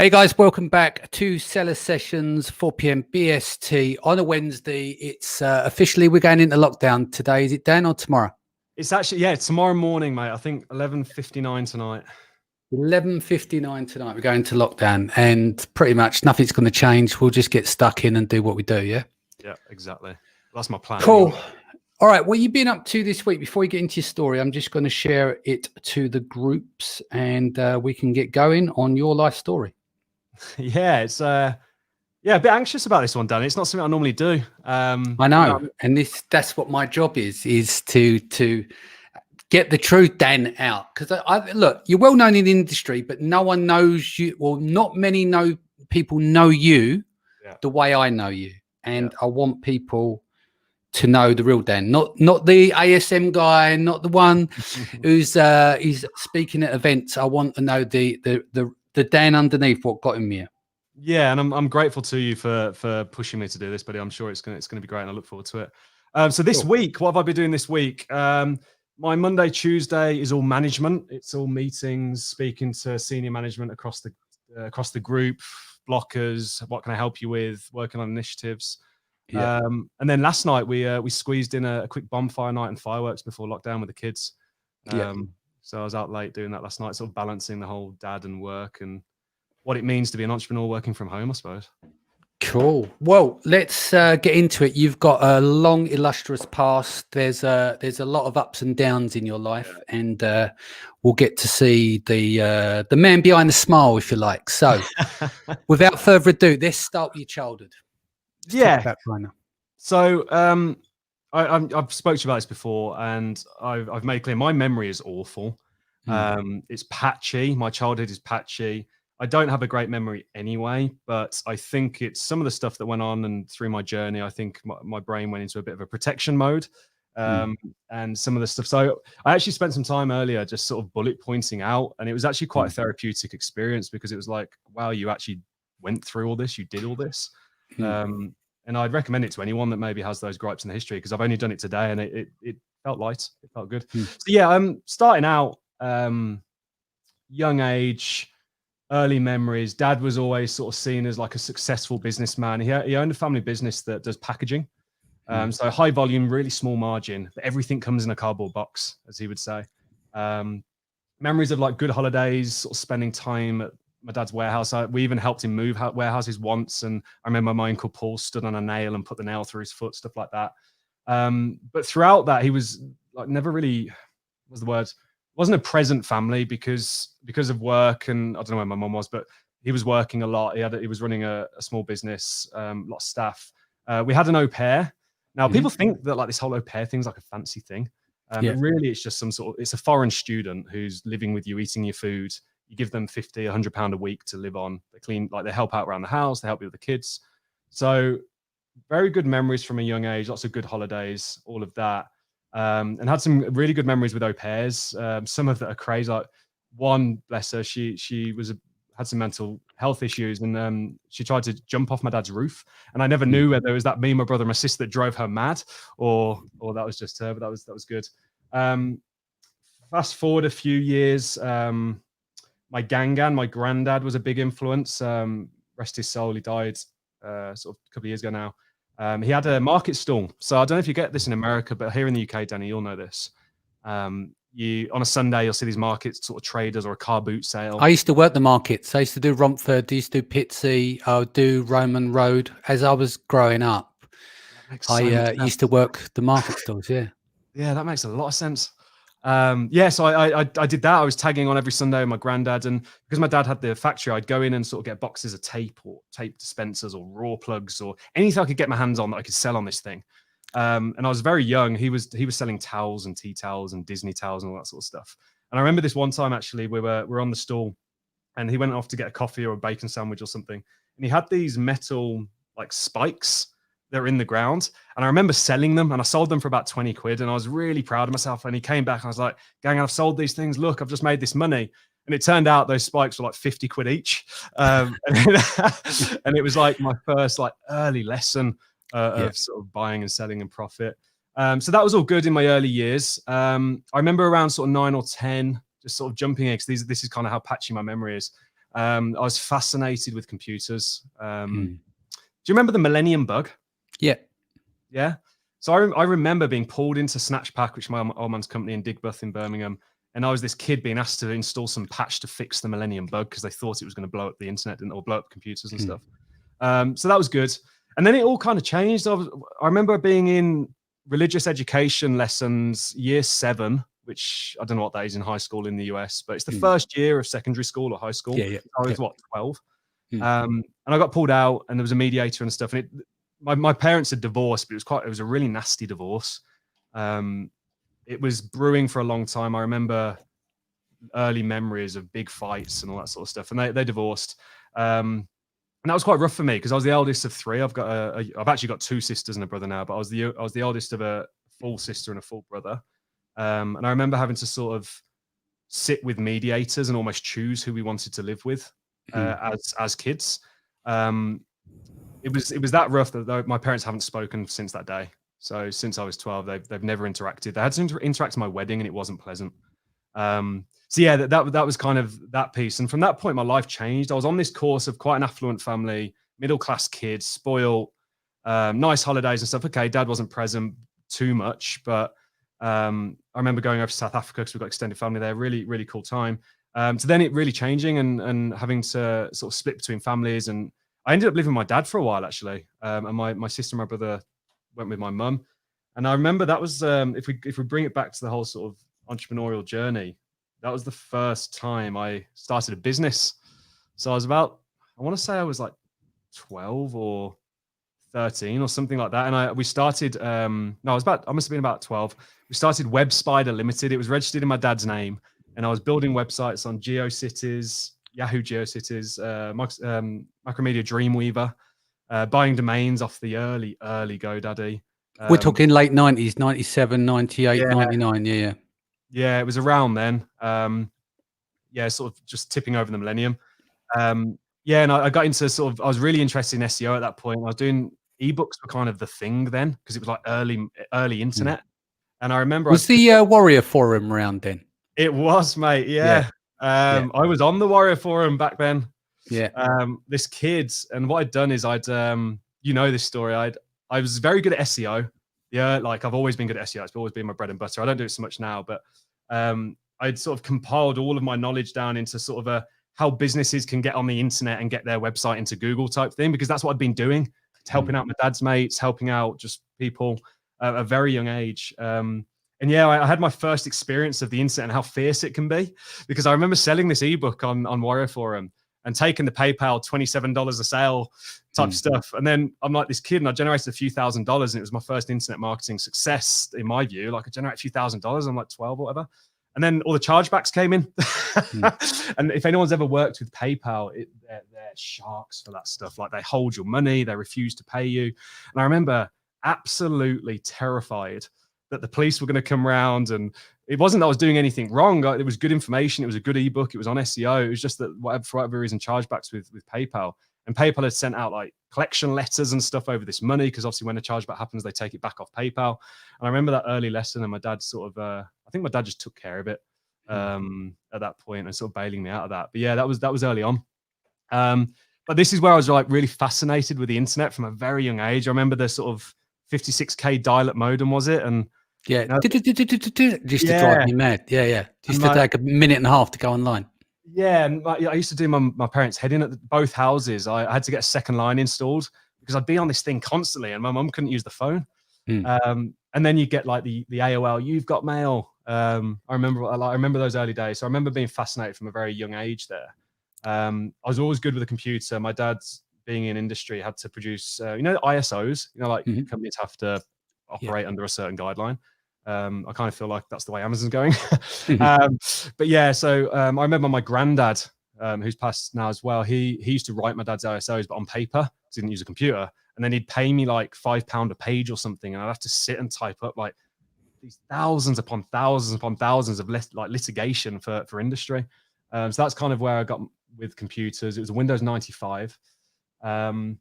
Hey guys, welcome back to Seller Sessions, 4 p.m. BST on a Wednesday. It's officially, we're going into lockdown today. Is it Dan or tomorrow? It's actually, yeah, tomorrow morning, mate. I think 11:59 tonight. 11:59 tonight. We're going to lockdown and pretty much nothing's going to change. We'll just get stuck in and do what we do, yeah? Yeah, exactly. That's my plan. Cool. Anyway. All right, what you've been up to this week? Before you get into your story, I'm just going to share it to the groups and we can get going on your life story. Yeah, it's a bit anxious about this one, Dan. It's not something I normally do. I know, and that's what my job is to get the truth, Dan, out. Because I look, you're well known in the industry, but no one knows you. Well, not many people know you the way I know you, and I want people to know the real Dan, not the ASM guy, not the one who's speaking at events. I want to know the Dan underneath what got him here. Yeah, and I'm grateful to you for pushing me to do this, buddy. I'm sure it's gonna be great, and I look forward to it. So this week, what have I been doing this week? My Monday, Tuesday is all management. It's all meetings, speaking to senior management across the group, blockers. What can I help you with? Working on initiatives. Yeah. And then last night we squeezed in a quick bonfire night and fireworks before lockdown with the kids. So I was out late doing that last night, sort of balancing the whole dad and work and what it means to be an entrepreneur working from home, I suppose. Cool. Well, let's get into it. You've got a long, illustrious past. There's a lot of ups and downs in your life, and we'll get to see the man behind the smile, if you like. So, without further ado, let's start with your childhood. So, I've spoke to you about this before, and I've made clear my memory is awful. It's patchy. My childhood is patchy. I don't have a great memory anyway, but I think it's some of the stuff that went on and through my journey. I think my brain went into a bit of a protection mode, and some of the stuff. So I actually spent some time earlier just sort of bullet pointing out, and it was actually quite a therapeutic experience because it was like, wow, you actually went through all this, you did all this. And I'd recommend it to anyone that maybe has those gripes in the history, because I've only done it today and it felt light. It felt good. So yeah, I'm starting out, young age, early memories. Dad was always sort of seen as like a successful businessman. He owned a family business that does packaging. So high volume, really small margin, but everything comes in a cardboard box, as he would say. Memories of like good holidays, sort of spending time at my dad's warehouse. We even helped him move warehouses once. And I remember my uncle Paul stood on a nail and put the nail through his foot, stuff like that. But throughout that, he was like never really, wasn't a present family because of work. And I don't know where my mom was, but he was working a lot. He was running a small business, a lot of staff. We had an au pair. Now people think that like this whole au pair thing's like a fancy thing. But really it's just it's a foreign student who's living with you, eating your food. You give them £50, £100 a week to live on. They clean, like they help out around the house. They help you with the kids. So very good memories from a young age. Lots of good holidays, all of that. And had some really good memories with au pairs. Some of that are crazy. Like one, bless her, she had some mental health issues, and she tried to jump off my dad's roof. And I never knew whether it was that me, my brother, and my sister that drove her mad, or that was just her. But that was good. Fast forward a few years. My my granddad was a big influence. Rest his soul, he died sort of a couple of years ago now. He had a market stall. So I don't know if you get this in America, but here in the UK, Danny, you'll know this. On a Sunday, you'll see these markets, sort of traders or a car boot sale. I used to work the markets. I used to do Romford, I used to do Pitsea, I would do Roman Road. As I was growing up, I used to work the market stalls, Yeah, that makes a lot of sense. So I did that. I was tagging on every Sunday with my granddad, and because my dad had the factory, I'd go in and sort of get boxes of tape or tape dispensers or raw plugs or anything I could get my hands on that I could sell on this thing. And I was very young. He was selling towels and tea towels and Disney towels and all that sort of stuff. And I remember this one time actually, we were on the stall, and he went off to get a coffee or a bacon sandwich or something, and he had these metal like spikes that were in the ground. And I remember selling them, and I sold them for about 20 quid. And I was really proud of myself. And he came back and I was like, gang, I've sold these things. Look, I've just made this money. And it turned out those spikes were like 50 quid each. And it was like my first like early lesson of sort of buying and selling and profit. So that was all good in my early years. I remember around sort of 9 or 10, just sort of jumping in, because this is kind of how patchy my memory is. I was fascinated with computers. Do you remember the Millennium Bug? Yeah. Yeah. So I remember being pulled into Snatch Pack, which is my old man's company in Digbeth in Birmingham. And I was this kid being asked to install some patch to fix the Millennium Bug because they thought it was going to blow up the internet, or blow up computers and stuff. So that was good. And then it all kind of changed. I remember being in religious education lessons, year 7, which I don't know what that is in high school in the US, but it's the first year of secondary school or high school. Yeah. I was 12. And I got pulled out, and there was a mediator and stuff. And my parents had divorced, but it was a really nasty divorce. It was brewing for a long time. I remember early memories of big fights and all that sort of stuff. And they divorced. And that was quite rough for me because I was the eldest of 3. I've actually got 2 sisters and a brother now, but I was the eldest of a full sister and a full brother. And I remember having to sort of sit with mediators and almost choose who we wanted to live with as kids. It was that rough that my parents haven't spoken since that day. So since I was 12, they've never interacted. They had to interact at my wedding, and it wasn't pleasant. So yeah, that was kind of that piece. And from that point, my life changed. I was on this course of quite an affluent family, middle-class kids, spoiled, nice holidays and stuff. Okay, Dad wasn't present too much, but I remember going over to South Africa because we've got extended family there. Really, really cool time. So then it really changing and having to sort of split between families. And I ended up living with my dad for a while, actually. And my sister and my brother went with my mum. And I remember that was, if we bring it back to the whole sort of entrepreneurial journey, that was the first time I started a business. So I want to say I was like 12 or 13 or something like that. And we started, I must have been about 12. We started Web Spider Limited. It was registered in my dad's name. And I was building websites on GeoCities, Yahoo GeoCities, Macromedia Dreamweaver, buying domains off the early GoDaddy. We're talking late 90s, 97, 98, 99. Yeah. Yeah, it was around then. Sort of just tipping over the millennium. And I got into I was really interested in SEO at that point. I was doing ebooks were kind of the thing then because it was like early internet. And I remember was the Warrior Forum around then? It was, mate. Yeah. I was on the Warrior Forum back then. Yeah. This kid, and what I'd done is this story. I was very good at SEO. Yeah, like I've always been good at SEO. It's always been my bread and butter. I don't do it so much now, but I'd sort of compiled all of my knowledge down into sort of how businesses can get on the internet and get their website into Google type thing, because that's what I'd been doing, helping out my dad's mates, helping out just people at a very young age. I had my first experience of the internet and how fierce it can be, because I remember selling this ebook on Warrior Forum and taking the PayPal $27 a sale type stuff. And then I'm like this kid and I generated a few $1,000s and it was my first internet marketing success in my view. Like I generate a few $1,000s, I'm like 12 or whatever. And then all the chargebacks came in. And if anyone's ever worked with PayPal, they're sharks for that stuff. Like they hold your money, they refuse to pay you. And I remember absolutely terrified that the police were going to come around, and it wasn't that I was doing anything wrong. It was good information. It was a good ebook. It was on SEO. It was just that for whatever reason, chargebacks with PayPal, and PayPal had sent out like collection letters and stuff over this money. Cause obviously when a chargeback happens, they take it back off PayPal. And I remember that early lesson, and my dad I think my dad just took care of it at that point and sort of bailing me out of that. But yeah, that was early on. But this is where I was like really fascinated with the internet from a very young age. I remember the sort of 56K dial-up modem, was it? And yeah, just to drive me mad. Yeah. Just to take a minute and a half to go online. Yeah, and I used to do my parents' head in at both houses. I had to get a second line installed because I'd be on this thing constantly, and my mum couldn't use the phone. And then you get like the AOL, you've got mail. I remember those early days. So I remember being fascinated from a very young age there. I was always good with a computer. My dad's being in industry had to produce, ISOs. Companies have to operate under a certain guideline. I kind of feel like that's the way Amazon's going. But yeah, so I remember my granddad, who's passed now as well. He used to write my dad's ISOs, but on paper. He didn't use a computer. And then he'd pay me like £5 a page or something, and I'd have to sit and type up like these thousands upon thousands of litigation for industry. So that's kind of where I got with computers. It was a Windows 95. That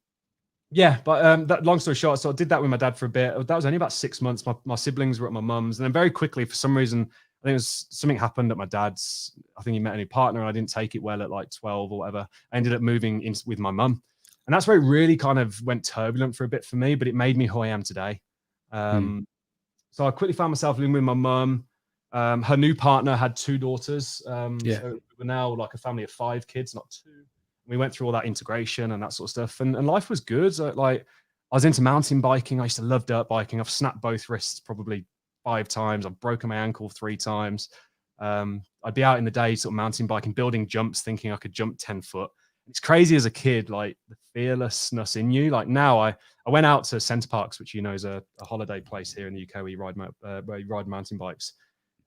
long story short, so I did that with my dad for a bit. That was only about 6 months. My siblings were at my mum's, and then very quickly, for some reason, I think it was something happened at my dad's. I think he met a new partner and I didn't take it well at like 12 or whatever. I ended up moving in with my mum. And that's where it really kind of went turbulent for a bit for me, but it made me who I am today. So I quickly found myself living with my mum. Her new partner had 2 daughters. So we're now like a family of 5 kids, not 2. We went through all that integration and that sort of stuff. And life was good. Like I was into mountain biking. I used to love dirt biking. I've snapped both wrists probably 5 times. I've broken my ankle 3 times. I'd be out in the day sort of mountain biking, building jumps, thinking I could jump 10 foot. It's crazy as a kid, like the fearlessness in you. Like now I went out to Center Parks, which, you know, is a holiday place here in the UK where you ride mountain bikes.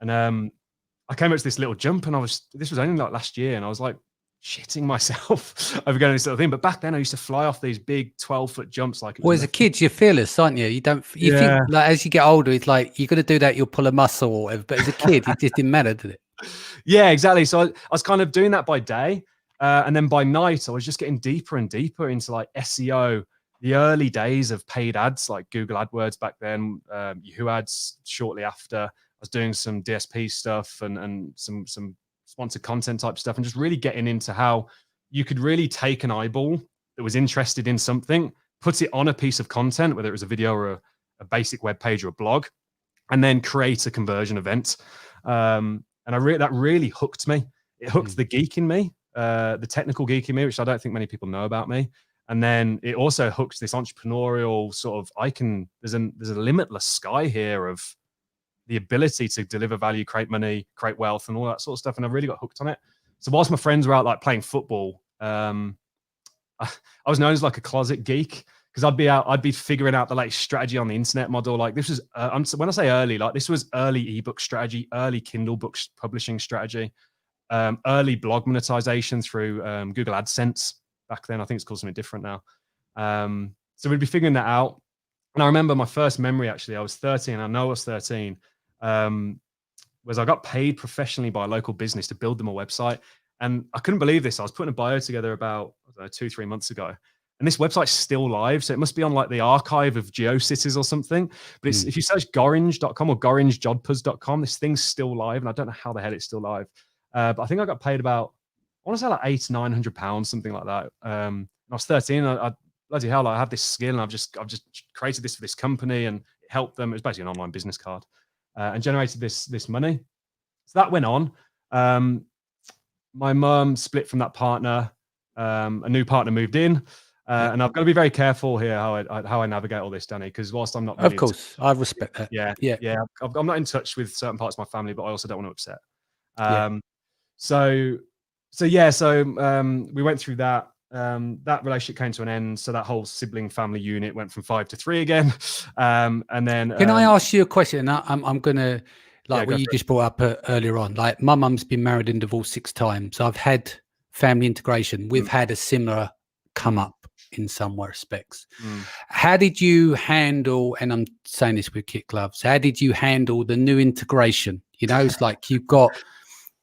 And I came up to this little jump and this was only like last year. And I was like, shitting myself over going this sort of thing. But back then I used to fly off these big 12-foot jumps. Like, well, as a kid, you're fearless, aren't you? You don't, you think like as you get older, it's like, you're going to do that, you'll pull a muscle or whatever. But as a kid, it just didn't matter, did it? Yeah, exactly. So I was kind of doing that by day. And then by night, I was just getting deeper and deeper into like SEO, the early days of paid ads, like Google AdWords back then, Yahoo ads shortly after. I was doing some DSP stuff and some sponsored content type stuff, and just really getting into how you could really take an eyeball that was interested in something, put it on a piece of content, whether it was a video or a basic web page or a blog, and then create a conversion event. And that really hooked me. It hooked the geek in me, the technical geek in me, which I don't think many people know about me. And then it also hooks this entrepreneurial sort of, there's a limitless sky here of the ability to deliver value, create money, create wealth, and all that sort of stuff. And I really got hooked on it. So whilst my friends were out like playing football, I was known as like a closet geek, because I'd be figuring out the latest strategy on the internet model. Like this was, when I say early, like this was early ebook strategy, early Kindle books publishing strategy, early blog monetization through Google AdSense back then. I think it's called something different now. So we'd be figuring that out. And I remember my first memory, actually, I was 13. I know I was 13. Was I got paid professionally by a local business to build them a website. And I couldn't believe this. I was putting a bio together about 2-3 months ago. And this website's still live. So it must be on like the archive of GeoCities or something. But it's, if you search gorange.com or gorangejodhpurs.com, this thing's still live. And I don't know how the hell it's still live. But I think I got paid about, I want to say like £800-900, something like that. I was 13. I bloody hell, I have this skill and I've just created this for this company and it helped them. It was basically an online business card, and generated this money. So that went on. My mum split from that partner. A new partner moved in. And I've got to be very careful here how I navigate all this, Danny, because whilst I'm not really of course, I respect that. Yeah. I'm not in touch with certain parts of my family, but I also don't want to upset. So we went through that. That relationship came to an end. So that whole sibling family unit went from 5 to 3 again. And then can I ask you a question? I'm gonna like what you just brought up earlier on. Like my mum's been married and divorced 6 times. I've had family integration. We've had a similar come up in some respects. How did you handle, and I'm saying this with kid gloves, how did you handle the new integration? You know, it's like you've got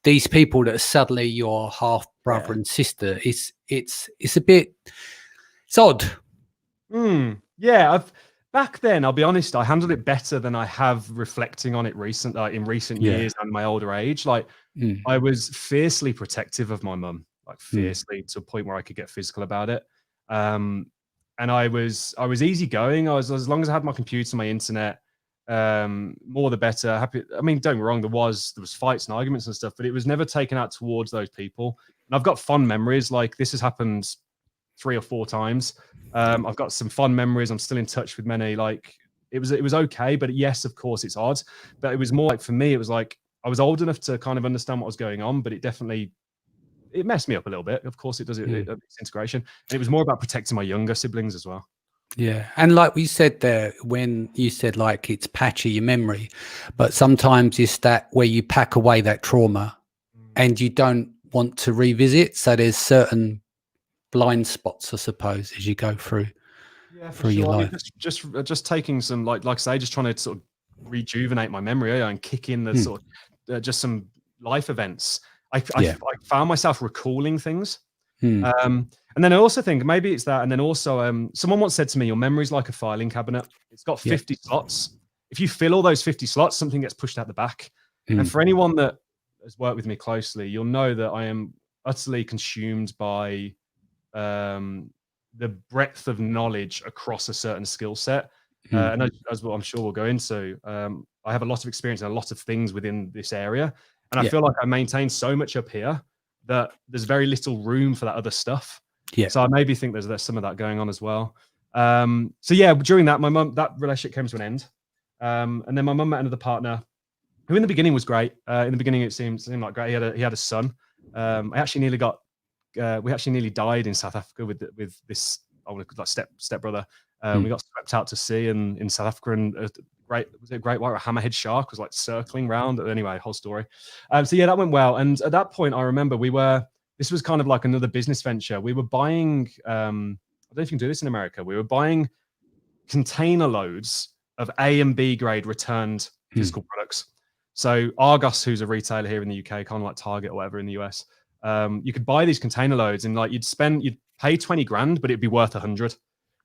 these people that are suddenly your half brother and sister. It's a bit, it's odd. Back then, I'll be honest, I handled it better than I have reflecting on it in recent years and my older age. Like I was fiercely protective of my mum, like fiercely to a point where I could get physical about it. And I was easygoing. I was, as long as I had my computer, my internet, more the better. Happy. I mean, don't get me wrong, there was fights and arguments and stuff, but it was never taken out towards those people. And I've got fond memories. Like this has happened 3 or 4 times. I've got some fond memories. I'm still in touch with many. Like it was okay, but yes, of course it's odd. But it was more like, for me, it was like I was old enough to kind of understand what was going on, but it messed me up a little bit. Of course it does. It's integration. And it was more about protecting my younger siblings as well. Yeah. And like we said there, when you said like it's patchy your memory, but sometimes it's that where you pack away that trauma and you don't want to revisit. So there's certain blind spots, I suppose, as you go through your life. Just taking some, like I say, just trying to sort of rejuvenate my memory and kick in the sort of just some life events. I found myself recalling things. And then I also think maybe it's that. And then also someone once said to me, your memory's like a filing cabinet. It's got 50 slots. If you fill all those 50 slots, something gets pushed out the back. And for anyone that has worked with me closely, you'll know that I am utterly consumed by the breadth of knowledge across a certain skill set. And as what I'm sure we'll go into, I have a lot of experience in a lot of things within this area. And I feel like I maintain so much up here that there's very little room for that other stuff. So I maybe think there's some of that going on as well. So yeah, during that, that relationship came to an end. And then my mum met another partner who in the beginning was great. In the beginning, it seemed like great. He had a son. I actually nearly got, we actually nearly died in South Africa with this, I want to call that stepbrother. We got swept out to sea in South Africa, and was it a great white or a hammerhead shark was like circling round. Anyway, whole story. So yeah, that went well. And at that point, I remember this was kind of like another business venture. We were buying, I don't know if you can do this in America. We were buying container loads of A and B grade returned physical products. So Argos, who's a retailer here in the UK, kind of like Target or whatever in the US, you could buy these container loads and like you'd pay 20 grand, but it'd be worth 100.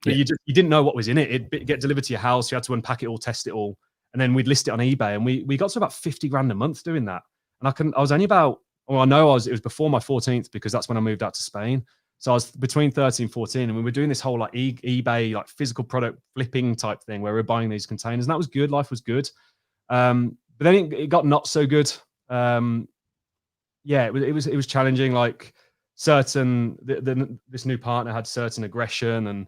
But you didn't know what was in it. It'd get delivered to your house. You had to unpack it all, test it all, and then we'd list it on eBay. And we got to about 50 grand a month doing that. And I was only about, well, I know it was before my 14th because that's when I moved out to Spain. So I was between 13 and 14, and we were doing this whole like eBay, like physical product flipping type thing where we were buying these containers, and that was good. Life was good. But then it got not so good. Yeah, it was challenging. Like this new partner had certain aggression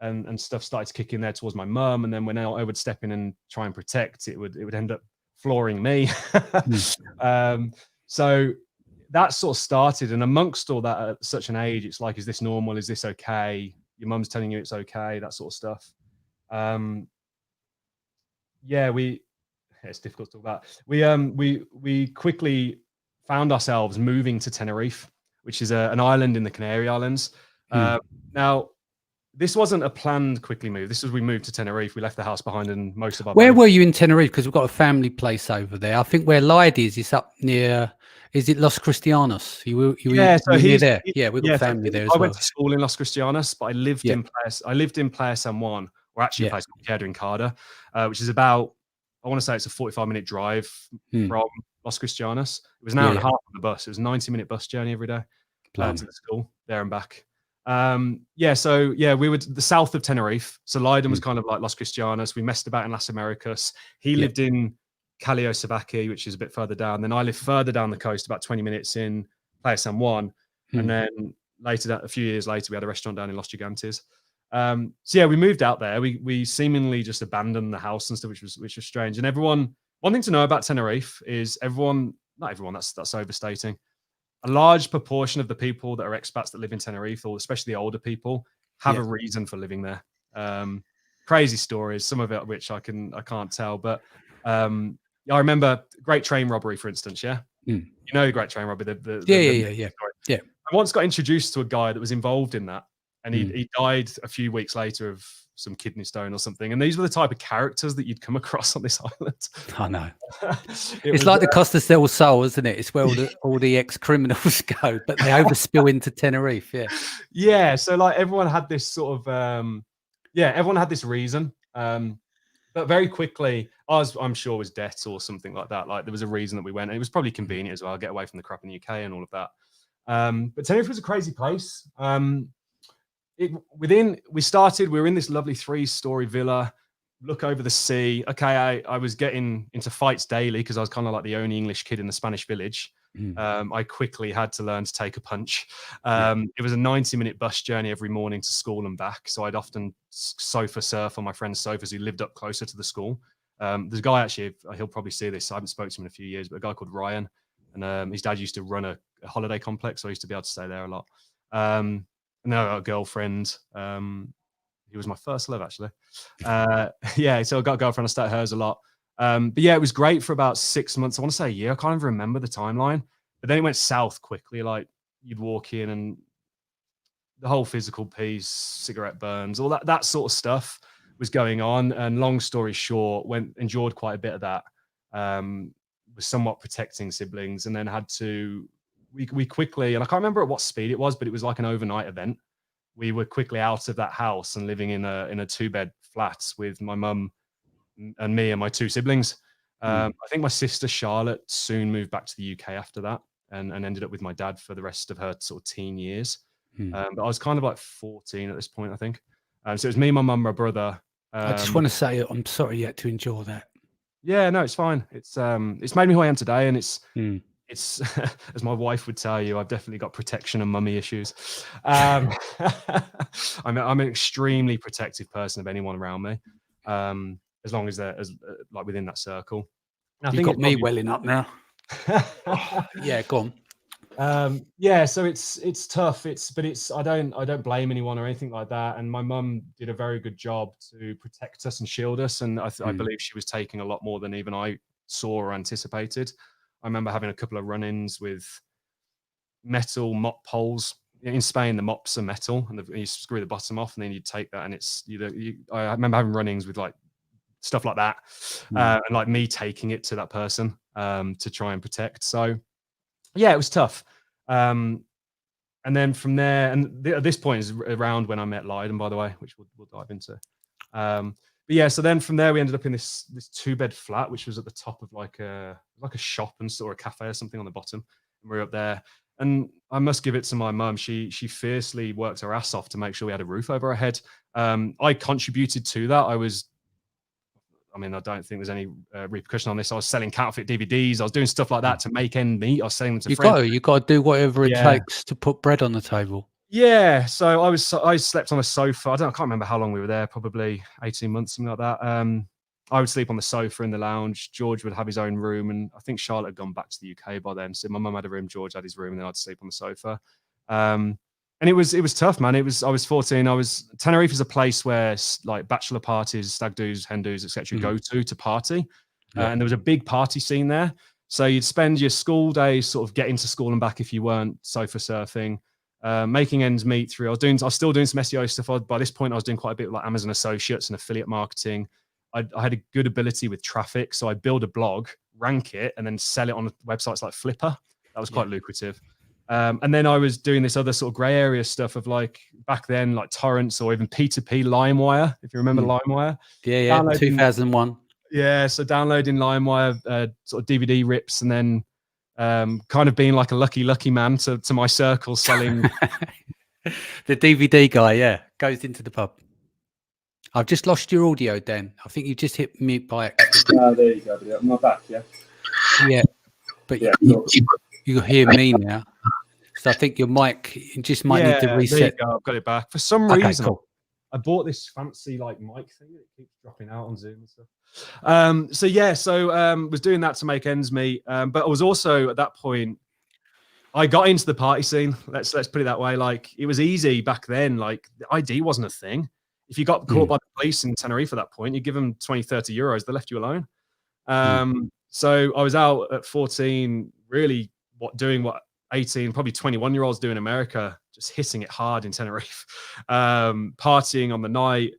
and stuff started to kick in there towards my mum. And then when I would step in and try and protect, it would end up flooring me. So that sort of started. And amongst all that at such an age, it's like, is this normal? Is this okay? Your mum's telling you it's okay, that sort of stuff. Yeah, it's difficult to talk about. We quickly found ourselves moving to Tenerife, which is an island in the Canary Islands. Now, this wasn't a planned quickly move. This was, we moved to Tenerife. We left the house behind, and most of our. Where were you in Tenerife? Because we've got a family place over there. I think where Lyde is up near. Is it Los Cristianos? You were near there. Yeah, we've got family there as well. I went to school in Los Cristianos, but I lived in Playa San Juan, or actually a place called Queda Encada, which is about, I want to say it's a 45-minute drive from Los Cristianos. It was an hour and a half on the bus. It was a 90-minute bus journey every day to the school, there and back. We were the south of Tenerife. So Leiden was kind of like Los Cristianos. We messed about in Las Americas. He lived in Callao Sabaki, which is a bit further down. Then I lived further down the coast, about 20 minutes in Playa San Juan. And then a few years later, we had a restaurant down in Los Gigantes. We moved out there. We seemingly just abandoned the house and stuff, which was strange. And one thing to know about Tenerife is not everyone, that's overstating. A large proportion of the people that are expats that live in Tenerife, or especially the older people, have a reason for living there. Crazy stories, some of it which I can't tell, but I remember Great Train Robbery, for instance. Yeah, you know the Great Train Robbery. I once got introduced to a guy that was involved in that, and he died a few weeks later of some kidney stone or something. And these were the type of characters that you'd come across on this island. I know. It's like the Costa del Sol, isn't it? It's where all the ex-criminals go, but they overspill into Tenerife. Yeah. Yeah. So like everyone had this sort of, everyone had this reason. But very quickly, I'm sure was debt or something like that. Like there was a reason that we went, and it was probably convenient as well. Get away from the crap in the UK and all of that. But Tenerife was a crazy place. We were in this lovely 3-story villa, look over the sea. Okay, I was getting into fights daily because I was kind of like the only English kid in the Spanish village. I quickly had to learn to take a punch. It was a 90-minute bus journey every morning to school and back. So I'd often sofa surf on my friend's sofas who lived up closer to the school. There's a guy, actually, he'll probably see this. I haven't spoken to him in a few years, but a guy called Ryan. And his dad used to run a holiday complex. So I used to be able to stay there a lot. And then I got a girlfriend. He was my first love, actually. So I got a girlfriend. I stayed at hers a lot. But yeah, it was great for about 6 months. I want to say a year. I can't even remember the timeline. But then it went south quickly. Like you'd walk in and the whole physical piece, cigarette burns, all that sort of stuff was going on. And long story short, endured quite a bit of that. Was somewhat protecting siblings, and then we quickly, and I can't remember at what speed it was, but it was like an overnight event. We were quickly out of that house and living in a 2-bed flat with my mum and me and my 2 siblings. I think my sister Charlotte soon moved back to the UK after that, and ended up with my dad for the rest of her sort of teen years. But I was kind of like 14 at this point, I think. So it was me, my mum, my brother. I just want to say I'm sorry you had to endure that. Yeah, no, it's fine. It's made me who I am today, and it's as my wife would tell you, I've definitely got protection and mummy issues. I'm an extremely protective person of anyone around me, as long as they're like within that circle. And you got me welling up now. Yeah, go on. Yeah, so it's tough. I don't blame anyone or anything like that. And my mum did a very good job to protect us and shield us. And I believe she was taking a lot more than even I saw or anticipated. I remember having a couple of run-ins with metal mop poles. In Spain, the mops are metal, and you screw the bottom off, and then you take that, and it's I remember having run-ins with like stuff like that, and like me taking it to that person to try and protect. So yeah, it was tough. And then from there, and at this point is around when I met Lydon, by the way, which we'll dive into. But yeah, so then from there we ended up in this 2-bed flat, which was at the top of like a shop or a cafe or something on the bottom. And we were up there, and I must give it to my mum. She fiercely worked her ass off to make sure we had a roof over our head. I contributed to that. I don't think there's any repercussion on this. I was selling counterfeit DVDs. I was doing stuff like that to make end meet. I was selling them to friends. You got to do whatever it takes to put bread on the table. Yeah. So I slept on a sofa. I can't remember how long we were there. Probably 18 months, something like that. I would sleep on the sofa in the lounge. George would have his own room, and I think Charlotte had gone back to the UK by then. So my mum had a room, George had his room, and then I'd sleep on the sofa. And it was tough, man. I was 14. Tenerife is a place where like bachelor parties, stag do's, hen do's, etc. go to party. And there was a big party scene there. So you'd spend your school days sort of getting to school and back if you weren't sofa surfing, making ends meet through. I was still doing some SEO stuff. By this point, I was doing quite a bit of like Amazon Associates and affiliate marketing. I had a good ability with traffic. So I'd build a blog, rank it, and then sell it on websites like Flipper. That was quite lucrative. And then I was doing this other sort of gray area stuff of like back then, like torrents or even P2P LimeWire, if you remember LimeWire. Yeah, 2001. Yeah, so downloading LimeWire, sort of DVD rips, and then kind of being like a lucky man to my circle selling. The DVD guy, goes into the pub. I've just lost your audio, Dan. I think you just hit mute by accident. Oh, there you go. I'm not back, yeah? Yeah, but you hear me now. So I think your mic just might need to reset. There you go. I've got it back. For some reason, cool. I bought this fancy like mic thing that keeps dropping out on Zoom and stuff. So was doing that to make ends meet. But I was also at that point, I got into the party scene. Let's put it that way. Like it was easy back then. Like the ID wasn't a thing. If you got caught by the police in Tenerife at that point, you give them 20, 30 euros. They left you alone. So I was out at 14, really doing what 18, probably 21-year-olds do in America, just hitting it hard in Tenerife, partying on the night,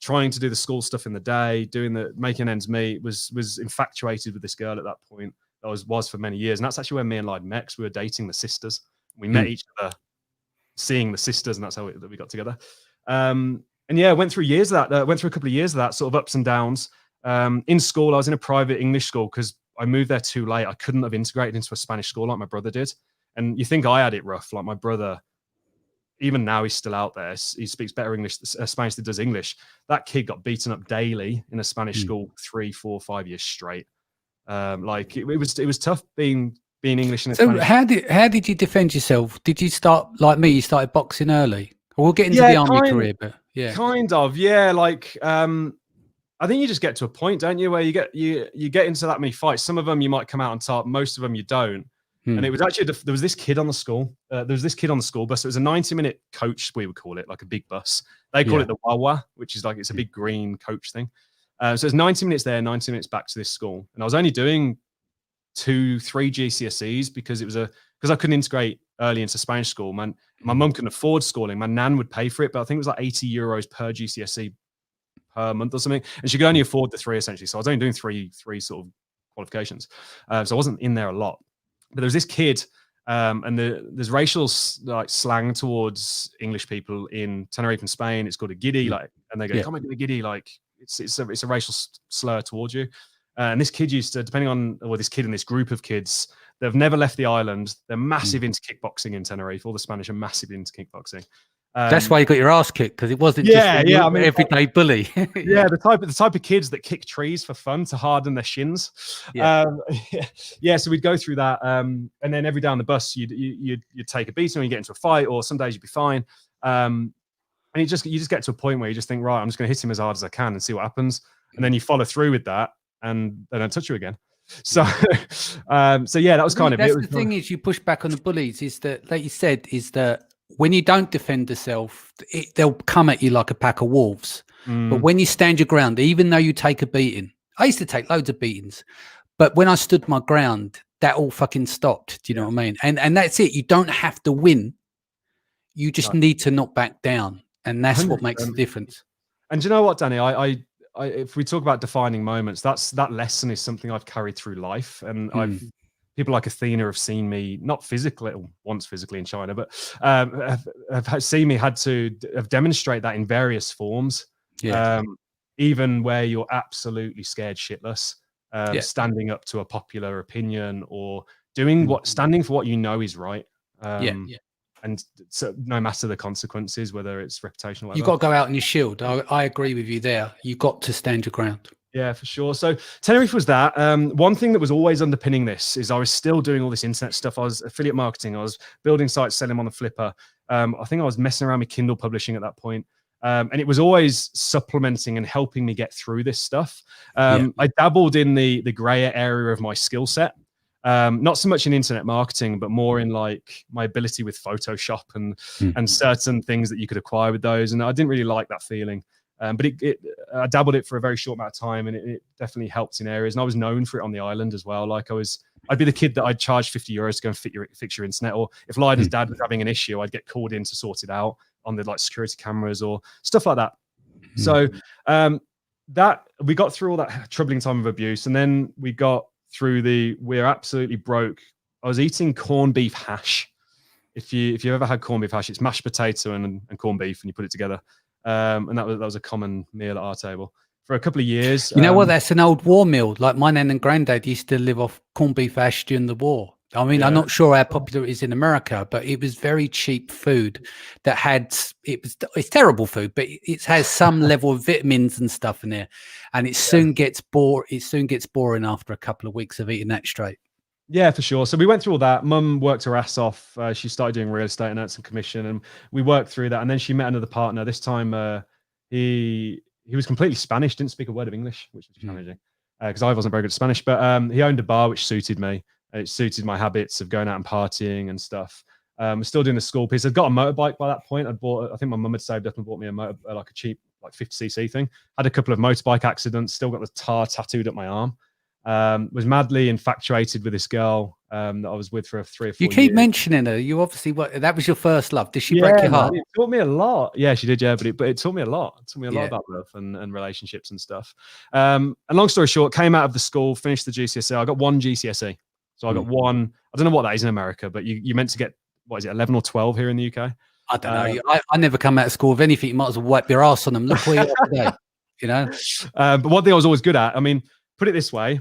trying to do the school stuff in the day, making ends meet, was infatuated with this girl at that point. That was for many years. And that's actually where me and Lyd met. We were dating the sisters. We met each other, seeing the sisters, and that's how we got together. And yeah, went through years of that, went through a couple of years of that, sort of ups and downs. In school, I was in a private English school because I moved there too late. I couldn't have integrated into a Spanish school like my brother did. And you think I had it rough, like my brother, even now he's still out there. He speaks better Spanish than does English. That kid got beaten up daily in a Spanish school 3, 4, 5 years straight. Like it was tough being English in a Spanish. How did you defend yourself? Did you start like me? You started boxing early. We'll get into the army career, but kind of, yeah. Like I think you just get to a point, don't you, where you get into that many fights. Some of them you might come out on top. Most of them you don't. And it was actually there was this kid on the school. There was this kid on the school bus. It was a 90-minute coach, we would call it, like a big bus. They call it the Wawa, which is like it's a big green coach thing. So it's 90 minutes there, 90 minutes back to this school. And I was only doing 2, 3 GCSEs because I couldn't integrate early into Spanish school. My mum couldn't afford schooling. My nan would pay for it, but I think it was like 80 euros per GCSE per month or something. And she could only afford the 3 essentially. So I was only doing three sort of qualifications. So I wasn't in there a lot. But there was this kid, and there's racial like slang towards English people in Tenerife and Spain. It's called a giddy, like, and they go, "Come on, a giddy," like it's a racial slur towards you. And this kid used to, depending on, or this kid and this group of kids, they've never left the island. They're massive into kickboxing in Tenerife. All the Spanish are massive into kickboxing. That's why you got your ass kicked, because it wasn't I mean, everyday bully. Yeah, the type of kids that kick trees for fun to harden their shins. So we'd go through that, and then every day on the bus, you'd take a beating when you get into a fight, or some days you'd be fine. And you just get to a point where you just think, right, I'm just going to hit him as hard as I can and see what happens, and then you follow through with that, and they don't touch you again. So, that was kind of it. The thing is, you push back on the bullies. Is that, like you said, is that when you don't defend yourself, they'll come at you like a pack of wolves. But when you stand your ground, even though you take a beating, I used to take loads of beatings, but when I stood my ground, that all fucking stopped. Do you know what I mean? And that's it. You don't have to win. You just need to not back down, and that's 100%. What makes the difference. And do you know what, Danny? I if we talk about defining moments, that lesson is something I've carried through life, and people like Athena have seen me, not physically, once physically in China, but have seen me have demonstrate that in various forms. Even where you're absolutely scared shitless, standing up to a popular opinion, or doing standing for what you know is right. And so no matter the consequences, whether it's reputational or whatever. You've got to go out on your shield. I agree with you there. You've got to stand your ground. Yeah, for sure. So Tenerife was that. One thing that was always underpinning this is I was still doing all this internet stuff. I was affiliate marketing. I was building sites, selling them on the Flipper. I think I was messing around with Kindle publishing at that point. And it was always supplementing and helping me get through this stuff. I dabbled in the grayer area of my skill set. Not so much in internet marketing, but more in like my ability with Photoshop and certain things that you could acquire with those. And I didn't really like that feeling. But I dabbled it for a very short amount of time, and it definitely helped in areas. And I was known for it on the island as well. Like I'd be the kid that I'd charge €50 to go and fix your internet, or if Lyden's dad was having an issue, I'd get called in to sort it out on the like security cameras or stuff like that. So that we got through all that troubling time of abuse, and then we got through we're absolutely broke. I was eating corned beef hash. If you ever had corned beef hash, it's mashed potato and corned beef, and you put it together. And that was a common meal at our table for a couple of years. You know what? That's an old war meal. Like my nan and granddad used to live off corned beef hash during the war. I mean, I'm not sure how popular it is in America, but it was very cheap food that it's terrible food, but it has some level of vitamins and stuff in there. And it soon gets boring after a couple of weeks of eating that straight. Yeah, for sure. So we went through all that. Mum worked her ass off. She started doing real estate and earned some commission, and we worked through that. And then she met another partner. This time, he was completely Spanish, didn't speak a word of English, which was challenging because I wasn't very good at Spanish. But he owned a bar, which suited me. It suited my habits of going out and partying and stuff. We're still doing the school piece. I'd got a motorbike by that point. I think my mum had saved up and bought me like a cheap, like 50cc thing. Had a couple of motorbike accidents. Still got the tar tattooed up my arm. Was madly infatuated with this girl that I was with for 3 or 4 years. You keep mentioning her. You obviously that was your first love. Did she break your heart? It taught me a lot. Yeah, she did. Yeah, but it taught me a lot. It taught me a lot about love and relationships and stuff. And long story short, came out of the school, finished the GCSE. I got 1 GCSE. So I got 1. I don't know what that is in America, but you meant to get, what is it, 11 or 12 here in the UK? I don't know. I never come out of school with anything. You might as well wipe your ass on them. Look where you are today. You know. But one thing I was always good at. I mean, put it this way.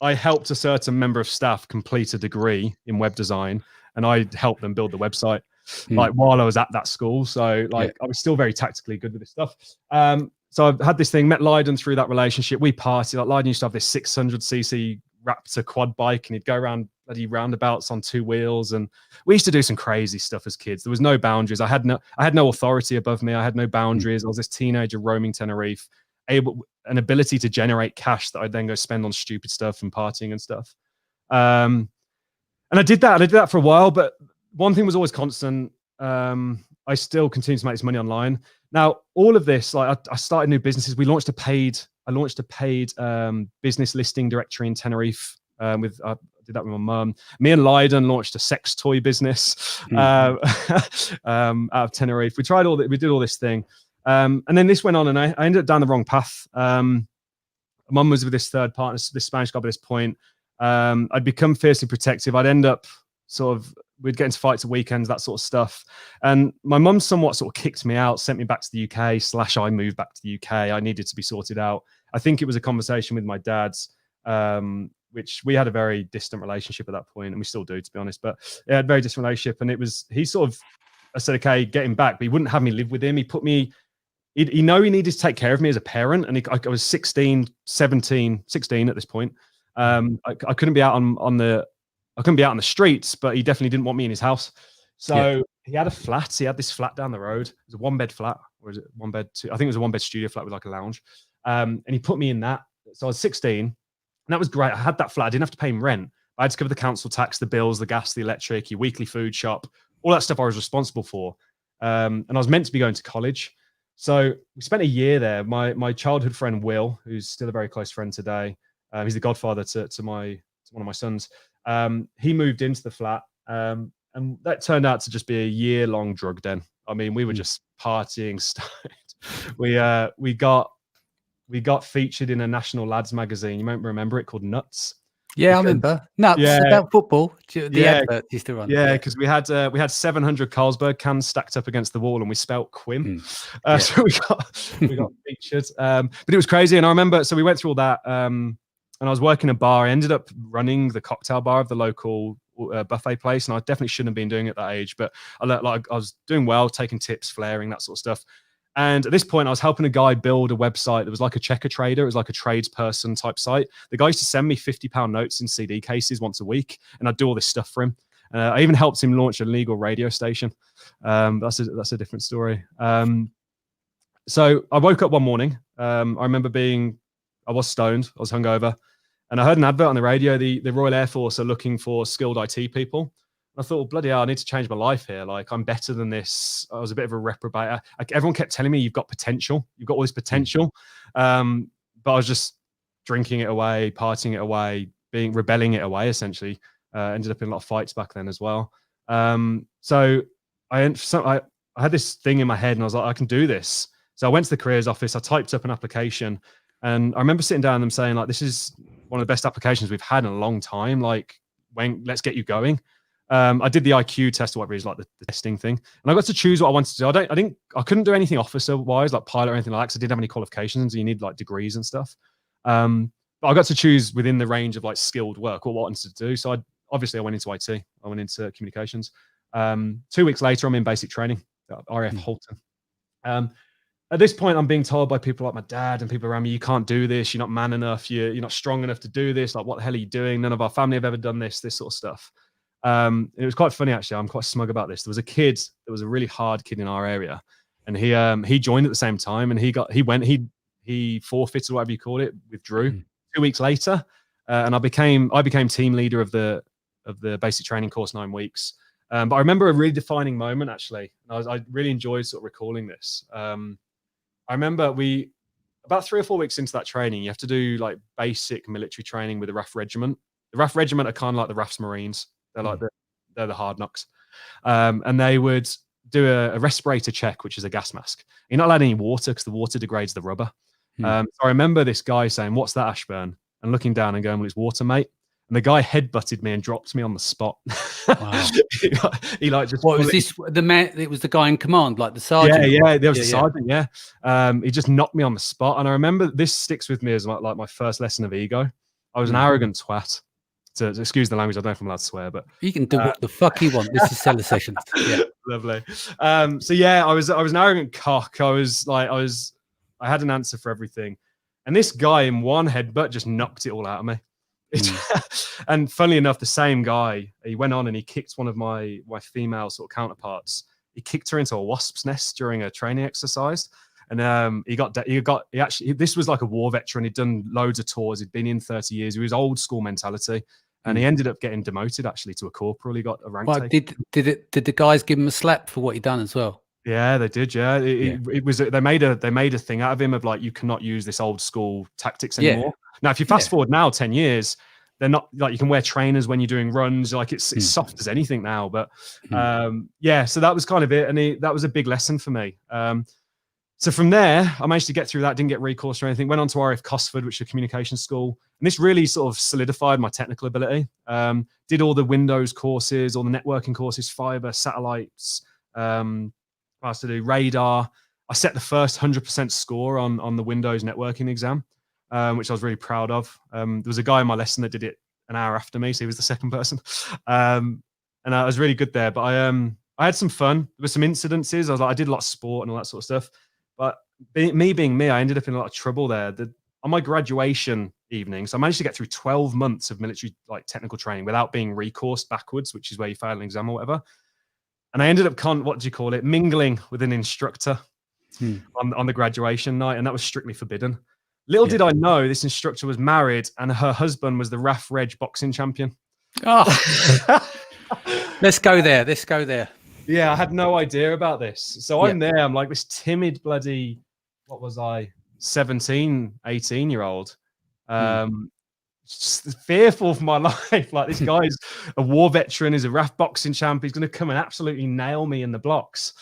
I helped a certain member of staff complete a degree in web design, and I helped them build the website like while I was at that school. So I was still very tactically good with this stuff. So I've had this thing, met Lyden through that relationship. We partied. Like Lyden used to have this 600cc Raptor quad bike, and he'd go around bloody roundabouts on 2 wheels. And we used to do some crazy stuff as kids. There was no boundaries. I had no authority above me. I had no boundaries. I was this teenager roaming Tenerife, an ability to generate cash that I'd then go spend on stupid stuff and partying and stuff. And I did that for a while, but one thing was always constant. I still continue to make this money online. Now, all of this, like I started new businesses. I launched a paid business listing directory in Tenerife. I did that with my mum. Me and Lyden launched a sex toy business out of Tenerife. We tried we did all this thing. And then this went on, and I ended up down the wrong path. Mum was with this third partner, this Spanish guy by this point. I'd become fiercely protective. I'd end up we'd get into fights at weekends, that sort of stuff. And my mum somewhat sort of kicked me out, sent me back to the UK / I moved back to the UK. I needed to be sorted out. I think it was a conversation with my dad's. which we had a very distant relationship at that point, and we still do, to be honest. But we had a very distant relationship, and I said, okay, get him back, but he wouldn't have me live with him. He put me, he needed to take care of me as a parent, and I was 16 at this point. I couldn't be out on the streets, but he definitely didn't want me in his house. So he had a flat. He had this flat down the road. It was a 1-bed flat, or is it 1-bed? I think it was a 1-bed studio flat with like a lounge. And he put me in that. So I was 16, and that was great. I had that flat. I didn't have to pay him rent. I had to cover the council tax, the bills, the gas, the electric, your weekly food shop, all that stuff I was responsible for. And I was meant to be going to college. So we spent a year there. My childhood friend, Will, who's still a very close friend today, he's the godfather to one of my sons. He moved into the flat, and that turned out to just be a year-long drug den. I mean, we were just partying. We got featured in a national lads magazine. You might remember it, called Nuts. Yeah, I remember. Nuts, about football. The advert used to run. Yeah, because we had 700 Carlsberg cans stacked up against the wall, and we spelt Quim. So we got featured. But it was crazy, and I remember. So we went through all that, and I was working a bar. I ended up running the cocktail bar of the local buffet place, and I definitely shouldn't have been doing it at that age. But I was doing well, taking tips, flaring, that sort of stuff. And at this point, I was helping a guy build a website that was like a checker trader. It was like a tradesperson type site. The guy used to send me £50 notes in CD cases once a week, and I'd do all this stuff for him. I even helped him launch a legal radio station. That's a different story. So I woke up one morning. I remember I was stoned. I was hungover, and I heard an advert on the radio. The Royal Air Force are looking for skilled IT people. I thought, well, bloody hell, I need to change my life here. Like, I'm better than this. I was a bit of a reprobate. Everyone kept telling me, you've got potential. You've got all this potential. But I was just drinking it away, partying it away, rebelling it away, essentially. Ended up in a lot of fights back then as well. So I had this thing in my head, and I was like, I can do this. So I went to the careers office. I typed up an application, and I remember sitting down and them saying, like, this is one of the best applications we've had in a long time. Like, let's get you going. I did the IQ test, or whatever it is, like the testing thing, and I got to choose what I wanted to do. I couldn't do anything officer wise, like pilot or anything like that, because I didn't have any qualifications. You need like degrees and stuff. But I got to choose within the range of like skilled work or what I wanted to do. So I went into IT. I went into communications. 2 weeks later, I'm in basic training at RAF Halton. At this point, I'm being told by people like my dad and people around me, you can't do this. You're not man enough. You're not strong enough to do this. Like, what the hell are you doing? None of our family have ever done this sort of stuff. It was quite funny, actually. I'm quite smug about this. There was a kid that was a really hard kid in our area, and he joined at the same time, and he forfeited, whatever you call it, withdrew 2 weeks later, and I became team leader of the basic training course, 9 weeks. But I remember a really defining moment, actually. I really enjoyed sort of recalling this. I remember about 3 or 4 weeks into that training, you have to do like basic military training with the RAF regiment. The RAF regiment are kind of like the RAF's Marines. They're like they're the hard knocks. And they would do a respirator check, which is a gas mask. You're not allowed any water because the water degrades the rubber. So I remember this guy saying, "What's that, Ashburn?" And looking down and going, "Well, it's water, mate." And the guy headbutted me and dropped me on the spot. Wow. he like just. What was this? The man? It was the guy in command, like the sergeant. Yeah. There was the sergeant. Yeah. He just knocked me on the spot, and I remember this sticks with me as like my first lesson of ego. I was an arrogant twat. To excuse the language, I don't know if I'm allowed to swear, but you can do what the fuck you want. This is Cellar Sessions. Yeah, lovely. So yeah, I was an arrogant cock. I had an answer for everything, and this guy in one headbutt just knocked it all out of me. And funnily enough, the same guy, he went on and he kicked one of my female sort of counterparts. He kicked her into a wasp's nest during a training exercise. And he actually, this was like a war veteran. He'd done loads of tours. He'd been in 30 years. He was old school mentality. And he ended up getting demoted actually to a corporal. He got a rank. Well, did the guys give him a slap for what he'd done as well? Yeah, they did. Yeah, it was. They made a thing out of him of like, you cannot use this old school tactics anymore. Yeah. Now, if you fast forward now 10 years, they're not like, you can wear trainers when you're doing runs. Like it's soft as anything now. But yeah, so that was kind of it, and that was a big lesson for me. So from there, I managed to get through that, didn't get recourse or anything, went on to RAF Cosford, which is a communication school. And this really sort of solidified my technical ability. Did all the Windows courses, all the networking courses, fiber, satellites, I had to do radar. I set the first 100% score on the Windows networking exam. which I was really proud of. There was a guy in my lesson that did it an hour after me, so he was the second person. And I was really good there. But I had some fun. There were some incidences. I did a lot of sport and all that sort of stuff. But me being me, I ended up in a lot of trouble there. On my graduation evening, so I managed to get through 12 months of military technical training without being recoursed backwards, which is where you fail an exam or whatever. And I ended up mingling with an instructor on the graduation night, and that was strictly forbidden. Little did I know this instructor was married, and her husband was the RAF Reg boxing champion. Oh, let's go there. Let's go there. Yeah, I had no idea about this. So I'm there. I'm like this timid bloody, what was I, 17, 18-year-old. Just fearful for my life. Like, this guy's a war veteran, he's a RAF boxing champ. He's going to come and absolutely nail me in the blocks.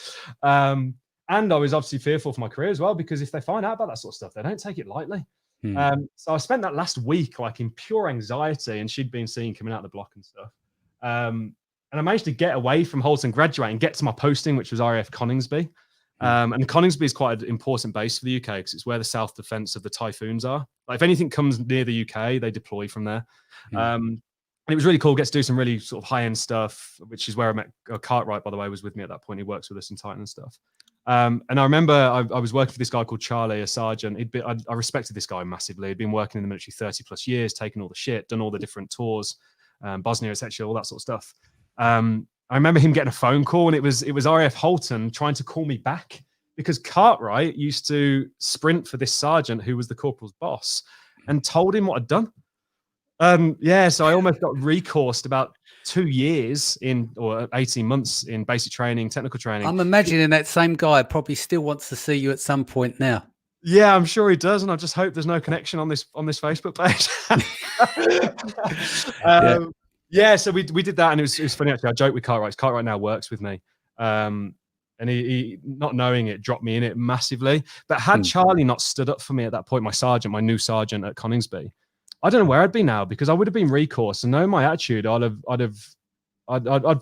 And I was obviously fearful for my career as well, because if they find out about that sort of stuff, they don't take it lightly. So I spent that last week in pure anxiety, and she'd been seen coming out of the block and stuff. And I managed to get away from Holton, graduate, and get to my posting, which was RAF Coningsby. And Coningsby is quite an important base for the UK, because it's where the South Defence of the Typhoons are. Like, if anything comes near the UK, they deploy from there. And it was really cool. Get to do some really sort of high-end stuff, which is where I met Cartwright, by the way, was with me at that point. He works with us in Titan and stuff. And I remember I was working for this guy called Charlie, a sergeant. I respected this guy massively. He'd been working in the military 30 plus years, taken all the shit, done all the different tours, Bosnia, etc., all that sort of stuff. I remember him getting a phone call, and it was RAF Holton trying to call me back, because Cartwright used to sprint for this sergeant who was the corporal's boss, and told him what I'd done. So I almost got recoursed about 2 years or 18 months in basic training, technical training. I'm imagining that same guy probably still wants to see you at some point now. Yeah, I'm sure he does, and I just hope there's no connection on this Facebook page. So we did that, and it was funny actually. I joked with Cartwright. Cartwright now works with me, and he not knowing it, dropped me in it massively. But had Charlie not stood up for me at that point, my new sergeant at Coningsby, I don't know where I'd be now, because I would have been recourse, and knowing my attitude, I'd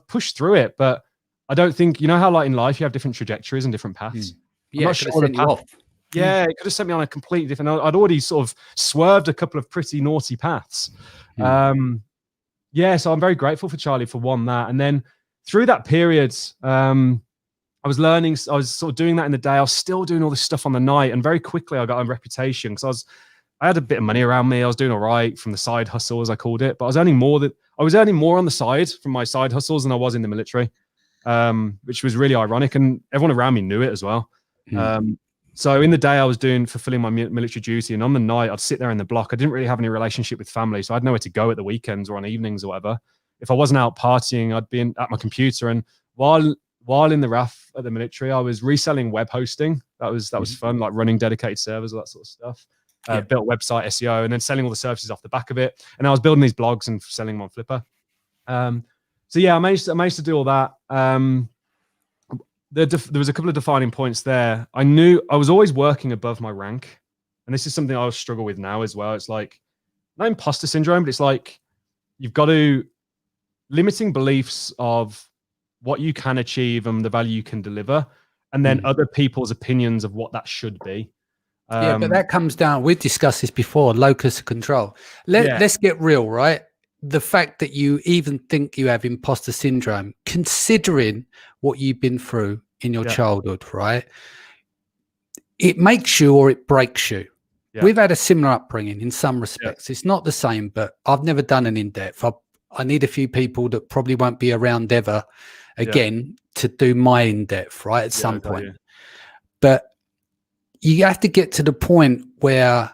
push through it. But I don't think, you know how in life you have different trajectories and different paths. Yeah, it could have sent you off. Yeah, it could have sent me on a completely different. I'd already sort of swerved a couple of pretty naughty paths. So I'm very grateful for Charlie for that. And then through that period, I was learning. I was sort of doing that in the day. I was still doing all this stuff on the night, and very quickly I got a reputation, because I had a bit of money around me. I was doing all right from the side hustle, as I called it, but I was earning more on the side from my side hustles than I was in the military, which was really ironic, and everyone around me knew it as well. So in the day I was fulfilling my military duty, and on the night I'd sit there in the block. I didn't really have any relationship with family, so I had nowhere to go at the weekends or on evenings or whatever. If I wasn't out partying, I'd be at my computer. And while in the RAF at the military, I was reselling web hosting. That was fun, like running dedicated servers, all that sort of stuff. Built website SEO, and then selling all the services off the back of it. And I was building these blogs and selling them on Flipper. I managed to do all that. There was a couple of defining points there. I knew I was always working above my rank, and this is something I struggle with now as well. It's like, not imposter syndrome, but it's like you've got to limiting beliefs of what you can achieve and the value you can deliver, and then other people's opinions of what that should be. But that comes down, we've discussed this before, locus of control. Let's get real, right? The fact that you even think you have imposter syndrome, considering what you've been through in your childhood, right? It makes you or it breaks you. Yeah. We've had a similar upbringing in some respects. Yeah. It's not the same, but I've never done an in-depth. I need a few people that probably won't be around ever again to do my in-depth, right, at some point. But you have to get to the point where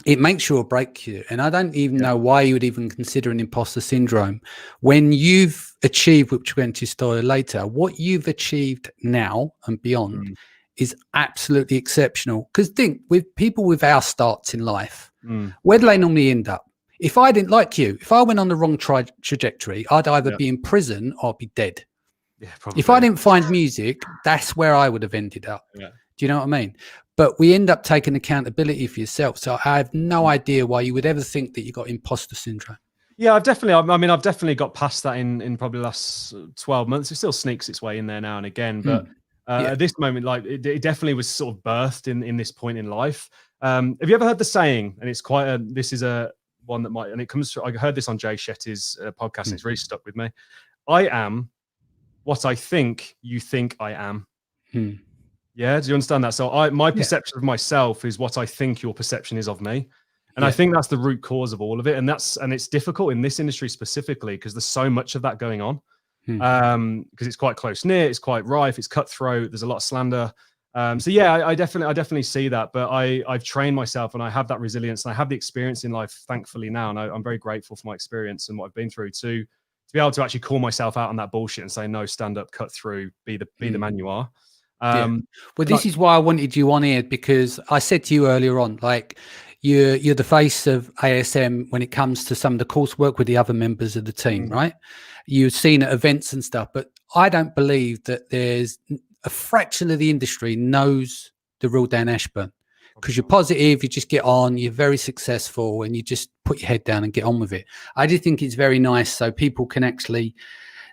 it makes you or breaks you. And I don't even know why you would even consider an imposter syndrome when you've achieved, which we're going to story later, what you've achieved now and beyond is absolutely exceptional. Because think, with people with our starts in life, where do they normally end up? If I didn't like you, if I went on the wrong trajectory, I'd either be in prison or I'd be dead. Yeah, probably. If I didn't find music, that's where I would have ended up. Yeah. Do you know what I mean? But we end up taking accountability for yourself. So I have no idea why you would ever think that you got imposter syndrome. Yeah, I've definitely got past that in probably the last 12 months. It still sneaks its way in there now and again. But At this moment, like it definitely was sort of birthed in this point in life. Have you ever heard the saying? And it's quite a, this is a one that might, and it comes through, I heard this on Jay Shetty's podcast, and it's really stuck with me. I am what I think you think I am. Yeah, do you understand that? So my perception of myself is what I think your perception is of me. And I think that's the root cause of all of it. And it's difficult in this industry specifically because there's so much of that going on. Because it's quite close knit, it's quite rife, it's cutthroat, there's a lot of slander. So yeah, I definitely see that, but I've trained myself and I have that resilience and I have the experience in life, thankfully now, and I'm very grateful for my experience and what I've been through to be able to actually call myself out on that bullshit and say, no, stand up, cut through, be the man you are. Well, this is why I wanted you on here, because I said to you earlier on, like you're the face of ASM when it comes to some of the coursework with the other members of the team, right? You've seen at events and stuff, but I don't believe that there's a fraction of the industry knows the real Dan Ashburn, because you're positive, you just get on, you're very successful, and you just put your head down and get on with it. I do think it's very nice so people can actually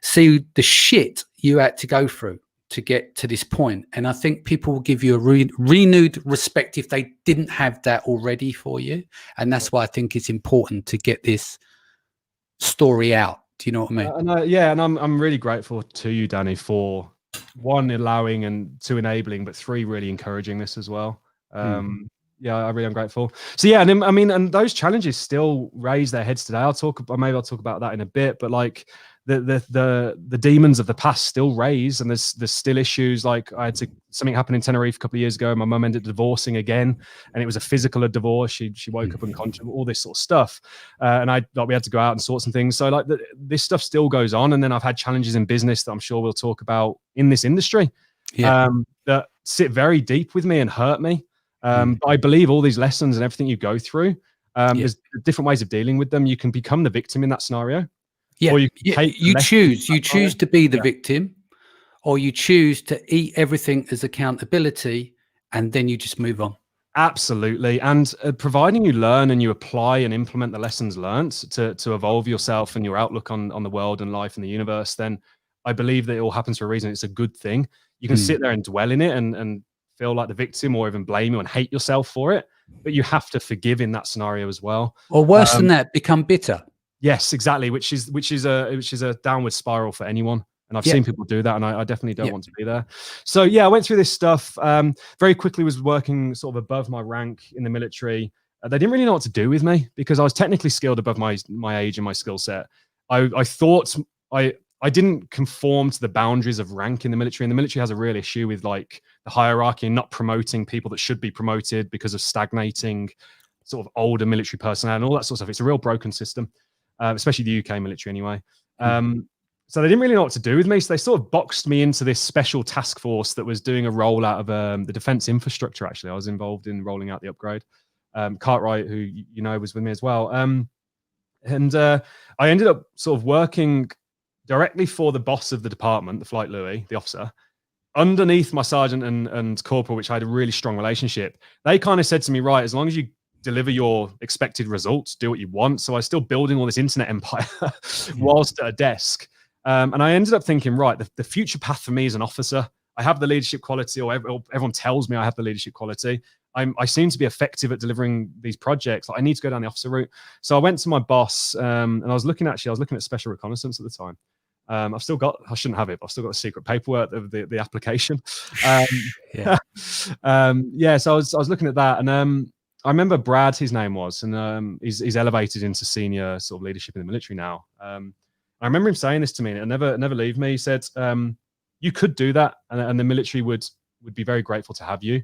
see the shit you had to go through to get to this point. And I think people will give you a renewed respect if they didn't have that already for you. And that's why I think it's important to get this story out. Do you know what I mean? And I'm really grateful to you, Danny, for one, allowing, and two, enabling, but three, really encouraging this as well. Yeah, I really am grateful. So yeah, and I mean, and those challenges still raise their heads today. Maybe I'll talk about that in a bit, but like the demons of the past still raise, and there's still issues. Like something happened in Tenerife a couple of years ago. My mum ended up divorcing again, and it was a physical divorce. She woke up unconscious, all this sort of stuff, and we had to go out and sort some things. So like this stuff still goes on, and then I've had challenges in business that I'm sure we'll talk about in this industry, that sit very deep with me and hurt me. But I believe all these lessons and everything you go through, there's different ways of dealing with them. You can become the victim in that scenario. Or you choose to be the victim, or you choose to eat everything as accountability, and then you just move on. Absolutely. And providing you learn and you apply and implement the lessons learned to evolve yourself and your outlook on the world and life and the universe, then I believe that it all happens for a reason. It's a good thing. You can sit there and dwell in it and feel like the victim, or even blame you and hate yourself for it, but you have to forgive in that scenario as well. Or worse than that, become bitter. Yes, exactly. Which is a downward spiral for anyone. And I've seen people do that, and I definitely don't want to be there. So yeah, I went through this stuff. Very quickly was working sort of above my rank in the military. They didn't really know what to do with me because I was technically skilled above my age and my skill set. I thought I didn't conform to the boundaries of rank in the military. And the military has a real issue with like the hierarchy and not promoting people that should be promoted because of stagnating sort of older military personnel and all that sort of stuff. It's a real broken system, especially the UK military anyway. So they didn't really know what to do with me. So they sort of boxed me into this special task force that was doing a rollout of the defense infrastructure. Actually, I was involved in rolling out the upgrade. Cartwright, who you know was with me as well. And I ended up sort of working directly for the boss of the department, the Flight Louis, the officer, underneath my sergeant and corporal, which I had a really strong relationship. They kind of said to me, right, as long as you deliver your expected results, do what you want. So I was still building all this internet empire whilst at a desk. And I ended up thinking, right, the future path for me as an officer, I have the leadership quality, or everyone tells me I have the leadership quality. I seem to be effective at delivering these projects. Like, I need to go down the officer route. So I went to my boss, and I was looking at special reconnaissance at the time. I shouldn't have it, but I've still got the secret paperwork of the application. So I was looking at that, and I remember Brad, his name was, and he's elevated into senior sort of leadership in the military now. I remember him saying this to me, and it never leave me. He said, you could do that, and the military would be very grateful to have you.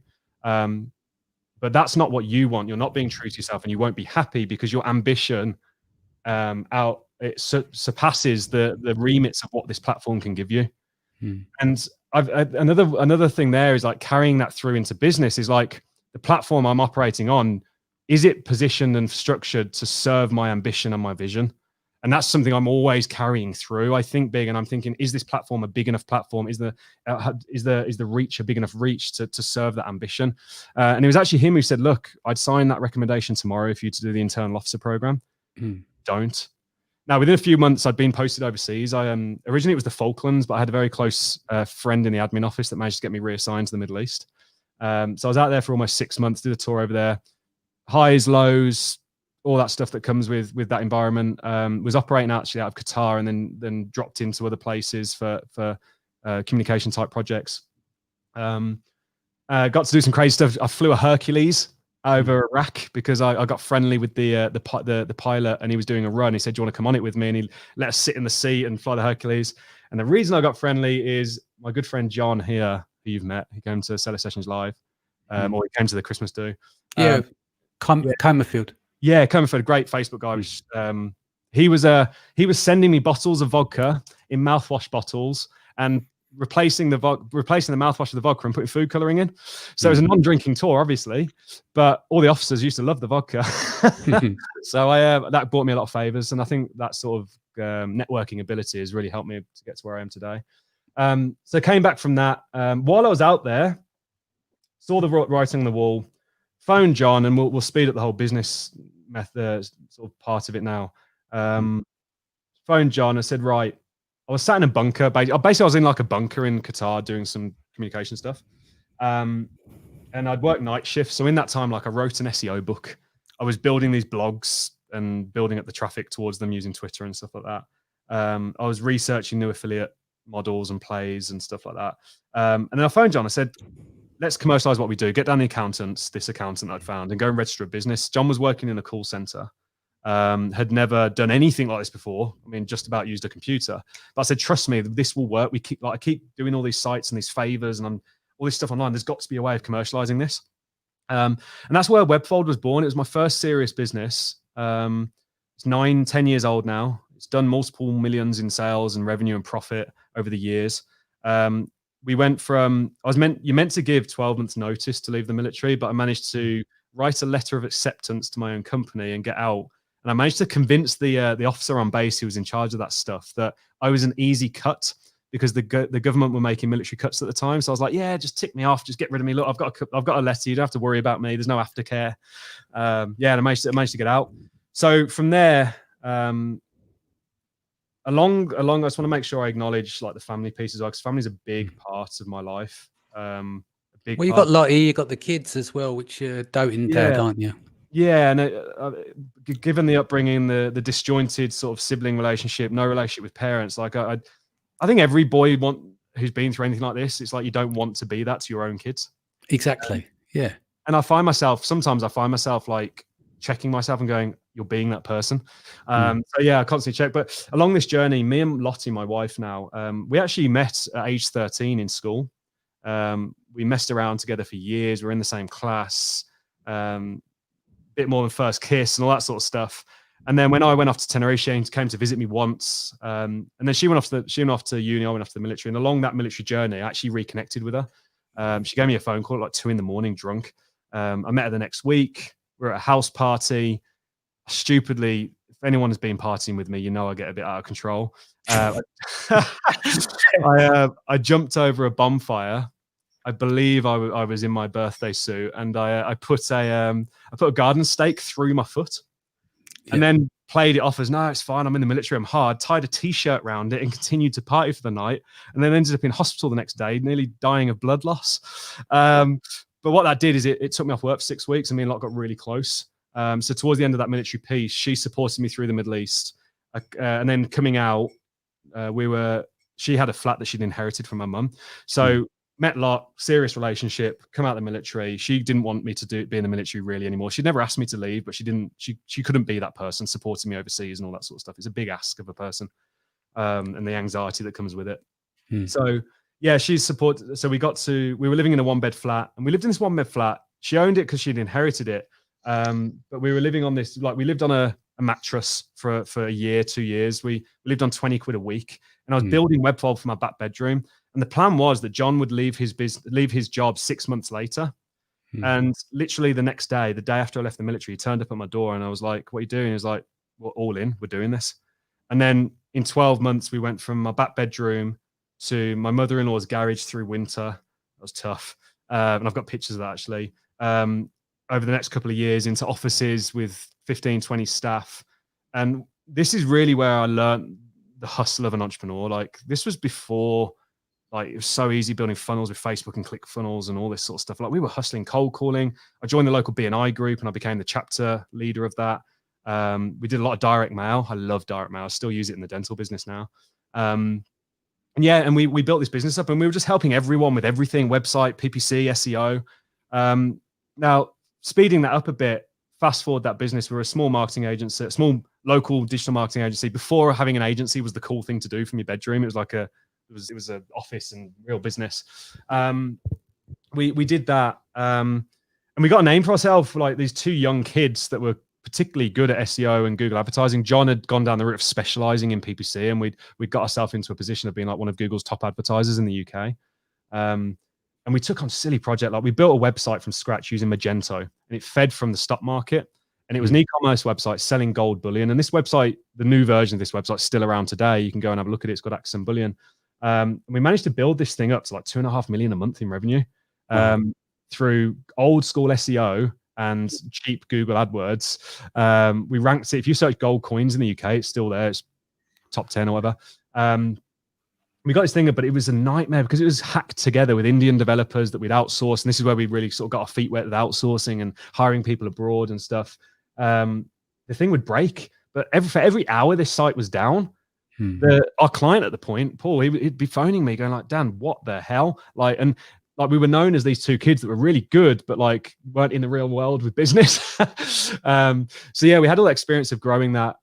But that's not what you want. You're not being true to yourself, and you won't be happy because your ambition surpasses the remits of what this platform can give you. And another thing there is like carrying that through into business is like the platform I'm operating on, is it positioned and structured to serve my ambition and my vision? And that's something I'm always carrying through. I think big, and I'm thinking, is this platform a big enough platform? Is the reach a big enough reach to serve that ambition? And it was actually him who said, look, I'd sign that recommendation tomorrow for you to do the internal officer program. Don't. Now, within a few months, I'd been posted overseas. Originally it was the Falklands, but I had a very close friend in the admin office that managed to get me reassigned to the Middle East. So I was out there for almost 6 months, did a tour over there, highs, lows, all that stuff that comes with that environment. Was operating actually out of Qatar and then dropped into other places for communication type projects. Got to do some crazy stuff. I flew a Hercules over Iraq because I got friendly with the pilot, and he was doing a run. He said, "Do you want to come on it with me?" And he let us sit in the seat and fly the Hercules. And the reason I got friendly is my good friend John here, who you've met. He came to Seller Sessions Live, or he came to the Christmas do. Comerfield. Yeah, Comerfield, a great Facebook guy. Which, he was sending me bottles of vodka in mouthwash bottles and replacing the mouthwash with the vodka and putting food coloring in. So it was a non-drinking tour, obviously, but all the officers used to love the vodka. So that brought me a lot of favors, and I think that sort of networking ability has really helped me to get to where I am today. So came back from that. While I was out there, saw the writing on the wall, phoned John, and we'll speed up the whole business method sort of part of it now. Phoned John and said, right, I was sat in a bunker. Basically, I was in like a bunker in Qatar doing some communication stuff. And I'd work night shifts. So in that time, like I wrote an SEO book. I was building these blogs and building up the traffic towards them using Twitter and stuff like that. I was researching new affiliate models and plays and stuff like that. And then I phoned John. I said, let's commercialize what we do. Get down this accountant I'd found, and go and register a business. John was working in a call center. Had never done anything like this before. I mean, just about used a computer. But I said, trust me, this will work. I keep doing all these sites and these favors and all this stuff online. There's got to be a way of commercializing this. And that's where Webfold was born. It was my first serious business. It's 9-10 years old now. It's done multiple millions in sales and revenue and profit over the years. We went from, you're meant to give 12 months notice to leave the military, but I managed to write a letter of acceptance to my own company and get out. And I managed to convince the officer on base who was in charge of that stuff that I was an easy cut, because the government were making military cuts at the time. So I was like, yeah, just tick me off, just get rid of me. Look, I've got a letter. You don't have to worry about me. There's no aftercare. And I managed to get out. So from there, along, I just want to make sure I acknowledge like the family piece as well, because family's a big part of my life. Well, you got Lottie, you got the kids as well, which you're doting dad, aren't you? Yeah, and given the upbringing, the disjointed sort of sibling relationship, no relationship with parents, like I think every boy who's been through anything like this, it's like you don't want to be that to your own kids. Exactly. Yeah. And sometimes I find myself like checking myself and going, you're being that person. So yeah, I constantly check. But along this journey, me and Lottie, my wife now, we actually met at age 13 in school. We messed around together for years. We're in the same class. Bit more than first kiss and all that sort of stuff. And then when I went off to Tenerife, she came to visit me once. And then she went off to uni. I went off to the military. And along that military journey, I actually reconnected with her. She gave me a phone call at like 2 a.m, drunk. I met her the next week. We were at a house party. Stupidly, if anyone has been partying with me, you know I get a bit out of control. I jumped over a bonfire. I believe I was in my birthday suit, and I put a garden stake through my foot, and then played it off as, no, it's fine, I'm in the military, I'm hard, tied a t-shirt around it and continued to party for the night, and then ended up in hospital the next day, nearly dying of blood loss. But what that did is it took me off work for 6 weeks, and me and Lot got really close. So towards the end of that military piece, she supported me through the Middle East. And then coming out, she had a flat that she'd inherited from her mum. So met Lot, serious relationship, come out of the military. She didn't want me to be in the military really anymore. She'd never asked me to leave, but she couldn't be that person supporting me overseas and all that sort of stuff. It's a big ask of a person, and the anxiety that comes with it. So yeah, she's support. So we were living in a 1-bed flat, and we lived in this 1-bed flat. She owned it because she'd inherited it. But we were living on this, like we lived on a mattress for a year, 2 years. We lived on 20 quid a week, and I was building Webfold for my back bedroom. And the plan was that John would leave his job 6 months later. And literally the next day, the day after I left the military, he turned up at my door, and I was like, what are you doing? He was like, we're all in, we're doing this. And then in 12 months, we went from my back bedroom to my mother-in-law's garage through winter. That was tough. And I've got pictures of that actually. Over the next couple of years into offices with 15, 20 staff. And this is really where I learned the hustle of an entrepreneur. Like, this was before, like, it was so easy building funnels with Facebook and ClickFunnels and all this sort of stuff. Like, we were hustling cold calling. I joined the local BNI group and I became the chapter leader of that. We did a lot of direct mail. I love direct mail. I still use it in the dental business now. And yeah, and we built this business up, and we were just helping everyone with everything: website, PPC, SEO. Now, speeding that up a bit, fast forward that business, we're a small marketing agency, a small local digital marketing agency. Before, having an agency was the cool thing to do from your bedroom. It was like it was an office and real business. We did that, and we got a name for ourselves, like these two young kids that were particularly good at SEO and Google advertising. John had gone down the route of specializing in PPC, and we'd got ourselves into a position of being like one of Google's top advertisers in the UK. And we took on a silly project. Like, we built a website from scratch using Magento, and it fed from the stock market. And it was an e-commerce website selling gold bullion. And this website, the new version of this website, is still around today. You can go and have a look at it. It's got access and bullion. And we managed to build this thing up to like 2.5 million a month in revenue through old school SEO and cheap Google AdWords. We ranked it. If you search gold coins in the UK, it's still there. It's top 10 or whatever. We got this thing up, but it was a nightmare because it was hacked together with Indian developers that we'd outsourced. And this is where we really sort of got our feet wet with outsourcing and hiring people abroad and stuff. The thing would break, but for every hour this site was down, our client at the point, Paul, he'd be phoning me going like, Dan, what the hell? Like, and like, we were known as these two kids that were really good, but like weren't in the real world with business. So yeah, we had all that experience of growing that.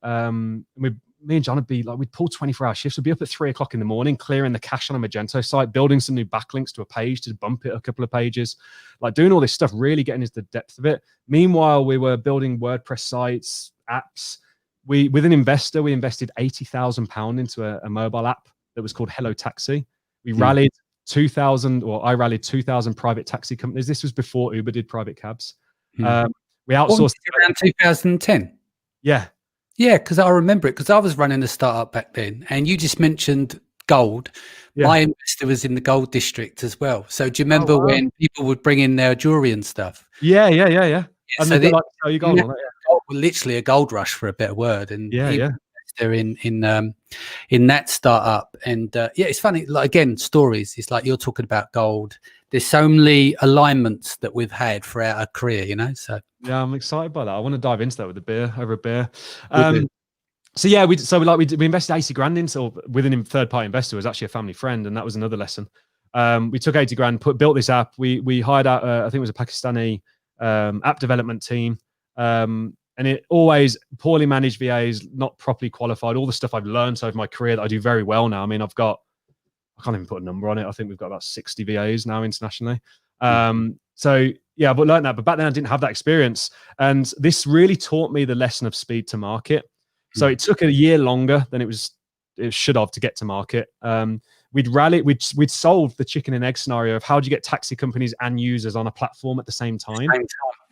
Me and John would be like, we'd pull 24-hour shifts. We'd be up at 3 o'clock in the morning, clearing the cache on a Magento site, building some new backlinks to a page to bump it a couple of pages, like doing all this stuff, really getting into the depth of it. Meanwhile, we were building WordPress sites, apps. With an investor, we invested £80,000 into a mobile app that was called Hello Taxi. We rallied 2,000, or I rallied 2,000 private taxi companies. This was before Uber did private cabs. We outsourced around 2010. Yeah. Yeah, because I remember it, because I was running a startup back then, and you just mentioned gold. Yeah. My investor was in the gold district as well. So do you remember when people would bring in their jewelry and stuff? Yeah. And so they like to show you gold on it. Gold, literally a gold rush, for a better word. And they're in that startup. And yeah, it's funny. Like, again, stories. It's like you're talking about gold. There's so many alignments that we've had throughout our career, you know. So yeah, I'm excited by that. I want to dive into that with over a beer. So yeah, we invested 80 grand into, with a third-party investor who was actually a family friend, and that was another lesson. We took 80 grand, built this app. We hired out, I think it was a Pakistani app development team, and it always poorly managed VAs, not properly qualified. All the stuff I've learned over my career that I do very well now. I mean, I can't even put a number on it. I think we've got about 60 VAs now internationally. So yeah, I've learned that. But back then I didn't have that experience. And this really taught me the lesson of speed to market. So it took a year longer than it should have to get to market. We'd solved the chicken and egg scenario of how do you get taxi companies and users on a platform at the same time.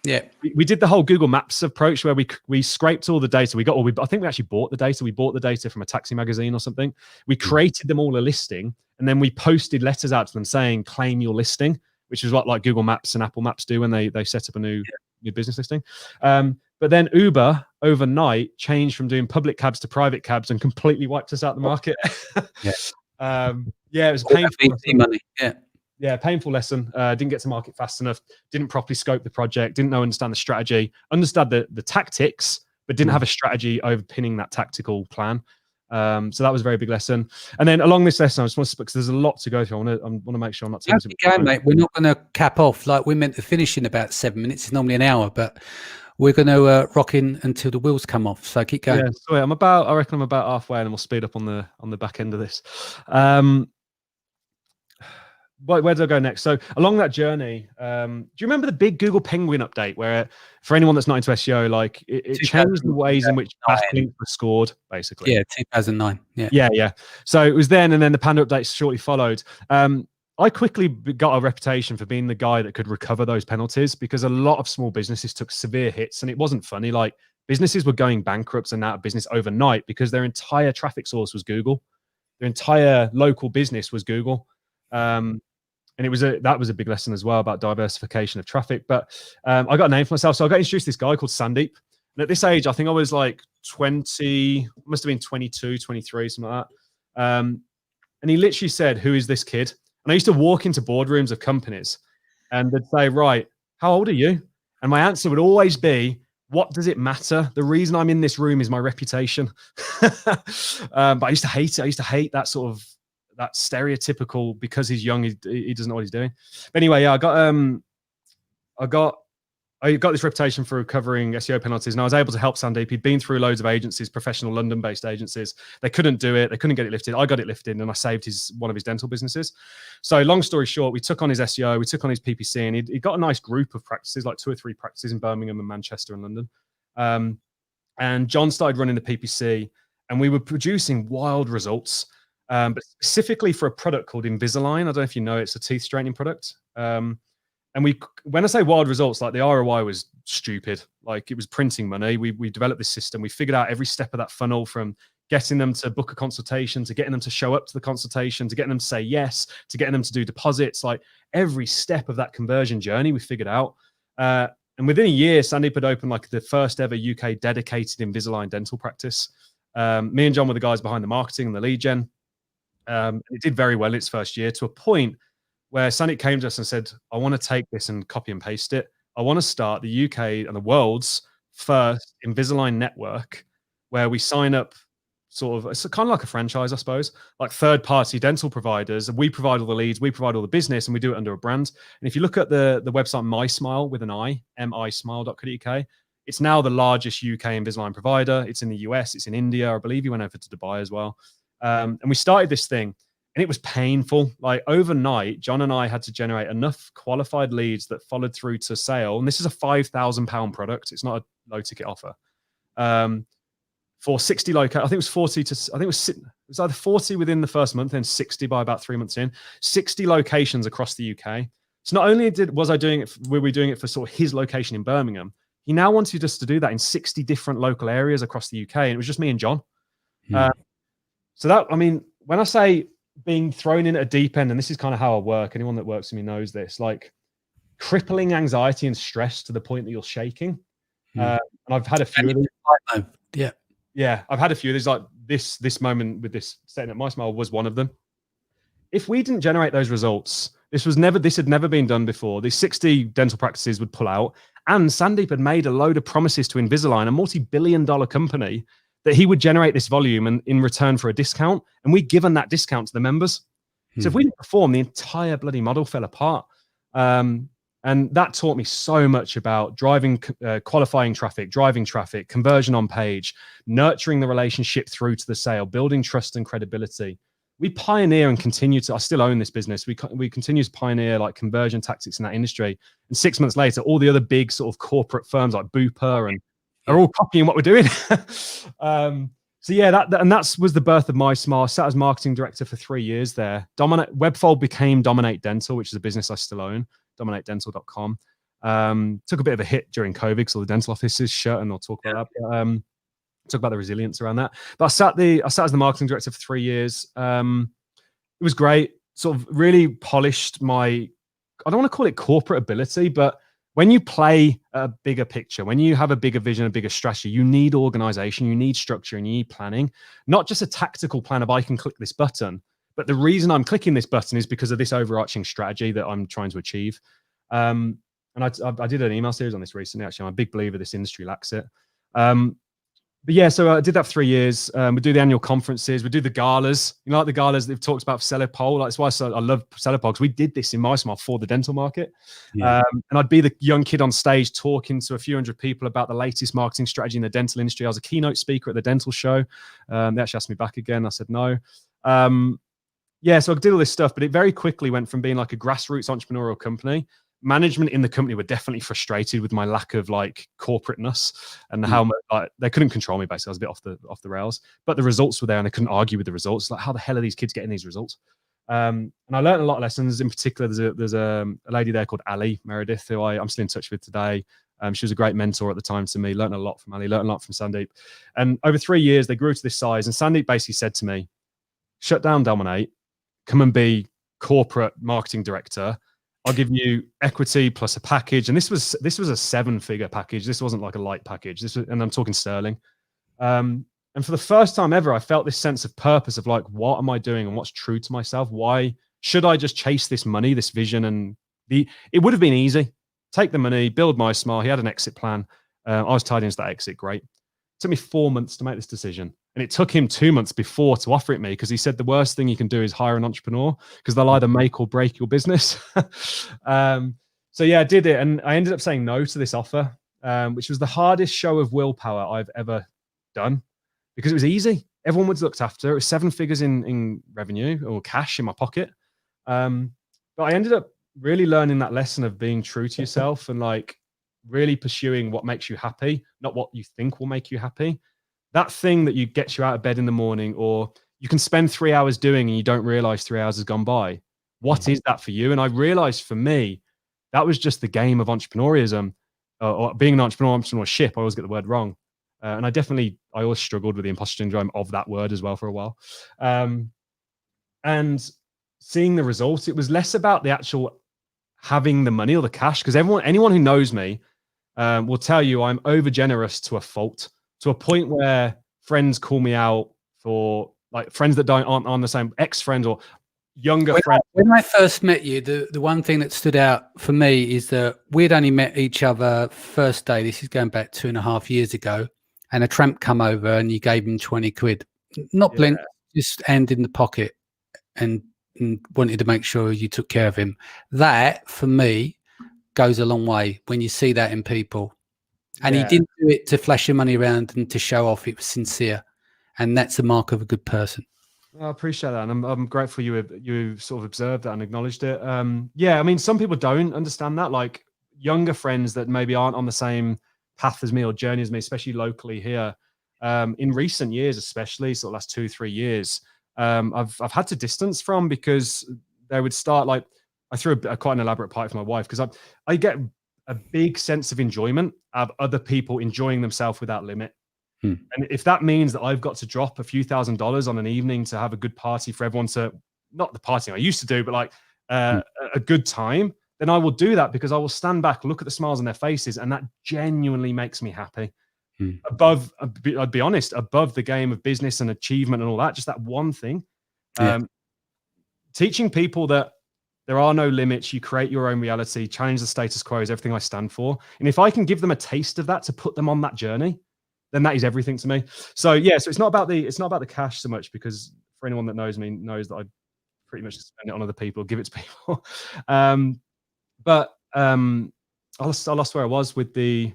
Yeah, we did the whole Google Maps approach where we scraped all the data. I think we actually bought the data. We bought the data from a taxi magazine or something. We created them all a listing, and then we posted letters out to them saying, claim your listing, which is what like Google Maps and Apple Maps do when they set up a new business listing. But then Uber overnight changed from doing public cabs to private cabs and completely wiped us out the market. It was painful. Money. Yeah, painful lesson. Didn't get to market fast enough. Didn't properly scope the project. Didn't understand the strategy. Understood the tactics, but didn't have a strategy overpinning that tactical plan. So that was a very big lesson. And then along this lesson, I just want to, because there's a lot to go through. I want to make sure I'm not taking too much time. Mate. We're not going to cap off. Like, we're meant to finish in about 7 minutes. It's normally an hour, but we're going to rock in until the wheels come off. So keep going. Yeah, so I reckon I'm about halfway, and we'll speed up on the back end of this. Where do I go next? So along that journey, do you remember the big Google Penguin update where, for anyone that's not into SEO, like it changed the ways in which backlinks were scored, basically? Yeah, 2009. Yeah. So it was then, and then the Panda updates shortly followed. I quickly got a reputation for being the guy that could recover those penalties, because a lot of small businesses took severe hits, and it wasn't funny. Like, businesses were going bankrupt and out of business overnight because their entire traffic source was Google. Their entire local business was Google. And that was a big lesson as well about diversification of traffic. But I got a name for myself. So I got introduced to this guy called Sandeep. And at this age, I think I was like 20, must have been 22, 23, something like that. And he literally said, "Who is this kid?" And I used to walk into boardrooms of companies and they'd say, "Right, how old are you?" And my answer would always be, "What does it matter? The reason I'm in this room is my reputation." But I used to hate it. I used to hate that sort of, that stereotypical, because he's young, he doesn't know what he's doing. But anyway, yeah, I got this reputation for covering SEO penalties, and I was able to help Sandeep. He'd been through loads of agencies, professional London-based agencies. They couldn't do it. They couldn't get it lifted. I got it lifted, and I saved one of his dental businesses. So long story short, we took on his SEO, we took on his PPC, and he got a nice group of practices, like 2 or 3 practices in Birmingham and Manchester and London. And John started running the PPC, and we were producing wild results, but specifically for a product called Invisalign. I don't know if you know, it's a teeth straightening product. And when I say wild results, like the ROI was stupid. Like, it was printing money. We developed this system. We figured out every step of that funnel, from getting them to book a consultation, to getting them to show up to the consultation, to getting them to say yes, to getting them to do deposits. Like, every step of that conversion journey, we figured out. And within a year, Sandeep had opened like the first ever UK dedicated Invisalign dental practice. Me and John were the guys behind the marketing and the lead gen. It did very well in its first year, to a point where Sandeep came to us and said, "I want to take this and copy and paste it. I want to start the UK and the world's first Invisalign network, where we sign up sort of, it's kind of like a franchise, I suppose, like third-party dental providers. And we provide all the leads, we provide all the business, and we do it under a brand." And if you look at the website MySmile with an I, mismile.co.uk, it's now the largest UK Invisalign provider. It's in the US, it's in India. I believe you went over to Dubai as well. And we started this thing. And it was painful. Like, overnight, John and I had to generate enough qualified leads that followed through to sale. And this is a £5,000 product. It's not a low ticket offer. For 60 I think it was 40 to, I think it was either 40 within the first month and 60 by about 3 months in, 60 locations across the UK. So not only were we doing it for sort of his location in Birmingham, he now wanted us to do that in 60 different local areas across the UK. And it was just me and John. So that, I mean, when I say being thrown in at a deep end, and this is kind of how I work, anyone that works with me knows this, like crippling anxiety and stress to the point that you're shaking. And I've had a few of these. Yeah, I've had a few of these. Like this moment with this setting up MySmile was one of them. If we didn't generate those results, this had never been done before. These 60 dental practices would pull out, and Sandeep had made a load of promises to Invisalign, a multi-billion-dollar company, that he would generate this volume and in return for a discount. And we'd given that discount to the members. So if we didn't perform, the entire bloody model fell apart. And that taught me so much about driving, qualifying traffic, driving traffic, conversion on page, nurturing the relationship through to the sale, building trust and credibility. We pioneer and continue to, I still own this business. We continue to pioneer like conversion tactics in that industry. And 6 months later, all the other big sort of corporate firms like Bupa and are all copying what we're doing. So yeah, that was the birth of MySmile. I sat as marketing director for 3 years there. Webfold became Dominate Dental, which is a business I still own, dominatedental.com. Took a bit of a hit during COVID because all the dental offices shut, and I'll talk about that. But, talk about the resilience around that. But I sat as the marketing director for 3 years. It was great. Sort of really polished my, I don't want to call it corporate ability, but when you play a bigger picture, when you have a bigger vision, a bigger strategy, you need organization, you need structure, and you need planning. Not just a tactical plan of I can click this button, but the reason I'm clicking this button is because of this overarching strategy that I'm trying to achieve. And I did an email series on this recently, actually. I'm a big believer this industry lacks it. But yeah, so I did that for 3 years. We do the annual conferences, we do the galas. You know, like the galas they've talked about for Seller Poll. Like, that's why I love Seller Poll, because we did this in MySmile for the dental market. And I'd be the young kid on stage talking to a few hundred people about the latest marketing strategy in the dental industry. I was a keynote speaker at the dental show. They actually asked me back again. I said no. Yeah, so I did all this stuff, but it very quickly went from being like a grassroots entrepreneurial company. Management in the company were definitely frustrated with my lack of like corporateness and how much, like, they couldn't control me. Basically, I was a bit off the rails, but the results were there and they couldn't argue with the results. Like, how the hell are these kids getting these results? And I learned a lot of lessons. In particular, there's a lady there called Ali Meredith, who I'm still in touch with today. She was a great mentor at the time to me. Learned a lot from Ali, learned a lot from Sandeep. And over 3 years, they grew to this size. And Sandeep basically said to me, "Shut down Dominate, come and be corporate marketing director, I'll give you equity plus a package. And this was a 7-figure package. This wasn't like a light package. And I'm talking sterling. And for the first time ever, I felt this sense of purpose of like, what am I doing and what's true to myself? Why should I just chase this money, this vision? And it would have been easy. Take the money, build MySmile. He had an exit plan. I was tied into that exit. Great. It took me 4 months to make this decision. And it took him 2 months before to offer it me, because he said the worst thing you can do is hire an entrepreneur, because they'll either make or break your business. So yeah, I did it. And I ended up saying no to this offer, which was the hardest show of willpower I've ever done, because it was easy. Everyone was looked after. It was 7 figures in revenue or cash in my pocket. But I ended up really learning that lesson of being true to yourself and like really pursuing what makes you happy, not what you think will make you happy. That thing that you gets you out of bed in the morning, or you can spend 3 hours doing and you don't realize 3 hours has gone by. What is that for you? And I realized for me, that was just the game of entrepreneurism, or being an entrepreneurship. I always get the word wrong. And I always struggled with the imposter syndrome of that word as well for a while. And seeing the results, it was less about the actual having the money or the cash, because anyone who knows me will tell you I'm over generous to a fault, to a point where friends call me out for, like, friends that aren't on the same, ex-friends or younger friends. When I first met you, the one thing that stood out for me is that we'd only met each other first day. This is going back 2.5 years ago. And a tramp come over and you gave him 20 quid. Not blink, just hand in the pocket, and wanted to make sure you took care of him. That, for me, goes a long way when you see that in people. And he didn't do it to flash your money around and to show off. It was sincere. And that's the mark of a good person. I appreciate that. And I'm grateful you sort of observed that and acknowledged it. Yeah, I mean, some people don't understand that. Like younger friends that maybe aren't on the same path as me or journey as me, especially locally here. In recent years, especially sort of last 2-3 years, I've had to distance from, because they would start, like, I threw quite an elaborate party for my wife, because I get a big sense of enjoyment of other people enjoying themselves without limit. And if that means that I've got to drop a few $1,000s on an evening to have a good party for everyone, to not the partying I used to do, but like a good time, then I will do that, because I will stand back, look at the smiles on their faces, and that genuinely makes me happy. Above, I'd be honest, above the game of business and achievement and all that, just that one thing. Teaching people that there are no limits, you create your own reality, challenge the status quo, is everything I stand for. And if I can give them a taste of that to put them on that journey, then that is everything to me. So yeah, so it's not about the cash so much, because for anyone that knows me knows that I pretty much spend it on other people, give it to people. But I lost where I was with the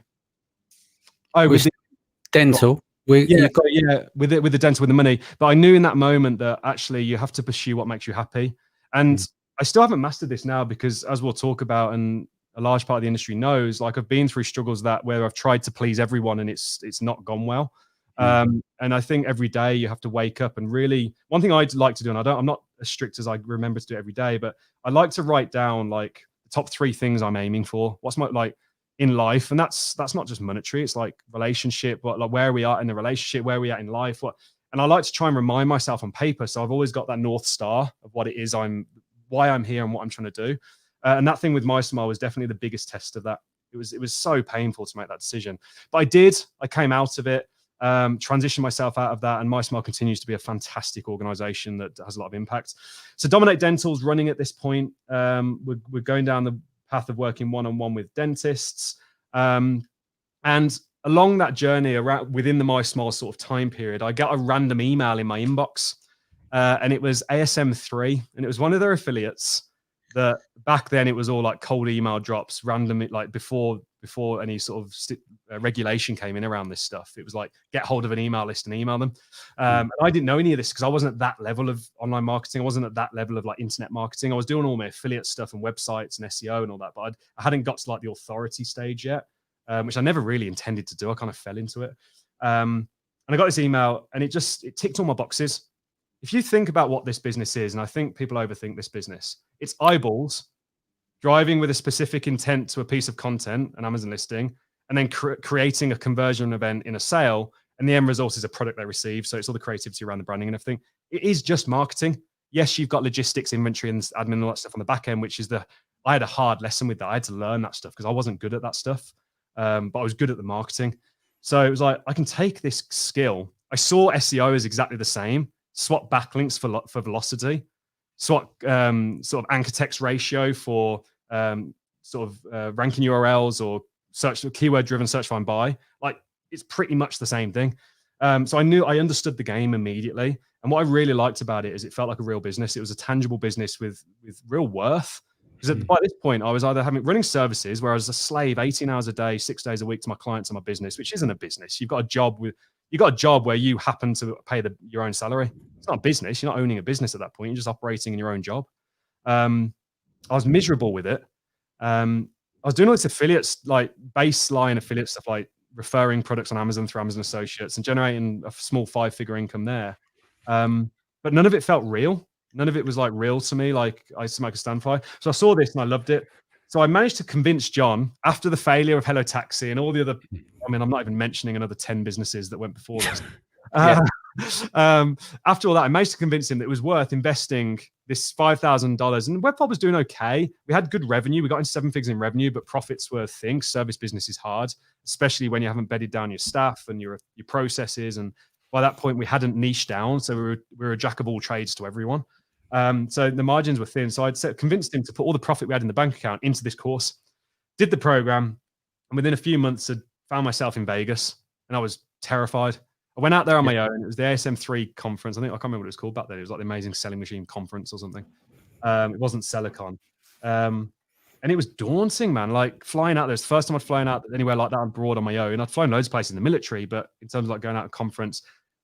dental. With the dental, with the money. But I knew in that moment that actually you have to pursue what makes you happy. And I still haven't mastered this now, because as we'll talk about, and a large part of the industry knows, like, I've been through struggles where I've tried to please everyone and it's not gone well. And I think every day you have to wake up and really, one thing I'd like to do, and I'm not as strict as I remember to do every day, but I like to write down like the top 3 things I'm aiming for. What's my, like, in life, and that's not just monetary. It's like relationship, like where we are in the relationship, where we are in life, and I like to try and remind myself on paper. So I've always got that North Star of what it is why I'm here and what I'm trying to do. And that thing with MySmile was definitely the biggest test of that. It was so painful to make that decision, but I came out of it, transitioned myself out of that, and MySmile continues to be a fantastic organization that has a lot of impact. So Dominate Dental's running at this point. We're going down the path of working one-on-one with dentists. And along that journey, within the MySmile sort of time period, I got a random email in my inbox, and it was ASM3, and it was one of their affiliates. That back then it was all like cold email drops, randomly, like before any sort of regulation came in around this stuff. It was like, get hold of an email list and email them. And I didn't know any of this, because I wasn't at that level of online marketing. I wasn't at that level of like internet marketing. I was doing all my affiliate stuff and websites and SEO and all that, but I hadn't got to like the authority stage yet, which I never really intended to do. I kind of fell into it. And I got this email, and it ticked all my boxes. If you think about what this business is, and I think people overthink this business, it's eyeballs driving with a specific intent to a piece of content, an Amazon listing, and then creating a conversion event in a sale, and the end result is a product they receive. So it's all the creativity around the branding and everything. It is just marketing. Yes, you've got logistics, inventory, and admin, and all that stuff on the back end, which is the I had a hard lesson with that. I had to learn that stuff because I wasn't good at that stuff, but I was good at the marketing. So it was like, I can take this skill. I saw SEO as exactly the same. Swap backlinks for velocity, swap sort of anchor text ratio for ranking URLs or search keyword driven search find buy. Like, it's pretty much the same thing. So I understood the game immediately. And what I really liked about it is it felt like a real business. It was a tangible business with real worth. Because by this point, I was either running services where I was a slave 18 hours a day, 6 days a week to my clients and my business, which isn't a business. You've got a job where you happen to pay your own salary. It's not a business. You're not owning a business at that point. You're just operating in your own job. I was miserable with it. I was doing all this affiliates, like baseline affiliate stuff, like referring products on Amazon through Amazon Associates and generating a small 5-figure income there. But none of it felt real. None of it was like real to me, like I could stand for. So I saw this and I loved it. So I managed to convince John after the failure of Hello Taxi and all the other, I mean, I'm not even mentioning another 10 businesses that went before this. After all that, I managed to convince him that it was worth investing this $5,000. And Webpod was doing okay. We had good revenue. We got in 7 figures in revenue, but profits were things. Service business is hard, especially when you haven't bedded down your staff and your processes. And by that point, we hadn't niched down. So we were a jack of all trades to everyone. So the margins were thin. So I'd convinced him to put all the profit we had in the bank account into this course, did the program, and within a few months, I found myself in Vegas, and I was terrified. I went out there on my own. It was the ASM3 conference. I can't remember what it was called back then. It was like the Amazing Selling Machine Conference or something. It wasn't Sellicon. And it was daunting, man. Like flying out there, it's the first time I'd flown out anywhere like that abroad on my own. I'd flown loads of places in the military, but in terms of like going out to a conference,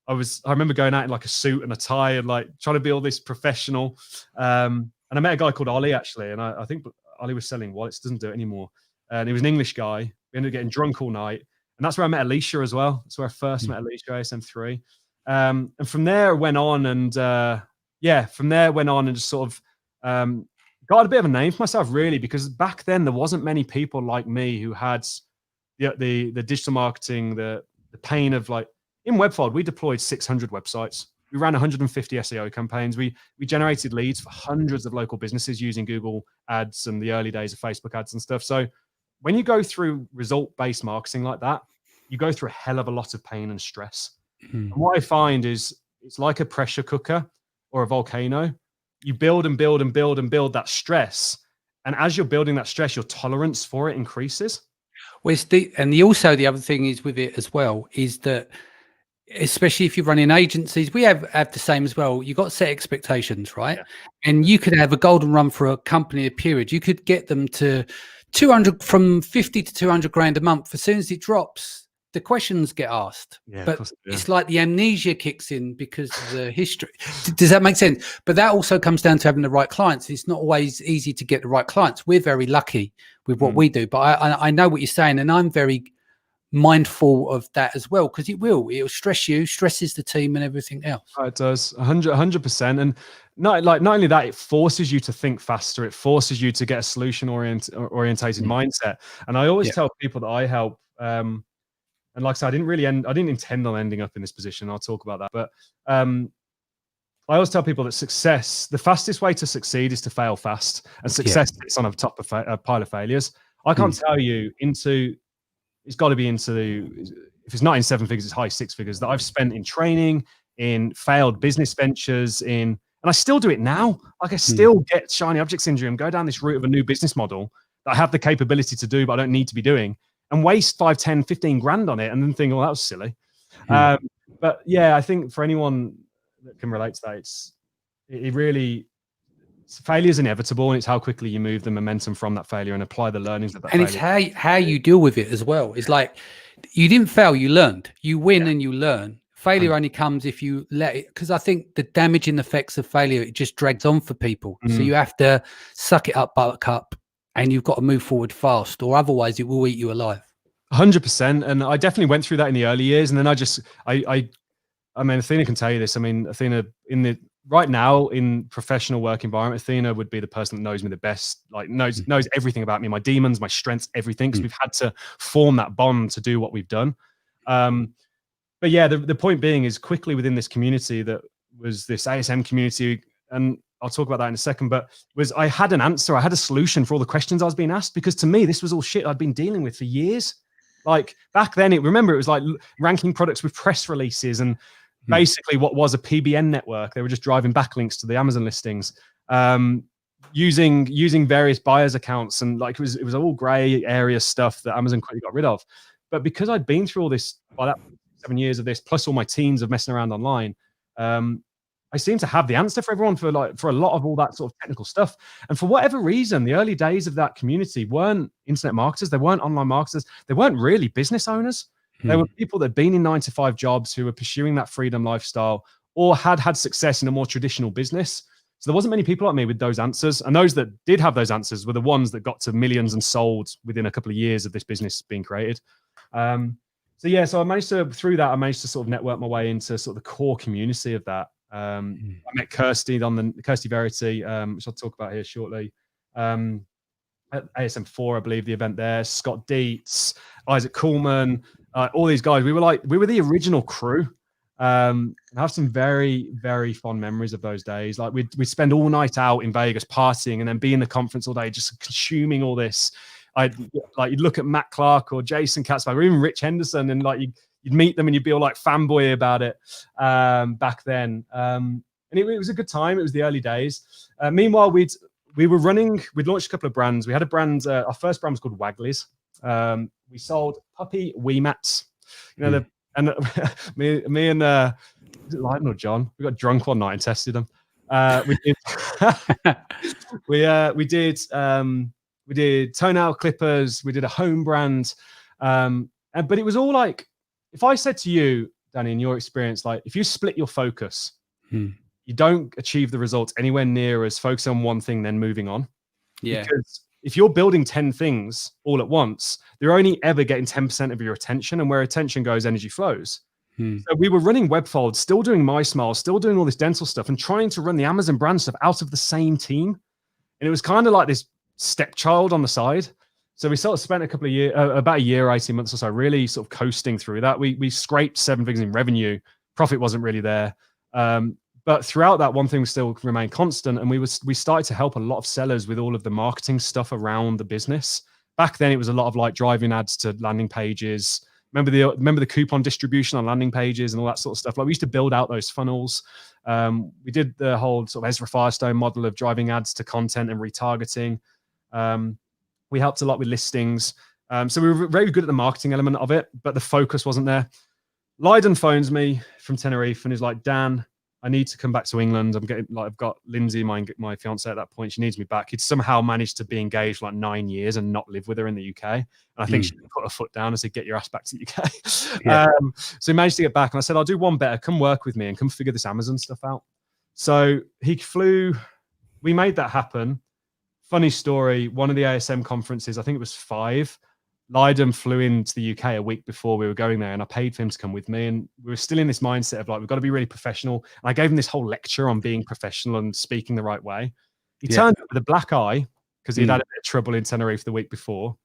I remember going out in like a suit and a tie and like trying to be all this professional. And I met a guy called Ollie actually. And I think Ollie was selling wallets, doesn't do it anymore. And he was an English guy. We ended up getting drunk all night. And that's where I met Alicia as well. That's where I first met Alicia, ASM3. And from there went on and just sort of got a bit of a name for myself really, because back then there wasn't many people like me who had the digital marketing, the pain of like, in Webfod, we deployed 600 websites. We ran 150 SEO campaigns. We generated leads for hundreds of local businesses using Google ads and the early days of Facebook ads and stuff. So when you go through result-based marketing like that, you go through a hell of a lot of pain and stress. And what I find is it's like a pressure cooker or a volcano. You build and build and build and build that stress. And as you're building that stress, your tolerance for it increases. Well, also the other thing is with it as well is that, especially if you're running agencies, we have the same as well. You've got set expectations, right? Yeah. And you could have a golden run for a company, a period. You could get them to 200, from 50 to 200 grand a month. As soon as it drops, the questions get asked. Yeah, but it's like the amnesia kicks in because of the history. Does that make sense? But that also comes down to having the right clients. It's not always easy to get the right clients. We're very lucky with what we do, but I know what you're saying, and I'm very mindful of that as well, because it'll stress you, stresses the team and everything else. It does 100%. And not only that, it forces you to think faster. It forces you to get a solution orientated mindset. And I always tell people that I help, and like I said, I didn't intend on ending up in this position. I'll talk about that. But I always tell people that the fastest way to succeed is to fail fast, and success sits on top of a pile of failures. I can't tell you it's got to be if it's not in 7 figures, it's high 6 figures that I've spent in training, in failed business ventures, and I still do it now. Like I still get shiny object syndrome, go down this route of a new business model that I have the capability to do, but I don't need to be doing, and waste 5, 10, 15 grand on it and then think, oh, that was silly. But yeah, I think for anyone that can relate to that, failure is inevitable, and it's how quickly you move the momentum from that failure and apply the learnings of that failure. And it's how you deal with it as well. It's like, you didn't fail, you learned. You win and you learn. Failure only comes if you let it, because I think the damaging effects of failure, it just drags on for people. So you have to suck it up, buttercup, and you've got to move forward fast, or otherwise it will eat you alive. 100%. And I definitely went through that in the early years. And then I mean, Athena can tell you this. I mean, Athena right now in professional work environment, Athena would be the person that knows me the best, like knows everything about me, my demons, my strengths, everything. Because we've had to form that bond to do what we've done. But yeah, the point being is quickly within this community that was this ASM community, and I'll talk about that in a second, but I had an answer. I had a solution for all the questions I was being asked, because to me, this was all shit I'd been dealing with for years. Like back then, remember, it was like ranking products with press releases and basically what was a PBN network. They were just driving backlinks to the Amazon listings, using various buyers accounts, and like it was all gray area stuff that Amazon quickly got rid of. But because I'd been through all this, by that 7 years of this, plus all my teens of messing around online, I seem to have the answer for everyone for a lot of all that sort of technical stuff. And for whatever reason, the early days of that community weren't internet marketers, they weren't online marketers, they weren't really business owners. They were people that had been in 9-to-5 jobs who were pursuing that freedom lifestyle or had success in a more traditional business. So there wasn't many people like me with those answers. And those that did have those answers were the ones that got to millions and sold within a couple of years of this business being created. So I managed to sort of network my way into sort of the core community of that. I met Kirsty Kirsty Verity, which I'll talk about here shortly. At ASM4, I believe, the event there. Scott Dietz, Isaac Kuhlman, all these guys. We were the original crew. I have some very, very fond memories of those days. Like we'd spend all night out in Vegas partying and then be in the conference all day, just consuming all this. You'd look at Matt Clark or Jason Katzberg or even Rich Henderson, and like you'd meet them and you'd be all like fanboy about it back then. And it was a good time. It was the early days. Meanwhile, we'd launched a couple of brands. We had a brand, our first brand was called Waggly's. We sold puppy wee mats. Me and was it Lydon or John? We got drunk one night and tested them. We did toenail clippers. We did a home brand. But it was all like, if I said to you, Danny, in your experience, like if you split your focus, you don't achieve the results anywhere near as focusing on one thing, then moving on. Yeah. Because if you're building 10 things all at once, they're only ever getting 10% of your attention, and where attention goes, energy flows. So we were running Webfold, still doing MySmile, still doing all this dental stuff, and trying to run the Amazon brand stuff out of the same team. And it was kind of like this stepchild on the side. So we sort of spent about a year, 18 months or so, really sort of coasting through that. We scraped 7 figures in revenue. Profit wasn't really there. But throughout that, one thing still remained constant, and we started to help a lot of sellers with all of the marketing stuff around the business. Back then, it was a lot of like driving ads to landing pages. Remember the coupon distribution on landing pages and all that sort of stuff. Like we used to build out those funnels. We did the whole sort of Ezra Firestone model of driving ads to content and retargeting. We helped a lot with listings. So we were very good at the marketing element of it, but the focus wasn't there. Lydon phones me from Tenerife and is like, Dan, I need to come back to England. I've got Lindsay, my fiance at that point. She needs me back. He'd somehow managed to be engaged for like 9 years and not live with her in the UK. And I think she put her foot down and said, get your ass back to the UK. Yeah. So he managed to get back. And I said, I'll do one better. Come work with me and come figure this Amazon stuff out. So he flew. We made that happen. Funny story. One of the ASM conferences, I think it was 5. Lydon flew into the UK a week before we were going there, and I paid for him to come with me. And we were still in this mindset of like, we've got to be really professional. And I gave him this whole lecture on being professional and speaking the right way. He turned up with a black eye because he'd had a bit of trouble in Tenerife the week before.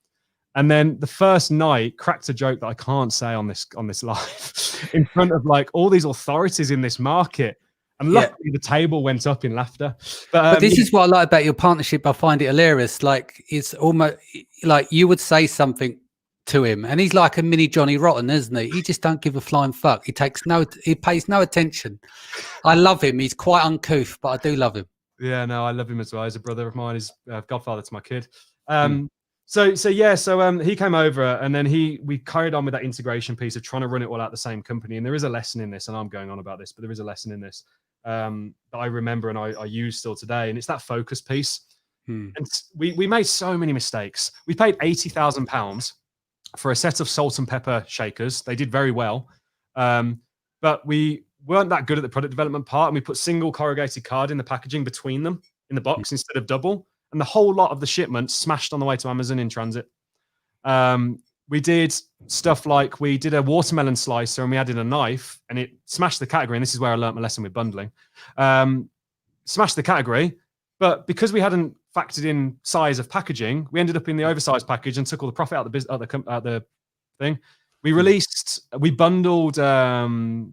And then the first night cracked a joke that I can't say on this live in front of like all these authorities in this market. And luckily the table went up in laughter. But this is what I like about your partnership. I find it hilarious. Like it's almost like you would say something to him and he's like a mini Johnny Rotten, isn't he? He just don't give a flying fuck. He pays no attention. I love him. He's quite uncouth, but I do love him. Yeah, no, I love him as well. He's a brother of mine. He's godfather to my kid. So he came over and then we carried on with that integration piece of trying to run it all out the same company. And there is a lesson in this, and I'm going on about this, but there is a lesson in this that I remember and I use still today. And it's that focus piece. And we made so many mistakes. We paid £80,000 for a set of salt and pepper shakers. They did very well. But we weren't that good at the product development part. And we put single corrugated card in the packaging between them in the box instead of double. And the whole lot of the shipment smashed on the way to Amazon in transit. We did stuff like we did a watermelon slicer and we added a knife and it smashed the category. And this is where I learned my lesson with bundling. Smashed the category, but because we hadn't factored in size of packaging, we ended up in the oversized package and took all the profit out of the thing. We bundled ice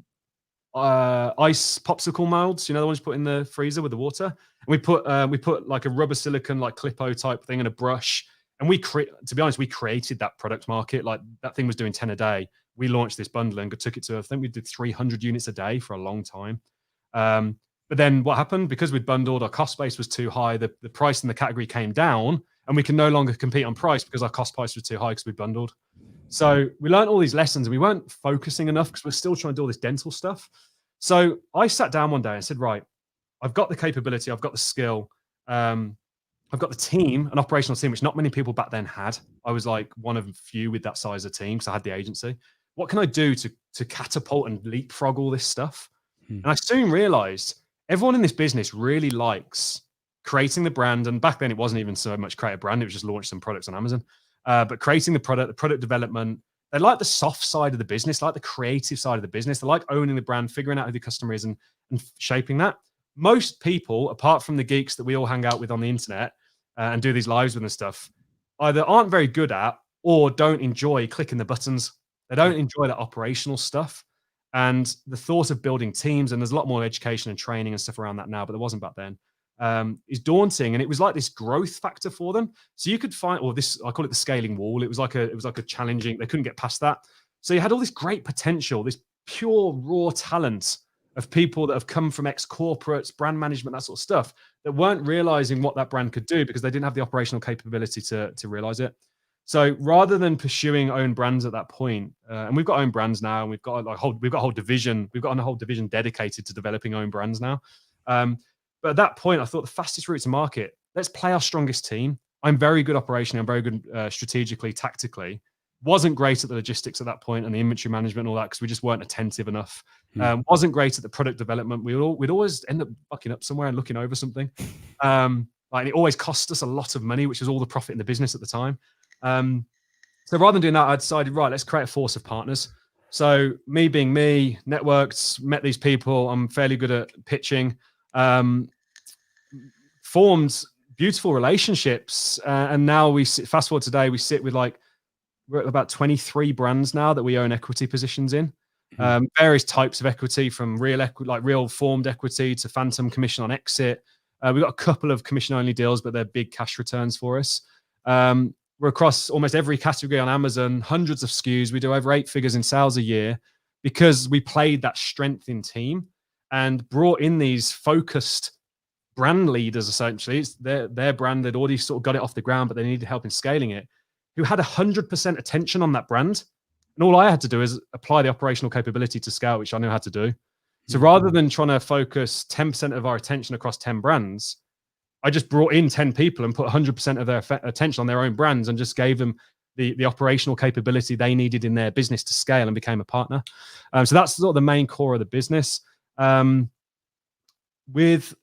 popsicle molds, you know, the ones you put in the freezer with the water. And we put like a rubber silicone, like Clippo type thing and a brush. And to be honest, we created that product market. Like that thing was doing 10 a day. We launched this bundle and took it to, I think we did 300 units a day for a long time. But then what happened? Because we'd bundled, our cost base was too high. The price in the category came down, and we can no longer compete on price because our cost price was too high because we bundled. So we learned all these lessons, and we weren't focusing enough because we're still trying to do all this dental stuff. So I sat down one day and said, right, I've got the capability, I've got the skill, I've got the team, an operational team, which not many people back then had. I was like one of a few with that size of team, because I had the agency. What can I do to catapult and leapfrog all this stuff? And I soon realized everyone in this business really likes creating the brand. And back then it wasn't even so much create a brand, it was just launch some products on Amazon. But creating the product development, they like the soft side of the business, like the creative side of the business. They like owning the brand, figuring out who the customer is and shaping that. Most people, apart from the geeks that we all hang out with on the internet and do these lives with and stuff, either aren't very good at or don't enjoy clicking the buttons. They don't enjoy that operational stuff. And the thought of building teams, and there's a lot more education and training and stuff around that now, but there wasn't back then, is daunting. And it was like this growth factor for them. So you could find, or this, I call it the scaling wall. It was like a challenging, they couldn't get past that. So you had all this great potential, this pure raw talent of people that have come from ex-corporates, brand management, that sort of stuff, that weren't realizing what that brand could do because they didn't have the operational capability to realize it. So rather than pursuing own brands at that point, and we've got own brands now, and we've got a whole division dedicated to developing own brands now. But at that point, I thought the fastest route to market, let's play our strongest team. I'm very good operationally, I'm very good strategically, tactically. Wasn't great at the logistics at that point and the inventory management and all that because we just weren't attentive enough. Wasn't great at the product development. We'd always end up fucking up somewhere and looking over something. Like it always cost us a lot of money, which was all the profit in the business at the time. So rather than doing that, I decided, right, let's create a force of partners. So me being me, networked, met these people. I'm fairly good at pitching, formed beautiful relationships. And now fast forward today, we sit with we're at about 23 brands now that we own equity positions in. Various types of equity, from real equity, like real formed equity, to phantom commission on exit. We've got a couple of commission only deals, but they're big cash returns for us. We're across almost every category on Amazon, hundreds of SKUs. We do over 8 figures in sales a year because we played that strength in team and brought in these focused brand leaders. Essentially, it's their brand. They'd already sort of got it off the ground, but they needed help in scaling it, who had 100% attention on that brand. And all I had to do is apply the operational capability to scale, which I knew how to do. So rather than trying to focus 10% of our attention across 10 brands, I just brought in 10 people and put 100% of their attention on their own brands and just gave them the operational capability they needed in their business to scale, and became a partner. So that's sort of the main core of the business. And with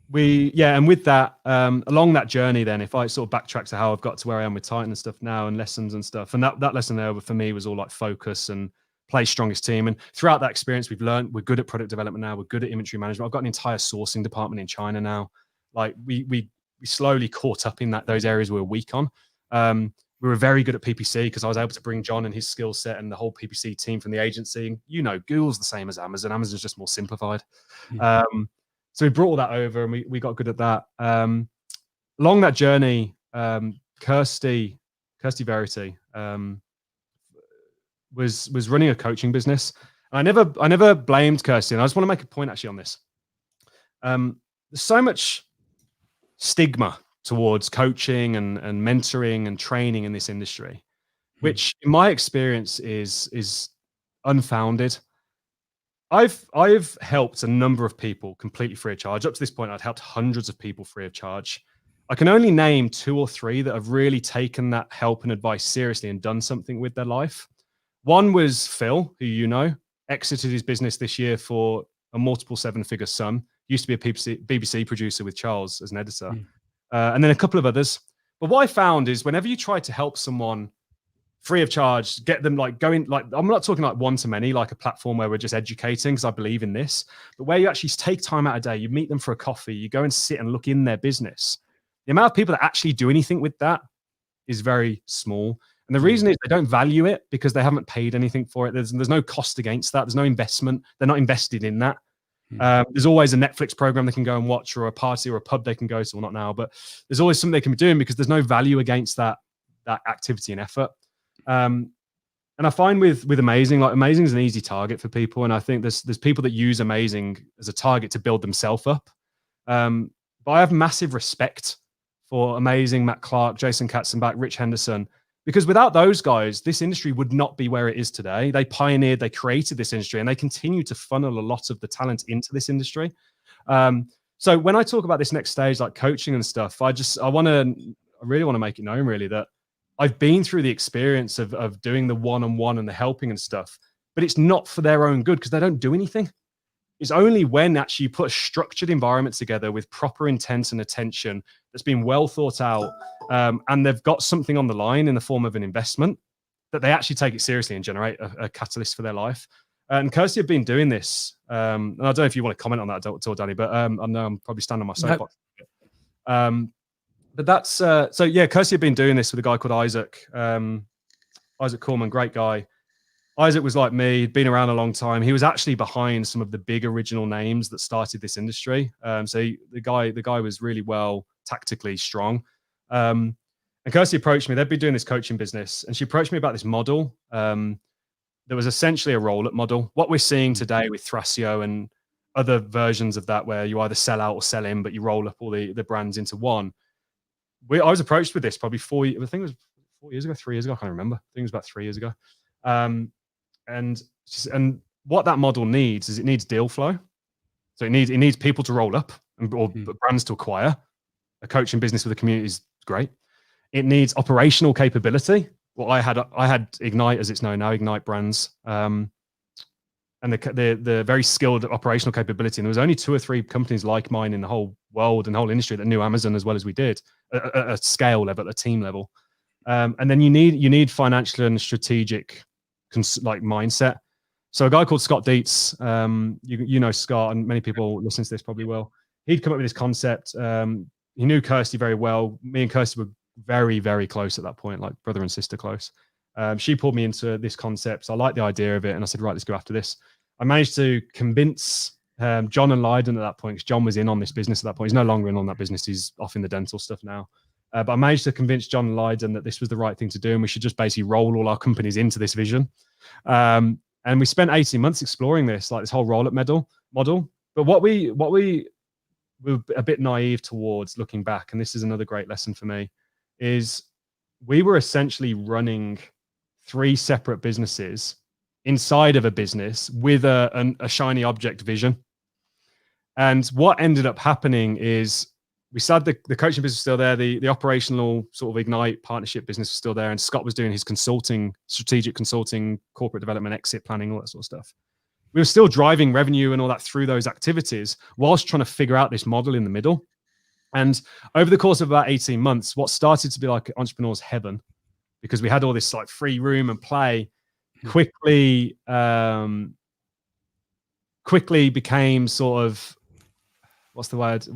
that, along that journey, then if I sort of backtrack to how I've got to where I am with Titan and stuff now, and lessons and stuff, and that lesson there for me was all like focus and play strongest team. And throughout that experience, we've learned we're good at product development now, we're good at inventory management. I've got an entire sourcing department in China now. Like we slowly caught up in those areas we were weak on. We were very good at PPC because I was able to bring John and his skill set and the whole PPC team from the agency. And Google's the same as Amazon. Amazon's just more simplified. So we brought all that over, and we got good at that. Along that journey, Kirsty Verity was running a coaching business. And I never blamed Kirsty, and I just want to make a point actually on this. There's so much stigma towards coaching and mentoring and training in this industry, which in my experience is unfounded. I've helped a number of people completely free of charge. Up to this point, I'd helped hundreds of people free of charge. I can only name 2 or 3 that have really taken that help and advice seriously and done something with their life. One was Phil, who exited his business this year for a multiple 7-figure sum. Used to be a BBC producer with Charles as an editor. And then a couple of others. But what I found is whenever you try to help someone free of charge, get them I'm not talking like one-to-many, like a platform where we're just educating, because I believe in this, but where you actually take time out of day, you meet them for a coffee, you go and sit and look in their business. The amount of people that actually do anything with that is very small. And the reason is they don't value it because they haven't paid anything for it. There's no cost against that. There's no investment. They're not invested in that. There's always a Netflix program they can go and watch, or a party or a pub they can go to, well, not now, but there's always something they can be doing because there's no value against that activity and effort. And I find with Amazing, like Amazing is an easy target for people. And I think there's people that use Amazing as a target to build themselves up. But I have massive respect for Amazing, Matt Clark, Jason Katzenbach, Rich Henderson, because without those guys, this industry would not be where it is today. They pioneered, they created this industry, and they continue to funnel a lot of the talent into this industry. So when I talk about this next stage, like coaching and stuff, I really want to make it known really that I've been through the experience of doing the one-on-one and the helping and stuff, but it's not for their own good because they don't do anything. It's only when actually you put a structured environment together with proper intent and attention that's been well thought out, and they've got something on the line in the form of an investment, that they actually take it seriously and generate a catalyst for their life. And Kirsty have been doing this. And I don't know if you want to comment on that at all, Danny, but I know I'm probably standing on my soapbox. But that's so yeah, Kirsty had been doing this with a guy called Isaac. Isaac Coleman, great guy. Isaac was like me, he'd been around a long time. He was actually behind some of the big original names that started this industry. The guy was really well tactically strong. And Kirsty approached me. They'd been doing this coaching business, and she approached me about this model. There was essentially a roll-up model. What we're seeing today with Thrasio and other versions of that, where you either sell out or sell in, but you roll up all the brands into one. I was approached with this probably 4 years. I think it was 4 years ago, 3 years ago. I can't remember. I think it was about 3 years ago. And what that model needs is it needs deal flow. So it needs people to roll up or brands to acquire. A coaching business with a community is great. It needs operational capability. Well, I had Ignite, as it's known now, Ignite Brands, and the very skilled operational capability. And there was only 2 or 3 companies like mine in the whole world and the whole industry that knew Amazon as well as we did, at a scale level, at a team level. And then you need financial and strategic mindset. So a guy called Scott Dietz, you know Scott, and many people listening to this probably will. He'd come up with this concept. He knew Kirsty very well. Me and Kirsty were very, very close at that point, like brother and sister close. She pulled me into this concept. So I liked the idea of it, and I said, right, let's go after this. I managed to convince John and Lydon at that point, because John was in on this business at that point. He's no longer in on that business. He's off in the dental stuff now. But I managed to convince John and Lydon that this was the right thing to do, and we should just basically roll all our companies into this vision. And we spent 18 months exploring this, like this whole roll-up model. But what we were a bit naive towards, looking back, and this is another great lesson for me, is we were essentially running 3 separate businesses inside of a business with a shiny object vision. And what ended up happening is we said the coaching business was still there, the operational sort of Ignite partnership business was still there, and Scott was doing his consulting, strategic consulting, corporate development, exit planning, all that sort of stuff. We were still driving revenue and all that through those activities whilst trying to figure out this model in the middle. And over the course of about 18 months, what started to be like entrepreneur's heaven, because we had all this like free room and play, quickly became sort of, what's the best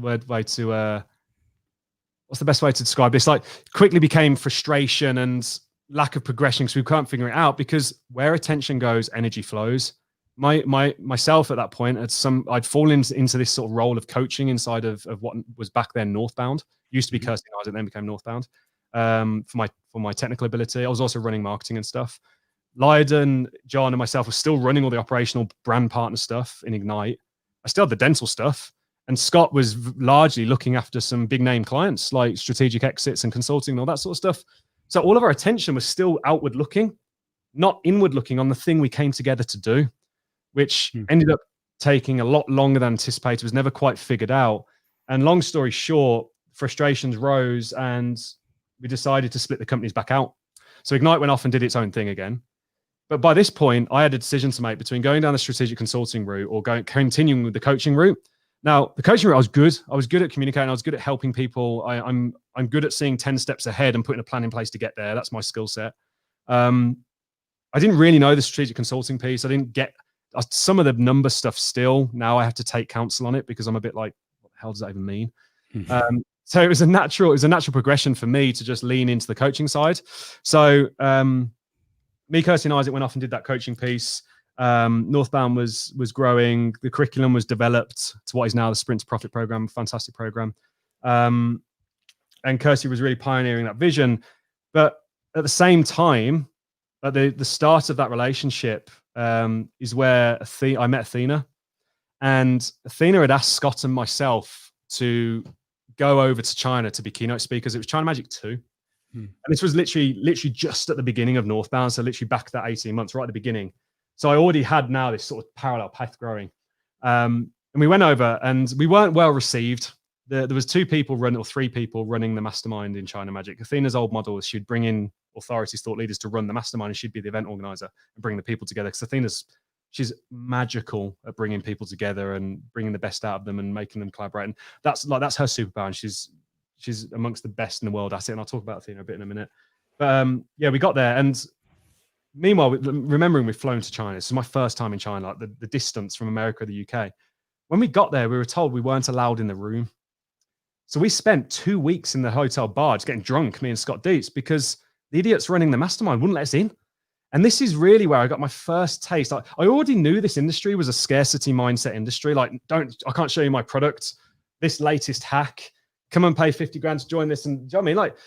way to describe this? Like, quickly became frustration and lack of progression because we can't figure it out, because where attention goes, energy flows. Myself at that point, I'd fallen into this sort of role of coaching inside of what was back then Northbound. Used to be Kirsty and Isaac, then became Northbound. For my technical ability, I was also running marketing and stuff. Lydon, John, and myself were still running all the operational brand partner stuff in Ignite. I still had the dental stuff, and Scott was largely looking after some big name clients like strategic exits and consulting and all that sort of stuff. So all of our attention was still outward looking, not inward looking on the thing we came together to do, which ended up taking a lot longer than anticipated, was never quite figured out. And long story short, frustrations rose and we decided to split the companies back out. So Ignite went off and did its own thing again. But by this point, I had a decision to make between going down the strategic consulting route or continuing with the coaching route. Now, the coaching route, I was good. I was good at communicating. I was good at helping people. I'm good at seeing 10 steps ahead and putting a plan in place to get there. That's my skill set. I didn't really know the strategic consulting piece. I didn't get some of the number stuff still. Now I have to take counsel on it because I'm a bit like, what the hell does that even mean? So it was a natural progression for me to just lean into the coaching side. So me, Kirsty, and Isaac went off and did that coaching piece. Northbound was growing. The curriculum was developed to what is now the Sprint to Profit program, fantastic program. And Kirsty was really pioneering that vision. But at the same time, at the start of that relationship is where I met Athena. And Athena had asked Scott and myself to go over to China to be keynote speakers. It was China Magic 2. And this was literally just at the beginning of Northbound. So literally back that 18 months, right at the beginning. So I already had now this sort of parallel path growing. And we went over and we weren't well received. There was 3 people running the mastermind in China Magic. Athena's old model is she'd bring in authorities, thought leaders to run the mastermind, and she'd be the event organizer and bring the people together. Because she's magical at bringing people together and bringing the best out of them and making them collaborate. And that's her superpower. And she's amongst the best in the world at it. And I'll talk about Athena a bit in a minute. But yeah, we got there. And meanwhile, remembering we've flown to China. This is my first time in China, like the distance from America to the UK. When we got there, we were told we weren't allowed in the room. So we spent 2 weeks in the hotel bar just getting drunk, me and Scott Dietz, because the idiots running the mastermind wouldn't let us in. And this is really where I got my first taste. I already knew this industry was a scarcity mindset industry. Like, I can't show you my product, this latest hack, come and pay 50 grand to join this. And do you know what I mean? Like,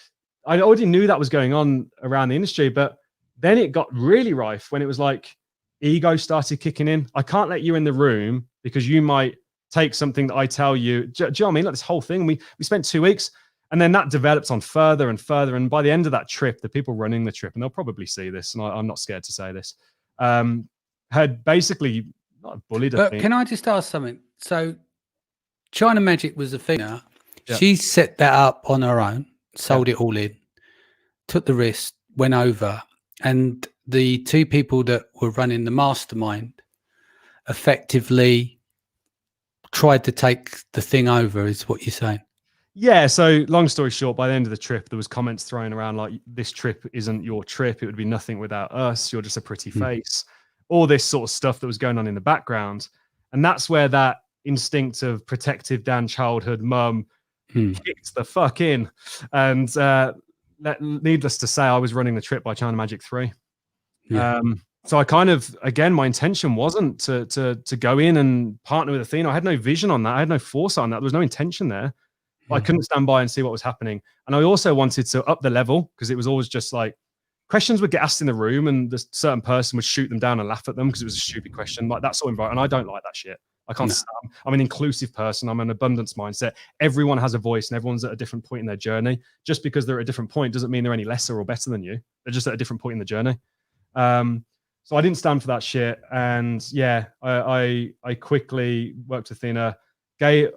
I already knew that was going on around the industry, but then it got really rife when it was like ego started kicking in. I can't let you in the room because you might take something that I tell you. Do you know what I mean? Like this whole thing. We spent 2 weeks. And then that developed on further and further. And by the end of that trip, the people running the trip, and they'll probably see this, and I'm not scared to say this, had basically not bullied. But can I just ask something? So China Magic was Athena. Yeah. She set that up on her own, sold it all in, took the risk, went over. And the 2 people that were running the mastermind effectively tried to take the thing over, is what you're saying. Yeah, so long story short, by the end of the trip, there was comments thrown around like, this trip isn't your trip. It would be nothing without us. You're just a pretty face. All this sort of stuff that was going on in the background. And that's where that instinct of protective Dan childhood mum kicked the fuck in. And needless to say, I was running the trip by China Magic 3. Yeah. So I kind of, again, my intention wasn't to go in and partner with Athena. I had no vision on that. I had no foresight on that. There was no intention there. I couldn't stand by and see what was happening. And I also wanted to up the level, because it was always just like questions would get asked in the room and the certain person would shoot them down and laugh at them because it was a stupid question. Like that sort of environment. And I don't like that shit. I can't stand. I'm an inclusive person. I'm an abundance mindset. Everyone has a voice and everyone's at a different point in their journey. Just because they're at a different point doesn't mean they're any lesser or better than you. They're just at a different point in the journey. So I didn't stand for that shit. And yeah, I quickly worked with Athena.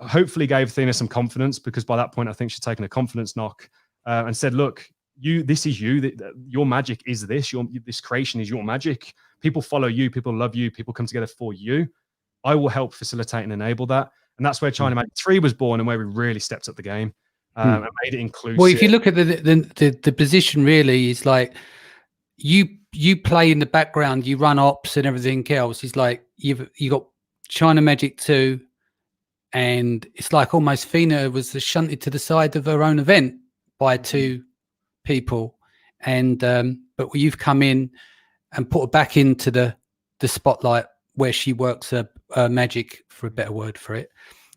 Hopefully gave Athena some confidence, because by that point I think she'd taken a confidence knock and said, look, this is you, your magic is this, this creation is your magic. People follow you, people love you, people come together for you. I will help facilitate and enable that. And that's where China Magic 3 was born, and where we really stepped up the game and made it inclusive. Well, if you look at the position, really is like you play in the background, you run ops and everything else. It's like you got China Magic 2. And it's like almost Athena was shunted to the side of her own event by 2 people. And but you've come in and put her back into the spotlight where she works her magic, for a better word for it.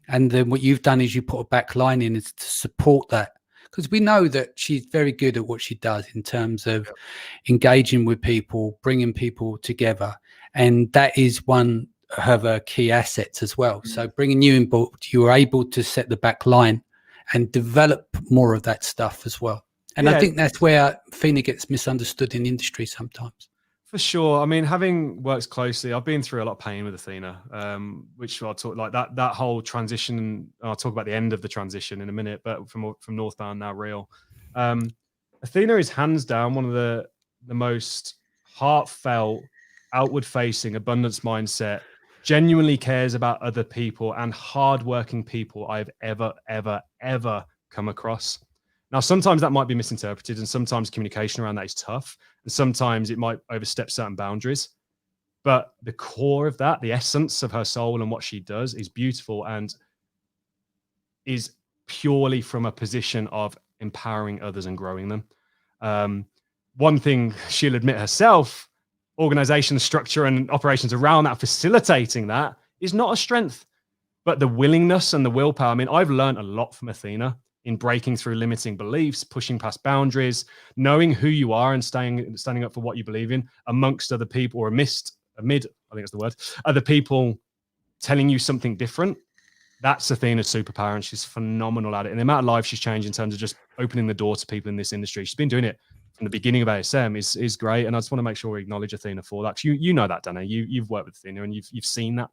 And then what you've done is you put a back line in is to support that. Because we know that she's very good at what she does in terms of engaging with people, bringing people together. And that is one of her key assets as well. So bringing you in board, you were able to set the back line and develop more of that stuff as well. And I think that's where Athena gets misunderstood in the industry sometimes. For sure. I mean, having worked closely, I've been through a lot of pain with Athena, which I'll talk like that whole transition. And I'll talk about the end of the transition in a minute, but from Northbound, now Real. Athena is hands down one of the most heartfelt, outward facing, abundance mindset, genuinely cares about other people and hardworking people I've ever come across. Now, sometimes that might be misinterpreted, and sometimes communication around that is tough, and sometimes it might overstep certain boundaries. But the core of that, the essence of her soul and what she does, is beautiful and is purely from a position of empowering others and growing them. One thing she'll admit herself, organization, structure, and operations around that, facilitating that, is not a strength. But the willingness and the willpower. I mean, I've learned a lot from Athena in breaking through limiting beliefs, pushing past boundaries, knowing who you are and standing up for what you believe in amongst other people, or amid, I think that's the word, other people telling you something different. That's Athena's superpower, and she's phenomenal at it. And the amount of lives she's changed in terms of just opening the door to people in this industry. She's been doing it from the beginning of ASM is great. And I just want to make sure we acknowledge Athena for that. You know that, Dana. You've worked with Athena and you've seen that.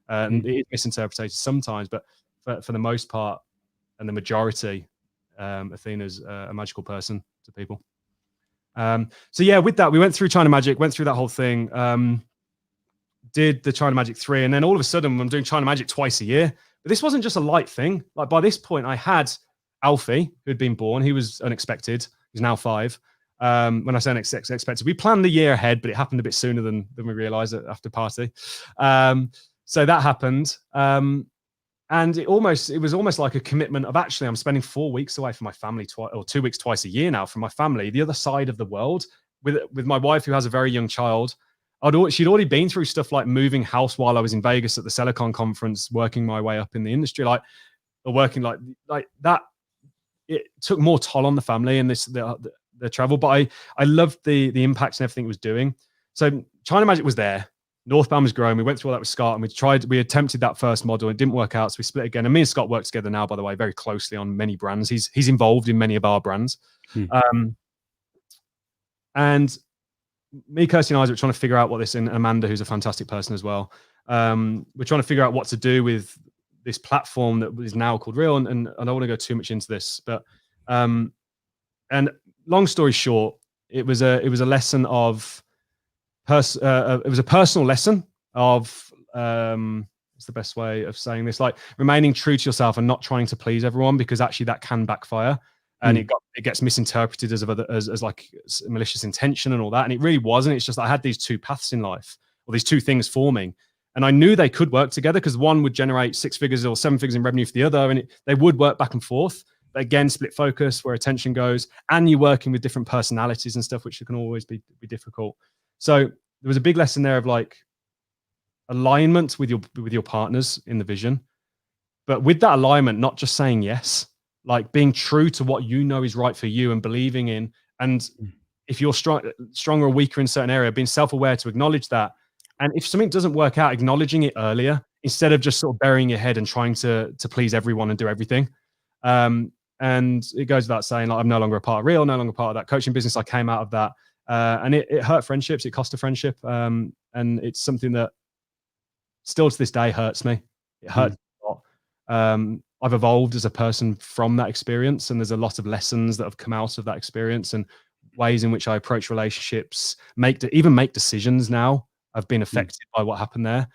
And it is misinterpreted sometimes, but for the most part and the majority, Athena's a magical person to people. So yeah, with that, we went through China Magic, went through that whole thing, did the China Magic 3, and then all of a sudden I'm doing China Magic twice a year. But this wasn't just a light thing. Like by this point, I had Alfie, who'd been born. He was unexpected. He's now 5. When I say unexpected, we planned the year ahead, but it happened a bit sooner than we realized at after party. So that happened. And it was almost like a commitment of, actually, I'm spending 4 weeks away from my family, or 2 weeks twice a year now from my family, the other side of the world, with my wife, who has a very young child. She'd already been through stuff like moving house while I was in Vegas at the Silicon conference, working my way up in the industry, working like that. It took more toll on the family and the travel, but I loved the impact and everything it was doing. So China Magic was there. Northbound was growing. We went through all that with Scott, and we attempted that first model. It didn't work out, so we split again. And me and Scott work together now, by the way, very closely on many brands. He's involved in many of our brands. And me, Kirsty, and Isaac were trying to figure out what this, and Amanda, who's a fantastic person as well. We're trying to figure out what to do with this platform that is now called Real. And I don't want to go too much into this, but and long story short, it was a lesson of it was a personal lesson of what's the best way of saying this, like remaining true to yourself and not trying to please everyone, because actually that can backfire. And it gets misinterpreted as like malicious intention and all that. And it really wasn't. It's just I had these two paths in life, or these two things forming. And I knew they could work together, because one would generate 6 figures or 7 figures in revenue for the other. And they would work back and forth. But again, split focus, where attention goes. And you're working with different personalities and stuff, which can always be difficult. So there was a big lesson there of like alignment with your partners in the vision. But with that alignment, not just saying yes, like being true to what you know is right for you and believing in. And if you're stronger or weaker in a certain area, being self-aware to acknowledge that. And if something doesn't work out, acknowledging it earlier, instead of just sort of burying your head and trying to please everyone and do everything. And it goes without saying, like, I'm no longer a part of Real, no longer part of that coaching business. I came out of that. And it hurt friendships. It cost a friendship. And it's something that still to this day hurts me. It hurts a lot. I've evolved as a person from that experience, and there's a lot of lessons that have come out of that experience, and ways in which I approach relationships, even make decisions now. I've been affected by what happened there.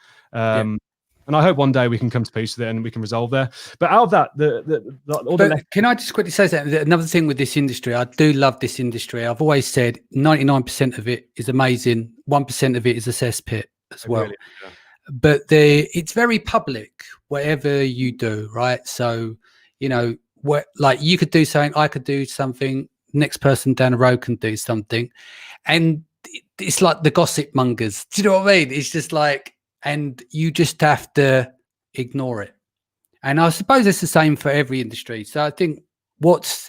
And I hope one day we can come to peace with it and we can resolve there. But out of that, can I just quickly say that another thing with this industry, I do love this industry. I've always said 99% of it is amazing. 1% of it is a cesspit as well. Really, yeah. But it's very public, whatever you do, right? So, you know, like you could do something, I could do something, next person down the road can do something. And it's like the gossip mongers. Do you know what I mean? It's just like, and you just have to ignore it. And I suppose it's the same for every industry. So I think what's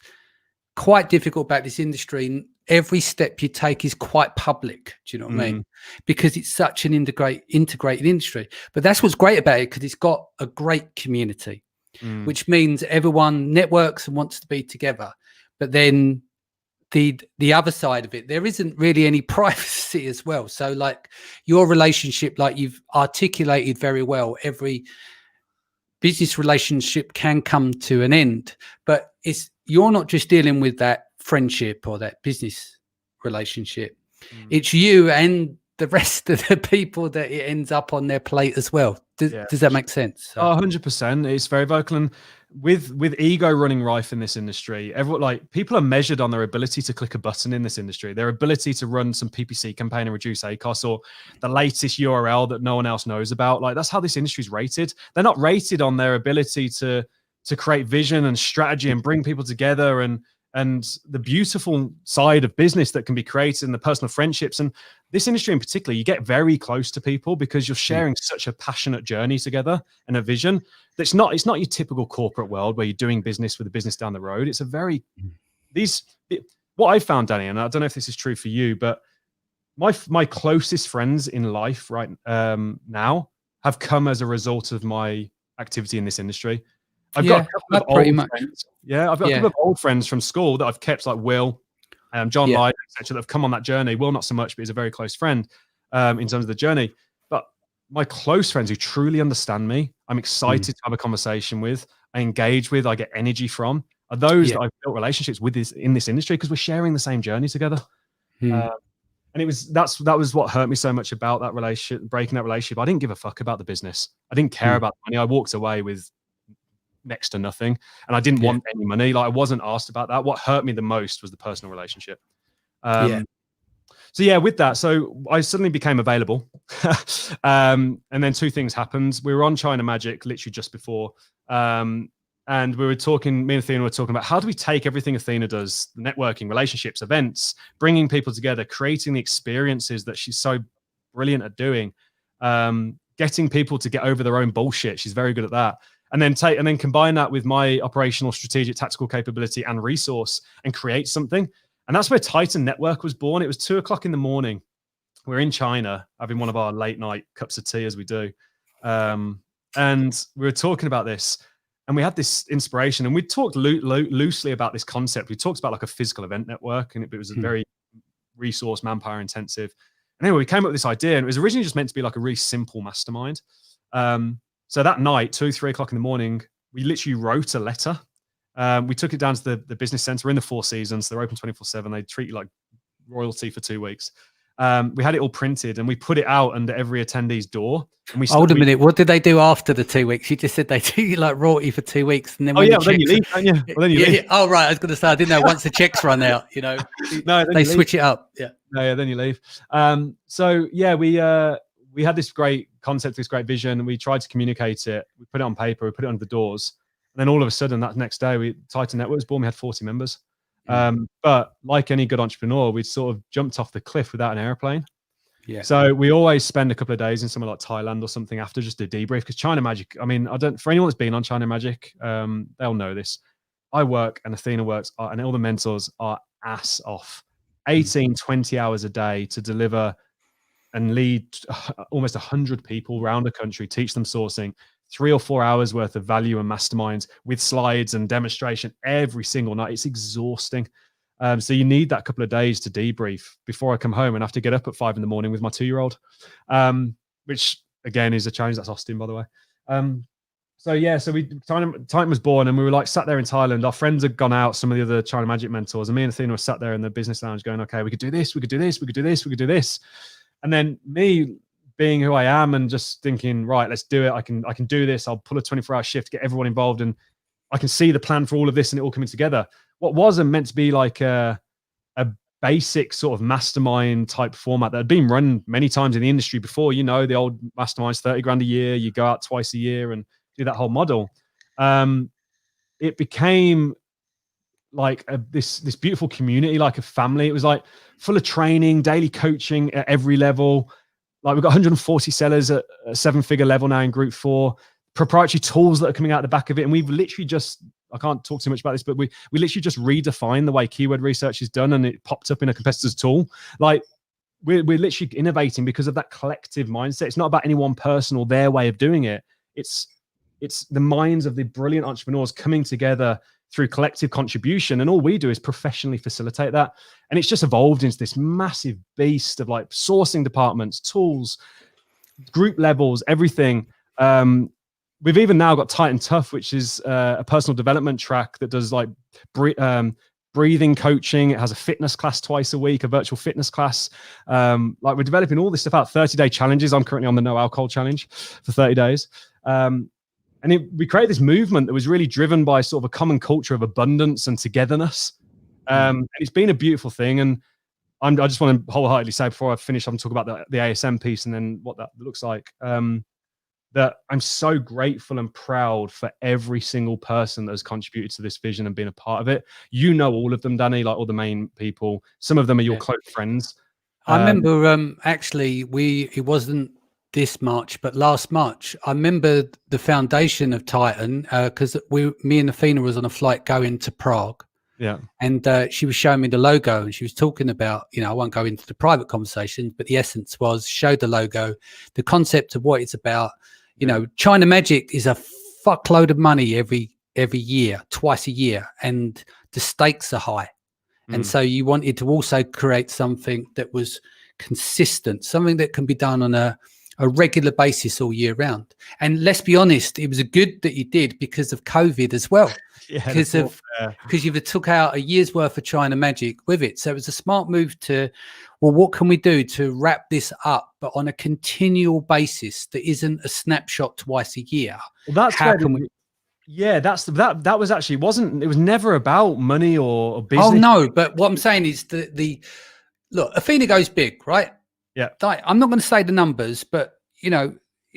quite difficult about this industry, every step you take is quite public. Do you know what I mean? Because it's such an integrated industry. But that's what's great about it, because it's got a great community, which means everyone networks and wants to be together. But then the other side of it, there isn't really any privacy as well. So like your relationship, like you've articulated very well, every business relationship can come to an end, but you're not just dealing with that friendship or that business relationship. It's you and the rest of the people that it ends up on their plate as well. Does that make sense? So. 100%. It's very vocal. And with ego running rife in this industry, people are measured on their ability to click a button in this industry, their ability to run some PPC campaign and reduce ACOS, or the latest URL that no one else knows about. Like, that's how this industry is rated. They're not rated on their ability to create vision and strategy and bring people together and and the beautiful side of business that can be created and the personal friendships. And this industry in particular, you get very close to people because you're sharing such a passionate journey together and a vision. It's not your typical corporate world where you're doing business with a business down the road. It's a very, what I found, Danny, and I don't know if this is true for you, but my closest friends in life right now have come as a result of my activity in this industry. I've got a couple of old friends. Yeah, I've got a couple of old friends from school that I've kept, like Will, John Lyde, etc., that have come on that journey. Will, not so much, but he's a very close friend in terms of the journey. But my close friends who truly understand me, I'm excited to have a conversation with, I engage with, I get energy from, are those that I've built relationships with in this industry because we're sharing the same journey together. And that was what hurt me so much about that relationship, breaking that relationship. I didn't give a fuck about the business. I didn't care about the money. I walked away with next to nothing, and I didn't want any money. Like, I wasn't asked about that. What hurt me the most was the personal relationship. So yeah, with that, so I suddenly became available. And then two things happened. We were on China Magic literally just before, and we were talking, me and Athena were talking about how do we take everything Athena does, networking, relationships, events, bringing people together, creating the experiences that she's so brilliant at doing, getting people to get over their own bullshit. She's very good at that. And then combine that with my operational, strategic, tactical capability and resource and create something. And that's where Titan Network was born. It was 2:00 in the morning. We're in China having one of our late night cups of tea as we do. And we were talking about this, and we had this inspiration, and we talked loosely about this concept. We talked about like a physical event network, and it was a very resource, manpower intensive. And anyway, we came up with this idea, and it was originally just meant to be like a really simple mastermind. So that night, 2-3 o'clock in the morning, we literally wrote a letter. We took it down to the business center. We're in the Four Seasons. They're open 24/7. They treat you like royalty for 2 weeks. We had it all printed and we put it out under every attendee's door. And we hold a minute. What did they do after the 2 weeks? You just said they do you like royalty for 2 weeks, and then then you leave, don't you? Well, then you leave. Oh right, I was going to say I didn't know once the checks run out. You know, no, they switch it up. Yeah. No, yeah, then you leave. So yeah, we had this great concept, this great vision. We tried to communicate it. We put it on paper. We put it under the doors. And then all of a sudden, that next day, Titan Network was born. We had 40 members. But like any good entrepreneur, we sort of jumped off the cliff without an airplane. Yeah. So we always spend a couple of days in somewhere like Thailand or something after just a debrief. Because China Magic, I mean, for anyone that's been on China Magic, they'll know this. I work and Athena works, and all the mentors are ass off. 18, 20 hours a day to deliver and lead almost 100 people around the country, teach them sourcing, 3 or 4 hours worth of value and masterminds with slides and demonstration every single night. It's exhausting. So you need that couple of days to debrief before I come home and have to get up at 5 a.m. with my 2-year-old, which again is a challenge. That's Austin, by the way. So Titan was born, and we were like sat there in Thailand. Our friends had gone out, some of the other China Magic mentors, and me and Athena were sat there in the business lounge going, okay, we could do this, we could do this, we could do this, we could do this. And then me being who I am and just thinking, right, let's do it. I can do this. I'll pull a 24-hour shift, get everyone involved, and I can see the plan for all of this and it all coming together. What wasn't meant to be like a basic sort of mastermind type format that had been run many times in the industry before, you know, the old masterminds, 30 grand a year, you go out twice a year and do that whole model. It became like this beautiful community, like a family. It was like full of training, daily coaching at every level. Like we've got 140 sellers at a 7-figure level now in group 4, proprietary tools that are coming out the back of it. And we've literally just, I can't talk too much about this, but we literally just redefined the way keyword research is done, and it popped up in a competitor's tool. Like we're literally innovating because of that collective mindset. It's not about any one person or their way of doing it. It's the minds of the brilliant entrepreneurs coming together through collective contribution. And all we do is professionally facilitate that. And it's just evolved into this massive beast of like sourcing departments, tools, group levels, everything. We've even now got Titan Tough, which is a personal development track that does like breathing coaching. It has a fitness class twice a week, a virtual fitness class. Like we're developing all this stuff out, 30-day challenges. I'm currently on the no alcohol challenge for 30 days. And we created this movement that was really driven by sort of a common culture of abundance and togetherness. And it's been a beautiful thing. And I just want to wholeheartedly say before I finish, I'm talking about the ASM piece and then what that looks like. that I'm so grateful and proud for every single person that has contributed to this vision and been a part of it. You know all of them, Danny, like all the main people. Some of them are your close friends. I remember actually it wasn't this March, but last March, I remember the foundation of Titan, because me and Athena was on a flight going to Prague. Yeah. And she was showing me the logo, and she was talking about, I won't go into the private conversation, but the essence was show the logo, the concept of what it's about. China Magic is a fuckload of money every year, twice a year, and the stakes are high. And so you wanted to also create something that was consistent, something that can be done on a regular basis all year round. And let's be honest, it was a good that you did because of COVID as well. Because you've took out a year's worth of China Magic with it. So it was a smart move to, well, what can we do to wrap this up, but on a continual basis that isn't a snapshot twice a year? Well, that's how can we? Yeah, that was actually it was never about money or business. Oh no, but what I'm saying is the look, Athena goes big, right? Yeah. I'm not going to say the numbers, but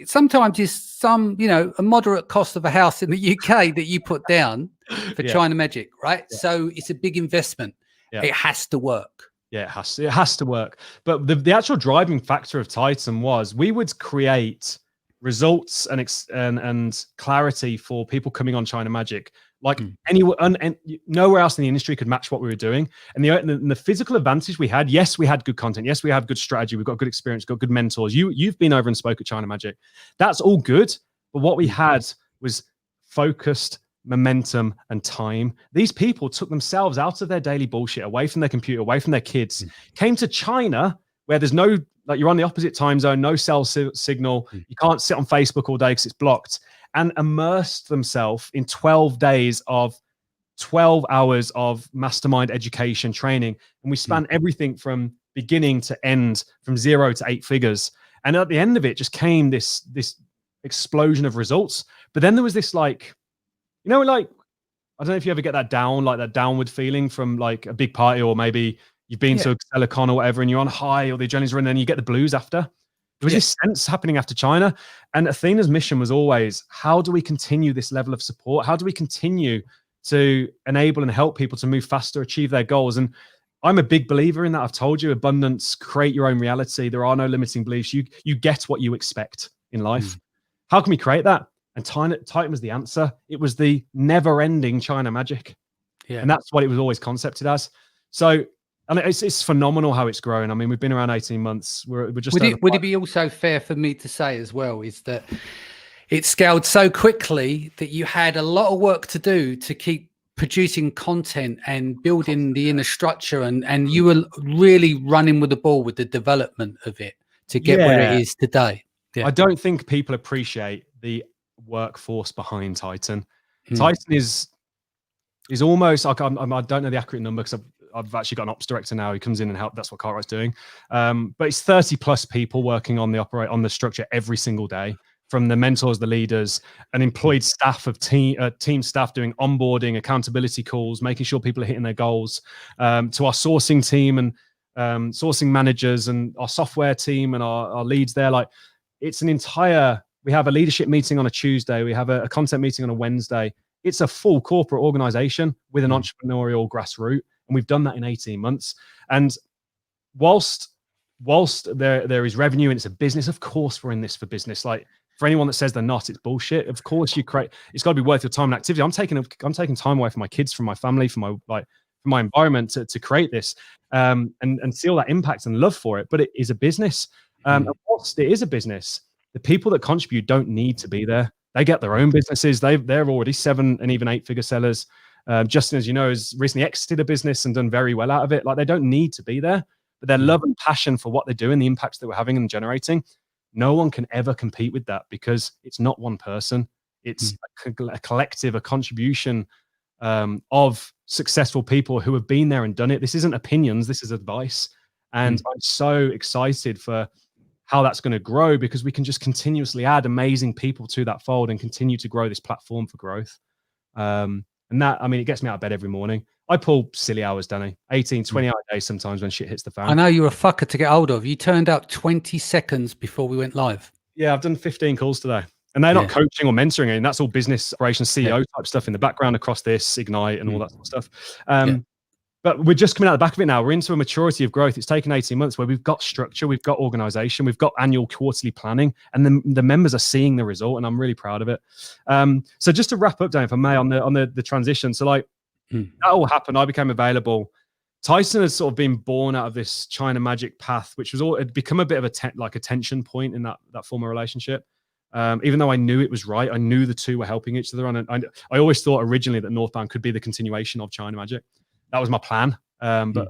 sometimes it's some, a moderate cost of a house in the UK that you put down for China Magic, right? Yeah. So it's a big investment. Yeah. It has to work. Yeah, it has to work. But the actual driving factor of Titan was we would create results and clarity for people coming on China Magic like anywhere and nowhere else in the industry could match what we were doing. And the physical advantage we had, yes, we had good content, yes, we have good strategy, we've got good experience, got good mentors. You've been over and spoke at China Magic, that's all good. But what we had was focused momentum and time. These people took themselves out of their daily bullshit, away from their computer, away from their kids, came to China where there's no, like, you're on the opposite time zone, no cell signal. You can't sit on Facebook all day because it's blocked, and immersed themselves in 12 days of 12 hours of mastermind education training. And we span everything from beginning to end, from 0 to 8 figures. And at the end of it just came this explosion of results. But then there was this, like, like, I don't know if you ever get that downward feeling from like a big party, or maybe you've been to a Telecon or whatever, and you're on high, or the adrenaline's running, and then you get the blues after. There was this sense happening after China. And Athena's mission was always, how do we continue this level of support? How do we continue to enable and help people to move faster, achieve their goals? And I'm a big believer in that. I've told you, abundance, create your own reality. There are no limiting beliefs. You get what you expect in life. How can we create that? And Titan was the answer. It was the never-ending China Magic. Yeah. And that's what it was always concepted as. So, and it's phenomenal how it's grown. I mean, we've been around 18 months. We're just. Would it be also fair for me to say as well is that it scaled so quickly that you had a lot of work to do to keep producing content and building the inner structure, and you were really running with the ball with the development of it to get where it is today. Yeah. I don't think people appreciate the workforce behind Titan. Titan is almost like, I don't know the accurate number because I've actually got an ops director now who comes in and help. That's what Cartwright's doing. But it's 30 plus people working on the structure every single day, from the mentors, the leaders, an employed staff of team staff doing onboarding, accountability calls, making sure people are hitting their goals, to our sourcing team and sourcing managers and our software team and our leads there. Like, it's an entire, we have a leadership meeting on a Tuesday. We have a content meeting on a Wednesday. It's a full corporate organization with an entrepreneurial grassroots. And we've done that in 18 months. And whilst there is revenue and it's a business, of course we're in this for business. Like, for anyone that says they're not, it's bullshit. Of course it's got to be worth your time and activity. I'm taking time away from my kids, from my family, from my environment to create this, and see all that impact and love for it. But it is a business. And whilst it is a business, the people that contribute don't need to be there. They get their own businesses. They're already 7 and even 8 figure sellers. Justin, as you know, has recently exited a business and done very well out of it. Like, they don't need to be there, but their love and passion for what they're doing, the impacts that we're having and generating, no one can ever compete with that, because it's not one person. It's a collective, a contribution of successful people who have been there and done it. This isn't opinions, this is advice. And I'm so excited for how that's going to grow, because we can just continuously add amazing people to that fold and continue to grow this platform for growth. And that, I mean, it gets me out of bed every morning. I pull silly hours, Danny, 18, 20-hour days sometimes when shit hits the fan. I know you're a fucker to get hold of. You turned up 20 seconds before we went live. Yeah, I've done 15 calls today. And they're not coaching or mentoring, and that's all business operations, CEO type stuff in the background across this, Ignite and all that sort of stuff. But we're just coming out the back of it now. We're into a maturity of growth. It's taken 18 months where we've got structure, we've got organization, we've got annual quarterly planning, and the members are seeing the result, and I'm really proud of it. So just to wrap up, Dan, if I may, on the transition. So like that all happened. I became available. Tyson had sort of been born out of this China Magic path, which was had become a bit of a tension point in that former relationship. Even though I knew it was right, I knew the two were helping each other on. And I always thought originally that Northbound could be the continuation of China Magic. That was my plan. But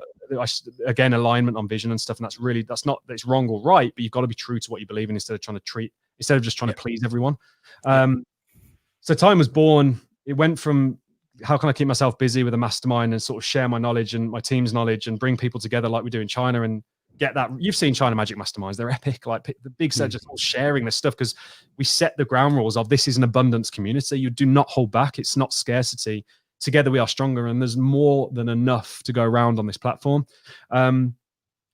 again, alignment on vision and stuff. And that's not that it's wrong or right, but you've got to be true to what you believe in instead of just trying to please everyone. So Time was born. It went from how can I keep myself busy with a mastermind and sort of share my knowledge and my team's knowledge and bring people together like we do in China and get that. You've seen China Magic masterminds. They're epic. Like the big set, just all sharing this stuff because we set the ground rules of this is an abundance community. You do not hold back. It's not scarcity. Together we are stronger, and there's more than enough to go around on this platform. And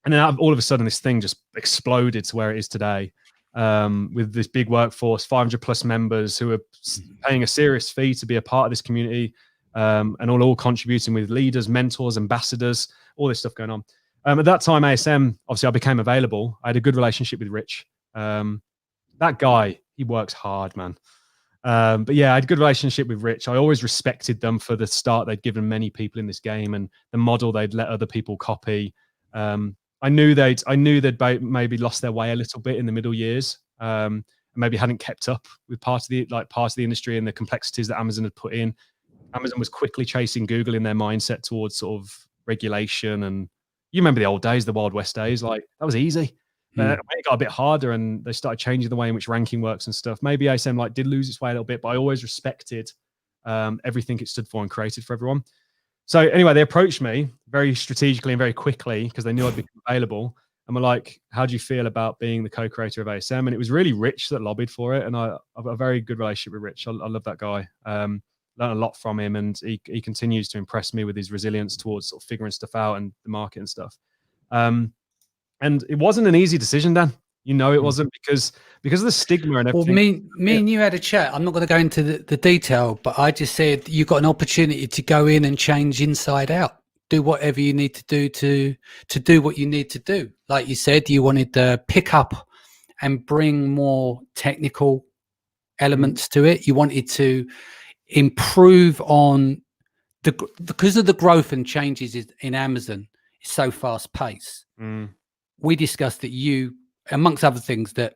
then all of a sudden, this thing just exploded to where it is today, with this big workforce, 500 plus members who are paying a serious fee to be a part of this community, and all contributing with leaders, mentors, ambassadors, all this stuff going on. At that time, ASM, obviously, I became available. I had a good relationship with Rich. That guy, he works hard, man. But yeah, I had a good relationship with Rich. I always respected them for the start they'd given many people in this game and the model they'd let other people copy. I knew they'd maybe lost their way a little bit in the middle years, and maybe hadn't kept up with part of the industry and the complexities that Amazon had put in. Amazon was quickly chasing Google in their mindset towards sort of regulation, and you remember the old days, the Wild West days, like that was easy. It got a bit harder, and they started changing the way in which ranking works and stuff. Maybe ASM did lose its way a little bit, but I always respected everything it stood for and created for everyone. So anyway, they approached me very strategically and very quickly because they knew I'd become available, and were like, "How do you feel about being the co-creator of ASM?" And it was really Rich that lobbied for it, and I've got a very good relationship with Rich. I love that guy. Learned a lot from him, and he continues to impress me with his resilience towards sort of figuring stuff out and the market and stuff. And it wasn't an easy decision, Dan. It wasn't because of the stigma and everything. Well, me and you had a chat. I'm not going to go into the detail, but I just said you got an opportunity to go in and change inside out. Do whatever you need to do to do what you need to do. Like you said, you wanted to pick up and bring more technical elements to it. You wanted to improve on because of the growth and changes in Amazon. It's so fast paced. We discussed that you, amongst other things, that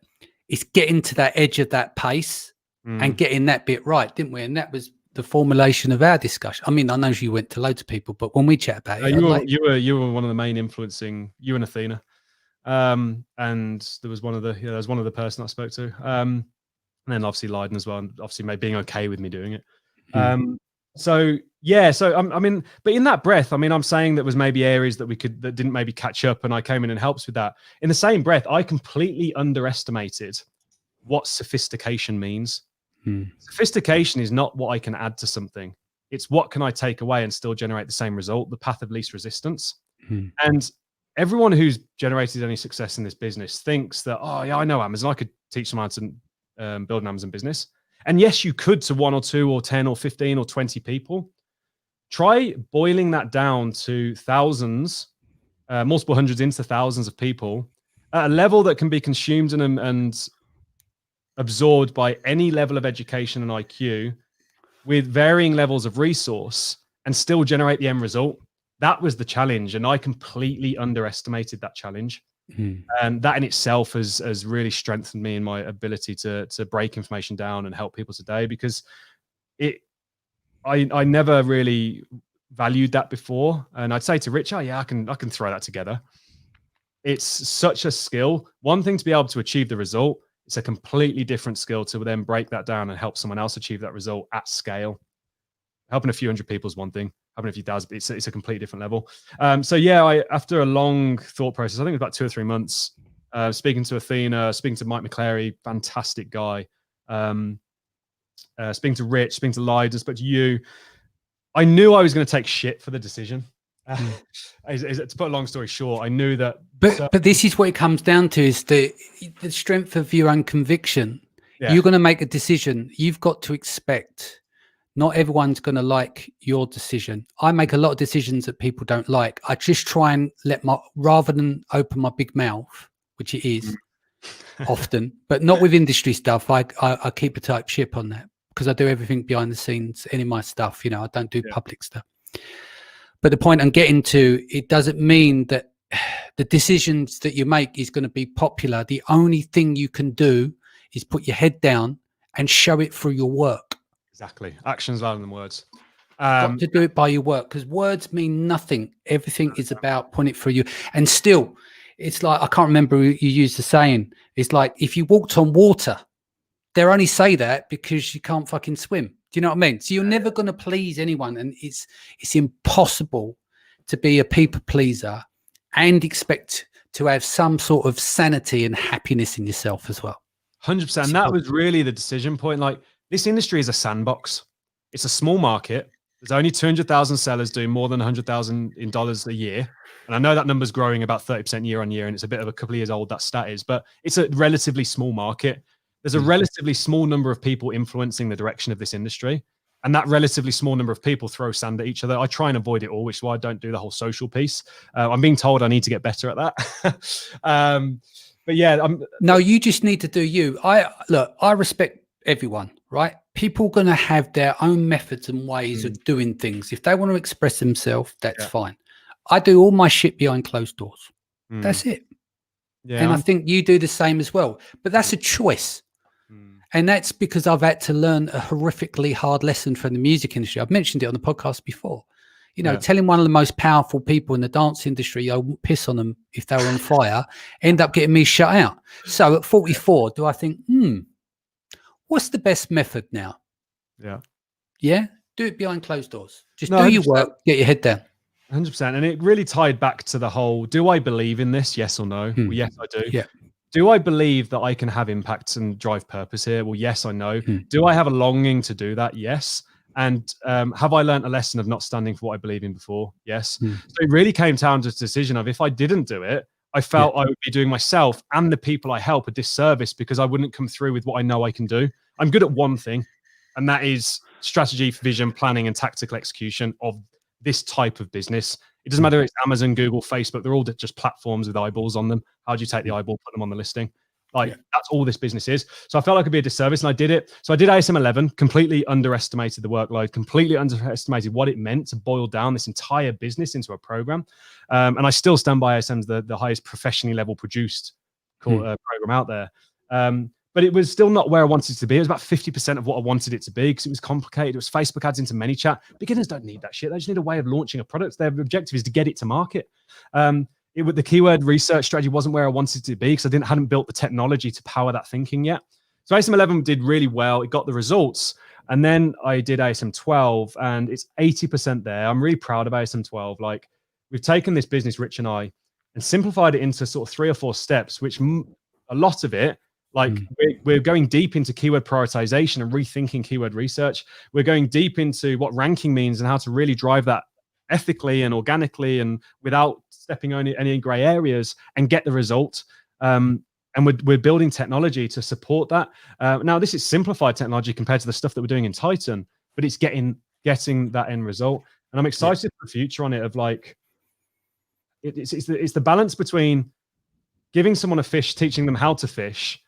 it's getting to that edge of that pace and getting that bit right, didn't we? And that was the formulation of our discussion. I mean, I know you went to loads of people, but when we chat about it, you were one of the main influencing, you and Athena, and there was one of the person I spoke to, and then obviously Leiden as well, and obviously being okay with me doing it. So I mean, but in that breath, I mean, I'm saying that was maybe areas that that didn't maybe catch up, and I came in and helped with that. In the same breath, I completely underestimated what sophistication means. Sophistication is not what I can add to something. It's what can I take away and still generate the same result, the path of least resistance. And everyone who's generated any success in this business thinks that, oh yeah, I know Amazon. I could teach someone to build an Amazon business. And yes, you could to 1 or 2 or 10 or 15 or 20 people. Try boiling that down to thousands, multiple hundreds into thousands of people at a level that can be consumed and absorbed by any level of education and IQ with varying levels of resource and still generate the end result. That was the challenge. And I completely underestimated that challenge. And that in itself has really strengthened me in my ability to break information down and help people today, because I never really valued that before. And I'd say to Rich, oh yeah, I can throw that together. It's such a skill. One thing to be able to achieve the result. It's a completely different skill to then break that down and help someone else achieve that result at scale. Helping a few hundred people is one thing. Helping a few thousand, it's a completely different level. So yeah, after a long thought process, I think it was about 2 or 3 months, speaking to Athena, speaking to Mike McClary, fantastic guy, speaking to Rich, speaking to Leiden, spoke to you. I knew I was going to take shit for the decision. To put a long story short, I knew that. But this is what it comes down to: is the strength of your own conviction. You're going to make a decision. You've got to expect not everyone's going to like your decision. I make a lot of decisions that people don't like. I just try and rather than open my big mouth, which it is often, but not with industry stuff. I keep a tight ship on that because I do everything behind the scenes. Any of my stuff, I don't do public stuff. But the point I'm getting to, it doesn't mean that the decisions that you make is going to be popular. The only thing you can do is put your head down and show it through your work. Exactly. Actions louder than words. Got to do it by your work, because words mean nothing. Everything is about putting it through you. And still, it's like, I can't remember who you used the saying. It's like, if you walked on water, they only say that because you can't fucking swim. Do you know what I mean? So you're never going to please anyone. And it's impossible to be a people pleaser and expect to have some sort of sanity and happiness in yourself as well. 100%. And that was really the decision point. Like, this industry is a sandbox. It's a small market. There's only 200,000 sellers doing more than $100,000 a year. And I know that number's growing about 30% year on year, and it's a bit of a couple of years old, that stat is, but it's a relatively small market. There's a relatively small number of people influencing the direction of this industry. And that relatively small number of people throw sand at each other. I try and avoid it all, which is why I don't do the whole social piece. I'm being told I need to get better at that. But yeah. No, you just need to do you. I respect everyone, right? People are going to have their own methods and ways of doing things. If they want to express themselves, that's fine. I do all my shit behind closed doors. That's it. Yeah. And I think you do the same as well. But that's a choice. And that's because I've had to learn a horrifically hard lesson from the music industry. I've mentioned it on the podcast before. Telling one of the most powerful people in the dance industry I wouldn't piss on them if they were on fire, end up getting me shut out. So at 44, do I think, what's the best method now? Yeah. Do it behind closed doors. Just do your work, get your head down. 100%. And it really tied back to the whole, do I believe in this? Yes or no? Well, yes, I do. Yeah. Do I believe that I can have impacts and drive purpose here? Well, yes, I know. Do I have a longing to do that? Yes. And have I learned a lesson of not standing for what I believe in before? Yes. So it really came down to a decision of, if I didn't do it, I felt I would be doing myself and the people I help a disservice, because I wouldn't come through with what I know I can do. I'm good at one thing, and that is strategy, vision, planning, and tactical execution of this type of business. It doesn't matter if it's Amazon, Google, Facebook, they're all just platforms with eyeballs on them. How do you take the eyeball, put them on the listing? That's all this business is. So I felt like it'd be a disservice, and I did it. So I did ASM 11, completely underestimated the workload, completely underestimated what it meant to boil down this entire business into a program. And I still stand by ASM's the highest professionally level produced program out there. But it was still not where I wanted it to be. It was about 50% of what I wanted it to be, because it was complicated. It was Facebook ads into ManyChat. Beginners don't need that shit. They just need a way of launching a product. Their objective is to get it to market. The keyword research strategy wasn't where I wanted it to be, because I hadn't built the technology to power that thinking yet. So ASM 11 did really well. It got the results. And then I did ASM 12, and it's 80% there. I'm really proud of ASM 12. Like, we've taken this business, Rich and I, and simplified it into sort of 3 or 4 steps, which a lot of it, we're going deep into keyword prioritization and rethinking keyword research. We're going deep into what ranking means and how to really drive that ethically and organically and without stepping on any gray areas, and get the result. And we're building technology to support that. Now, this is simplified technology compared to the stuff that we're doing in Titan, but it's getting that end result. And I'm excited for the future on it, of like, it's the balance between giving someone a fish, teaching them how to fish,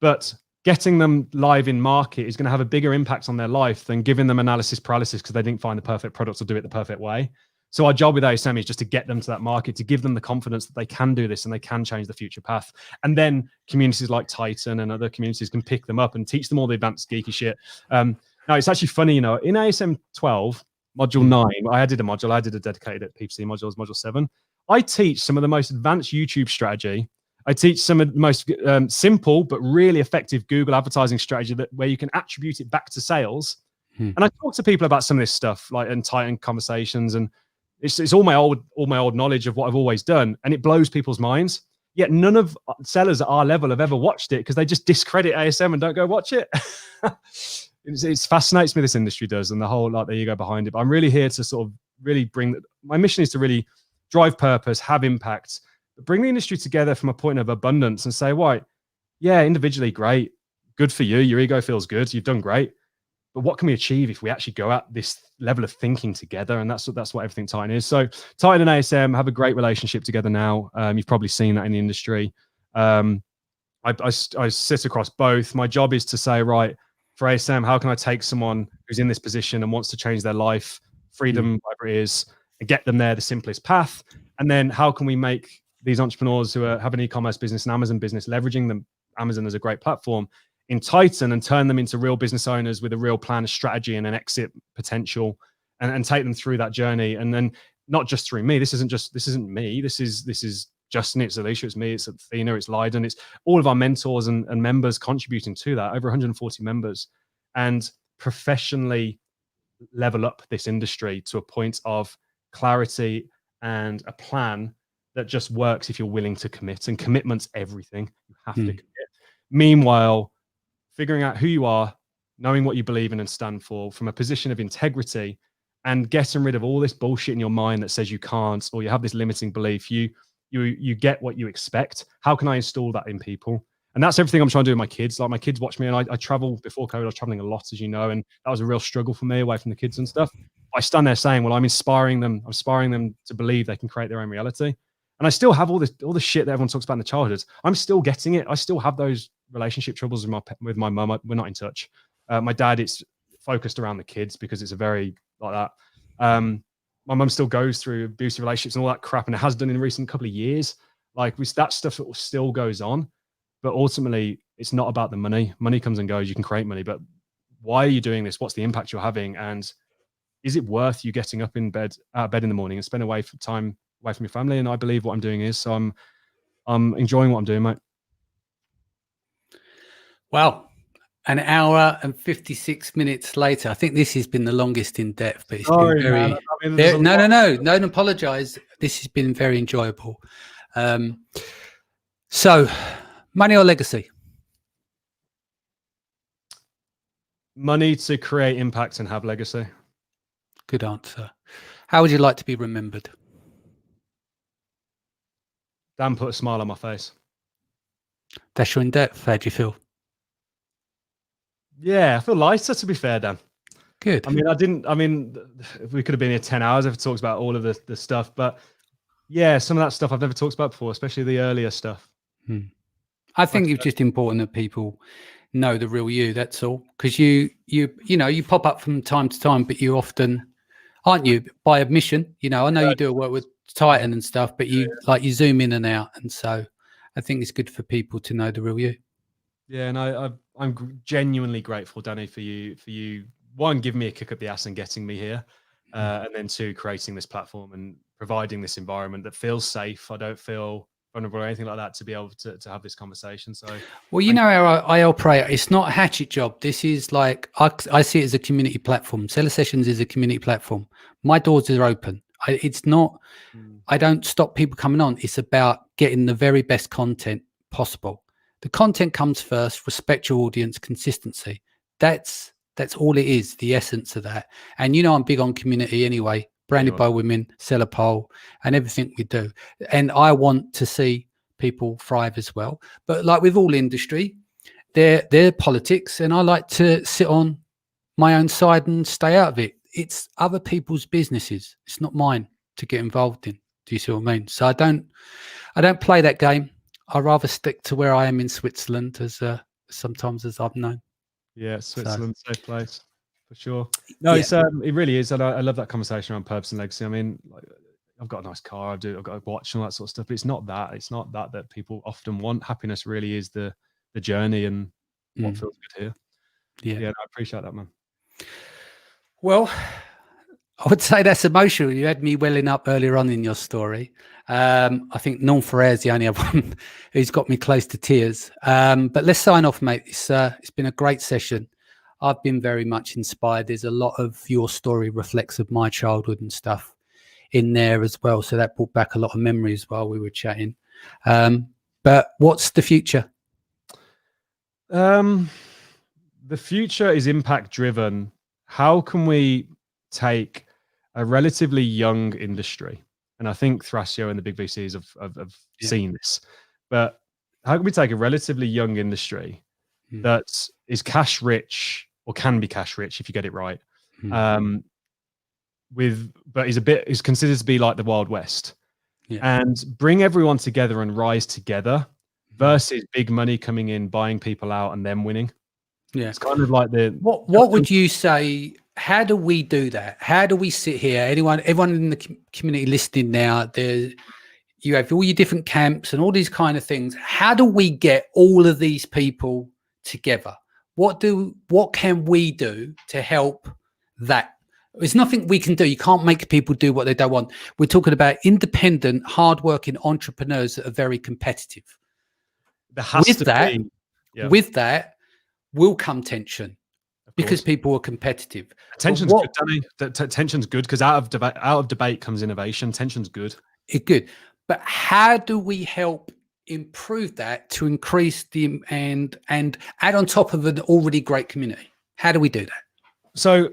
but getting them live in market is going to have a bigger impact on their life than giving them analysis paralysis because they didn't find the perfect product or do it the perfect way. So our job with ASM is just to get them to that market, to give them the confidence that they can do this and they can change the future path. And then communities like Titan and other communities can pick them up and teach them all the advanced geeky shit. Now, it's actually funny, in ASM 12, module 9, I did a dedicated PPC module, module 7. I teach some of the most advanced YouTube strategy. I teach some of the most simple but really effective Google advertising strategy where you can attribute it back to sales. And I talk to people about some of this stuff, like in Titan conversations, and it's all my old knowledge of what I've always done, and it blows people's minds. Yet none of sellers at our level have ever watched it because they just discredit ASM and don't go watch it. It fascinates me, this industry does, and the whole the ego behind it. But I'm really here to sort of really my mission is to really drive purpose, have impact, bring the industry together from a point of abundance and say, right, yeah, individually, great. good for you. Your ego feels good. You've done great. But what can we achieve if we actually go at this level of thinking together? And that's what everything Titan is. So Titan and ASM have a great relationship together now. You've probably seen that in the industry. I sit across both. My job is to say, right, for ASM, how can I take someone who's in this position and wants to change their life, freedom, whatever it is, and get them there the simplest path? And then how can we make these entrepreneurs who have an e-commerce business, an Amazon business, leveraging them, Amazon as a great platform, in Titan, and turn them into real business owners with a real plan, a strategy, and an exit potential, and take them through that journey. And then not just through me. This isn't me. This is Justin, it's Alicia, it's me, it's Athena, it's Leiden, it's all of our mentors and members contributing to that. Over 140 members, and professionally level up this industry to a point of clarity and a plan that just works if you're willing to commit. And commitment's everything. You have to commit. Meanwhile, figuring out who you are, knowing what you believe in and stand for from a position of integrity, and getting rid of all this bullshit in your mind that says you can't, or you have this limiting belief. You get what you expect. How can I install that in people? And that's everything I'm trying to do with my kids. Like, my kids watch me, and I travel. Before COVID, I was traveling a lot, as you know, and that was a real struggle for me away from the kids and stuff. I stand there saying, well, I'm inspiring them to believe they can create their own reality. And I still have all the shit that everyone talks about in the childhood. I'm still getting it. I still have those relationship troubles with my mum. We're not in touch. My dad, it's focused around the kids because it's a very like that. My mum still goes through abusive relationships and all that crap, and it has done in the recent couple of years. Like, that stuff still goes on, but ultimately it's not about the money. Money comes and goes. You can create money, but why are you doing this? What's the impact you're having? And is it worth you getting up out of bed in the morning and spend time away from your family? And I believe what I'm doing is, so I'm enjoying what I'm doing, mate. Well, an hour and 56 minutes later. I think this has been the longest in depth, but it's been very. No, don't apologize. This has been very enjoyable. So, money or legacy? Money to create impact and have legacy. Good answer. How would you like to be remembered? Dan put a smile on my face. That's your in depth. How do you feel? Yeah, I feel lighter, to be fair, Dan. Good. I mean, we could have been here 10 hours if it talks about all of the stuff, but yeah, some of that stuff I've never talked about before, especially the earlier stuff. I think it's just important that people know the real you. That's all. Because you pop up from time to time, but you often, aren't you, by admission? I know you do work with Titan and stuff, but you zoom in and out, and so I think it's good for people to know the real you. Yeah, and I'm genuinely grateful, Danny, for you. One, giving me a kick up the ass and getting me here, and then two, creating this platform and providing this environment that feels safe. I don't feel vulnerable or anything like that to be able to have this conversation. So, well, how I operate. It's not a hatchet job. This is like I see it as a community platform. Seller Sessions is a community platform. My doors are open. It's not. I don't stop people coming on. It's about getting the very best content possible. The content comes first. Respect your audience. Consistency. That's all it is. The essence of that. And I'm big on community anyway. Branded by Women, Seller Pole, and everything we do. And I want to see people thrive as well. But like with all industry, they're politics, and I like to sit on my own side and stay out of it. It's other people's businesses. It's not mine to get involved in. Do you see what I mean? So I don't play that game. I rather stick to where I am in Switzerland, as sometimes as I've known. Yeah, Switzerland, safe place for sure. No, it's it really is, and I love that conversation around purpose and legacy. I mean, I've got a nice car, I've got a watch and all that sort of stuff, but it's not that people often want. Happiness really is the journey and what feels good here. Yeah, I appreciate that, man. Well, I would say that's emotional. You had me welling up earlier on in your story. I think Non Ferrer's the only other one who's got me close to tears. But let's sign off, mate. It's been a great session. I've been very much inspired. There's a lot of your story reflects of my childhood and stuff in there as well. So that brought back a lot of memories while we were chatting. But what's the future? The future is impact driven. How can we take a relatively young industry, and I think Thrasio and the big VCs have seen this, but how can we take a relatively young industry that is cash rich or can be cash rich if you get it right. But is considered to be like the Wild West, and bring everyone together and rise together versus big money coming in, buying people out and them winning. Yeah. It's kind of like what would you say? How do we do that? How do we sit here? Everyone in the community listening now, you have all your different camps and all these kind of things. How do we get all of these people together? What can we do to help that? There's nothing we can do. You can't make people do what they don't want. We're talking about independent, hardworking entrepreneurs that are very competitive. With that will come tension because people are competitive. Tension's good, Danny. Tension's good because out of debate comes innovation. Tension's good. It's good. But how do we help improve that to increase and add on top of an already great community? How do we do that? So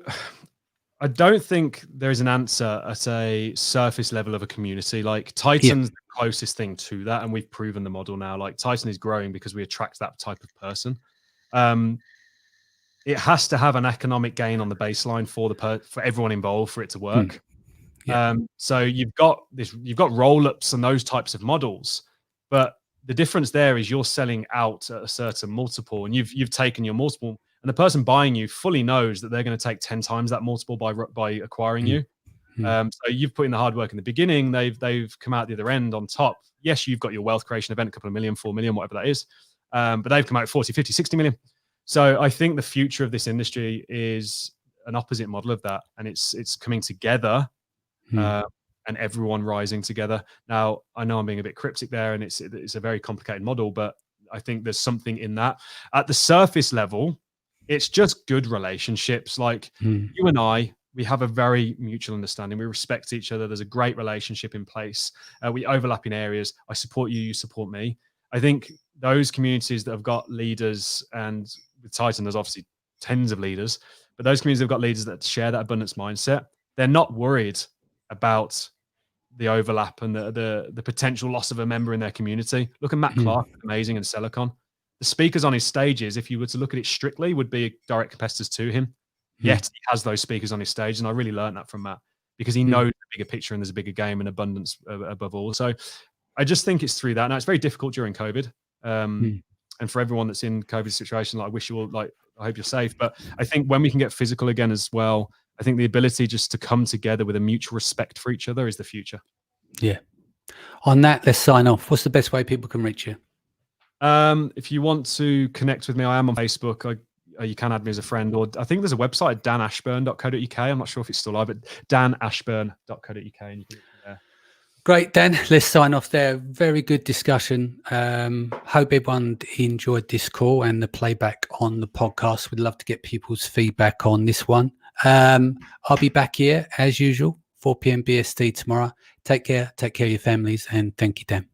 I don't think there is an answer at a surface level of a community. Like Titan's the closest thing to that, and we've proven the model now. Like Titan is growing because we attract that type of person. It has to have an economic gain on the baseline for everyone involved for it to work. So you've got roll-ups and those types of models, but the difference there is you're selling out at a certain multiple, and you've taken your multiple, and the person buying you fully knows that they're going to take 10 times that multiple by acquiring you. So you've put in the hard work in the beginning. They've come out the other end on top. Yes, you've got your wealth creation event, a couple of million, 4 million, whatever that is. But they've come out 40, 50, 60 million. So I think the future of this industry is an opposite model of that. And it's coming together and everyone rising together. Now, I know I'm being a bit cryptic there, and it's a very complicated model, but I think there's something in that. At the surface level, it's just good relationships. Like you and I, we have a very mutual understanding. We respect each other. There's a great relationship in place. We overlap in areas. I support you, you support me. I think those communities that have got leaders, and with Titan, there's obviously tens of leaders, but those communities that have got leaders that share that abundance mindset, they're not worried about the overlap and the potential loss of a member in their community. Look at Matt Clark, amazing, and Celicon. The speakers on his stages, if you were to look at it strictly, would be direct competitors to him. Yet he has those speakers on his stage, and I really learned that from Matt because he knows the bigger picture and there's a bigger game and abundance above all. So I just think it's through that. Now, it's very difficult during COVID, and for everyone that's in COVID situation, like, I wish you all, like, I hope you're safe. But I think when we can get physical again as well, I think the ability just to come together with a mutual respect for each other is the future. Yeah. On that, let's sign off. What's the best way people can reach you? If you want to connect with me, I am on Facebook. You can add me as a friend, or I think there's a website, danashburn.co.uk. I'm not sure if it's still live, but danashburn.co.uk. And you can get there. Great, Dan. Let's sign off there. Very good discussion. Hope everyone enjoyed this call and the playback on the podcast. We'd love to get people's feedback on this one. I'll be back here as usual, 4 p.m. BST tomorrow. Take care of your families, and thank you, Dan.